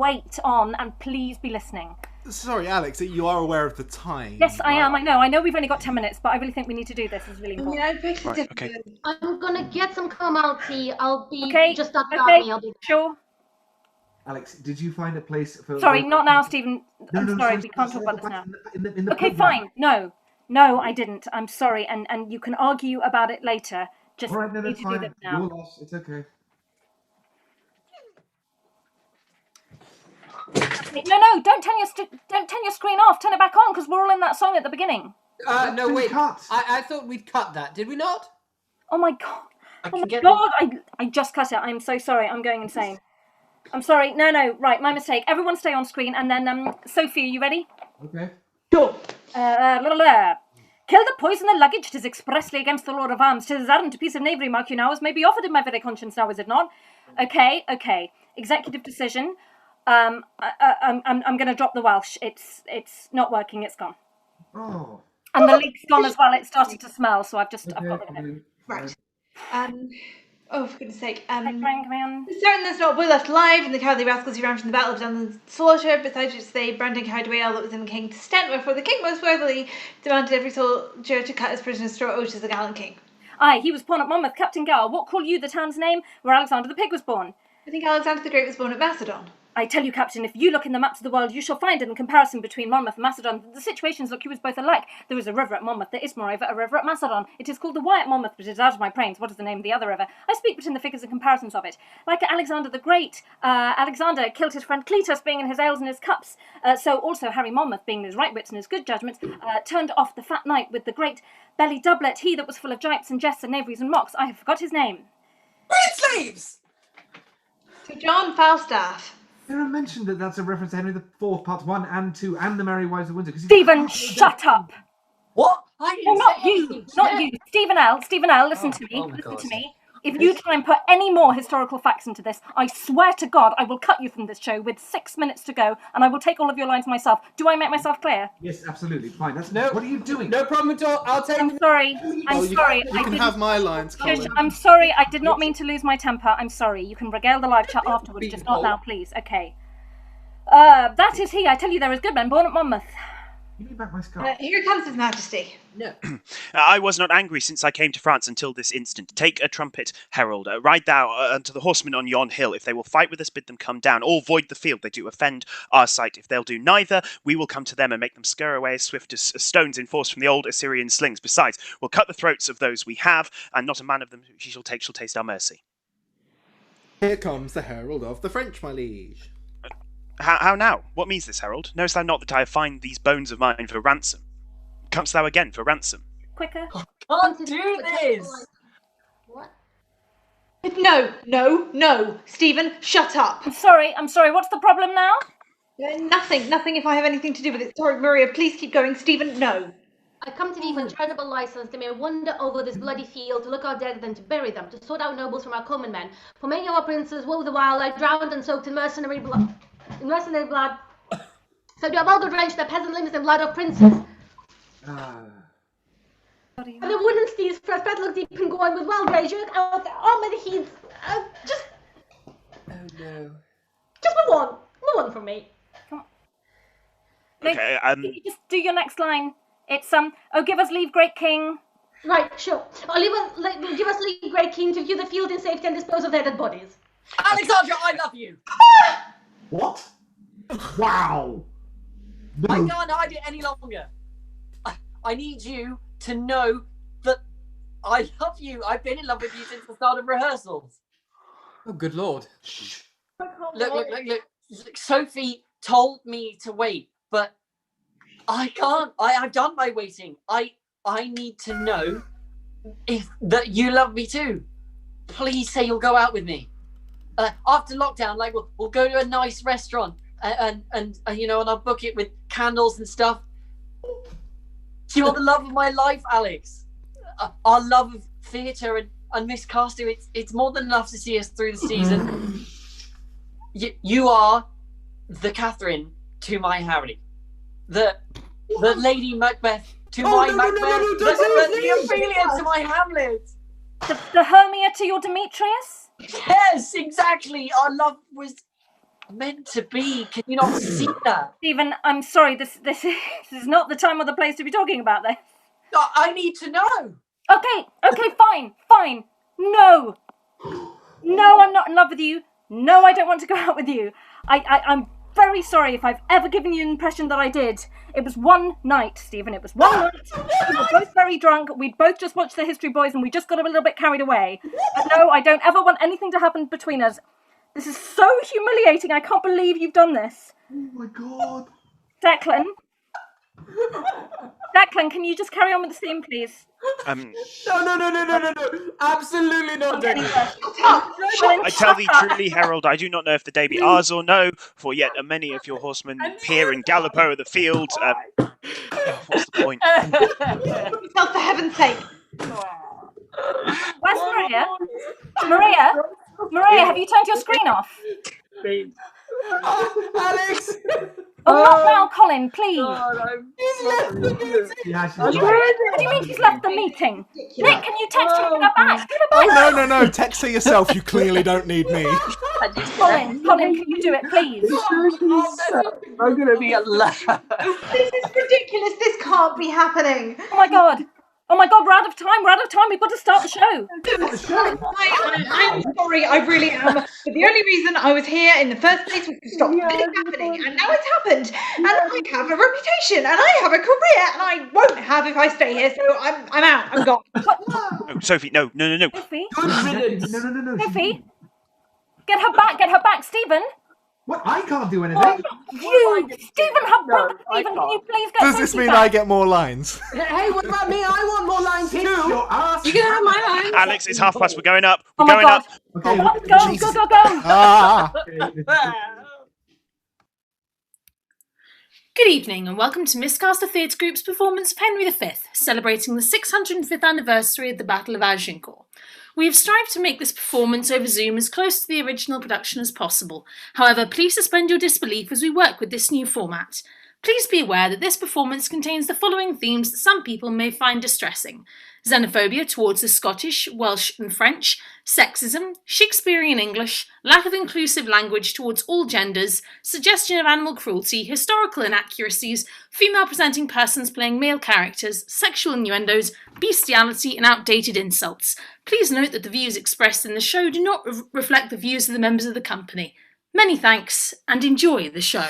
S3: on, and please be listening.
S6: Sorry, Alex, you are aware of the time.
S3: Yes, I am. I know we've only got 10 minutes, but I really think we need to do this. It's really important.
S10: Right, okay.
S7: I'm gonna get some caramel tea. I'll be just up
S3: Okay,
S7: me. I'll be
S3: sure.
S8: Alex, did you find a place for...
S3: Sorry, not now, Stephen. I'm sorry, we can't talk about this now. Okay, fine. No, I didn't. I'm sorry, and you can argue about it later. Just
S8: All right, no,
S3: need
S8: that's
S3: to do
S8: fine.
S3: this now.
S8: Your loss. It's okay.
S3: No, don't turn your screen off. Turn it back on, because we're all in that song at the beginning.
S14: No, wait. I thought we'd cut that. Did we not?
S3: Oh my god.
S5: I
S3: Oh
S5: can
S3: my
S5: get
S3: god, I just cut it. I'm so sorry. I'm going insane. I'm sorry. No. Right, my mistake. Everyone stay on screen. And then, Sophie, are you ready?
S8: Okay.
S4: Sure.
S3: Kill the poison the luggage. 'Tis expressly against the Lord of Arms. 'Tis arrant a piece of knavery, mark you now, as may be offered in my very conscience now, is it not? Okay. Executive decision. I'm going to drop the Welsh. It's not working. It's gone.
S8: Oh.
S3: And the leek's gone as well. It started to smell, so I've got rid of it.
S4: Right. Oh, for goodness sake.
S3: Brian, come on.
S4: It's certain there's not a boy left alive, and the cowardly rascals who ran from the battle of Duncan's slaughter, besides which they Brandon carried away all that was in the king's tent, wherefore the king most worthily demanded every soldier to cut his prisoner's throat out as the gallant king.
S3: Aye, he was born at Monmouth, Captain Gower. What call you the town's name where Alexander the Pig was born?
S4: I think Alexander the Great was born at Macedon.
S3: I tell you, Captain, if you look in the maps of the world, you shall find in the comparison between Monmouth and Macedon that the situations look you as both alike. There is a river at Monmouth, there is moreover a river at Macedon. It is called the Wye at Monmouth, but it is out of my brains. What is the name of the other river? I speak but in the figures and comparisons of it. Like Alexander the Great, Alexander killed his friend Cletus, being in his ales and his cups. So also Harry Monmouth, being in his right wits and his good judgments, turned off the fat knight with the great belly doublet, he that was full of gibes and jests and knaveries and mocks. I have forgot his name.
S13: Red slaves!
S4: Sir John Falstaff.
S8: Sarah mentioned that that's a reference to Henry IV, Part 1 and 2, and The Merry Wives of Windsor.
S3: Stephen, shut up!
S5: What? I didn't
S3: not
S5: say
S3: you,
S5: anything.
S3: not you. Stephen L, listen to me. Listen to me. If you try and put any more historical facts into this, I swear to God, I will cut you from this show with 6 minutes to go, and I will take all of your lines myself. Do I make myself clear?
S8: Yes, absolutely. Fine. That's
S2: No.
S8: What are you doing?
S2: No problem at all. I'll take.
S3: I'm sorry. I'm sorry.
S6: You can have my lines, Colin.
S3: I'm sorry. I did not mean to lose my temper. I'm sorry. You can regale the live chat afterwards, just not now, please. Okay. That is he. I tell you, there is good men born at Monmouth.
S8: Give me back my scarf.
S4: Here comes His Majesty.
S2: No.
S10: I was not angry since I came to France until this instant. Take a trumpet, herald. Ride thou unto the horsemen on yon hill. If they will fight with us, bid them come down, or void the field. They do offend our sight. If they'll do neither, we will come to them and make them scurry away as swift as stones in force from the old Assyrian slings. Besides, we'll cut the throats of those we have, and not a man of them she shall taste our mercy.
S6: Here comes the herald of the French, my liege.
S10: How now? What means this, herald? Knowest thou not that I have fined these bones of mine for ransom? Comest thou again for ransom?
S3: Quicker.
S5: Can't do this!
S7: What?
S4: No. Stephen, shut up.
S3: I'm sorry. What's the problem now?
S4: Nothing if I have anything to do with it. Sorry, Maria, please keep going. Stephen, no.
S7: I come to thee for charitable license to may wander over this bloody field, to look our dead and to bury them, to sort out nobles from our common men. For many of our princes woe the while lie drowned and soaked in mercenary blood. So do have all drench their peasant limbs in blood of princes. And the wooden steeds for a look deep and going with wild rage out there, all many heeds. Just.
S2: Oh no.
S7: Just move on from me.
S10: Okay,
S3: Just do your next line. It's oh, give us leave, great king.
S7: Right, sure. Or give us leave, great king, to view the field in safety and dispose of their dead bodies.
S5: Alexandra, I love you!
S8: What? Wow.
S5: I can't hide it any longer. I need you to know that I love you. I've been in love with you since the start of rehearsals.
S2: Oh, good lord.
S5: Look. Sophie told me to wait, but I can't. I've done my waiting. I need to know that you love me too. Please say you'll go out with me. After lockdown, we'll go to a nice restaurant and I'll book it with candles and stuff. You're the love of my life, Alex. Our love of theatre and Miss Caster, it's more than enough to see us through the season. You are the Catherine to my Harry, the Lady Macbeth to my Macbeth, the Ophelia to my Hamlet,
S3: the Hermia to your Demetrius.
S5: Yes, exactly. Our love was meant to be. Can you not see that?
S3: Stephen, I'm sorry. This is not the time or the place to be talking about this.
S5: I need to know.
S3: Okay, fine. No, I'm not in love with you. No, I don't want to go out with you. I'm very sorry if I've ever given you the impression that I did. It was one night, Stephen. It was one night. We were both very drunk. We'd both just watched The History Boys and we just got a little bit carried away. But no, I don't ever want anything to happen between us. This is so humiliating. I can't believe you've done this.
S8: Oh my god.
S3: Declan, Declan, can you just carry on with the scene, please?
S10: No.
S14: Absolutely not, Declan.
S10: I tell thee truly, Herald, I do not know if the day be ours or no, for yet a many of your horsemen peer and gallop o'er the field. What's the point?
S4: Yourself, for heaven's sake.
S3: Where's Maria? Maria, have you turned your screen off?
S14: Alex!
S3: Not now, Colin, please.
S14: He's left the meeting.
S3: What do you mean he's left the meeting? Nick, can you text her to get back?
S6: Oh, no. Text her yourself. You clearly don't need me.
S3: Colin, can you do it, please?
S5: I'm going to be alone.
S4: This is ridiculous. This can't be happening.
S3: Oh my god, we're out of time. We've got to start the show.
S4: I'm sorry, I really am. But the only reason I was here in the first place was to stop this happening, and now it's happened. And I have a reputation, and I have a career, and I won't have if I stay here. So I'm out. I'm gone.
S10: Oh, Sophie, no.
S3: Sophie?
S8: No.
S3: Sophie? Get her back, Stephen.
S8: What? I can't do anything.
S3: Stephen, her brother, Stephen, can you please get
S6: Does this
S3: Sophie
S6: mean
S3: back?
S6: I get more lines?
S14: Hey, what about me? I want more lines too.
S13: You can have my line.
S10: Alex, it's 1:30. We're going up.
S3: Oh
S10: We're
S3: my
S10: going
S3: god.
S10: up.
S8: Okay.
S3: Go.
S6: Ah!
S9: Good evening and welcome to Miscaster Theatre Group's performance of Henry V, celebrating the 605th anniversary of the Battle of Agincourt. We have strived to make this performance over Zoom as close to the original production as possible. However, please suspend your disbelief as we work with this new format. Please be aware that this performance contains the following themes that some people may find distressing: xenophobia towards the Scottish, Welsh and French, sexism, Shakespearean English, lack of inclusive language towards all genders, suggestion of animal cruelty, historical inaccuracies, female presenting persons playing male characters, sexual innuendos, bestiality and outdated insults. Please note that the views expressed in the show do not reflect the views of the members of the company. Many thanks and enjoy the show.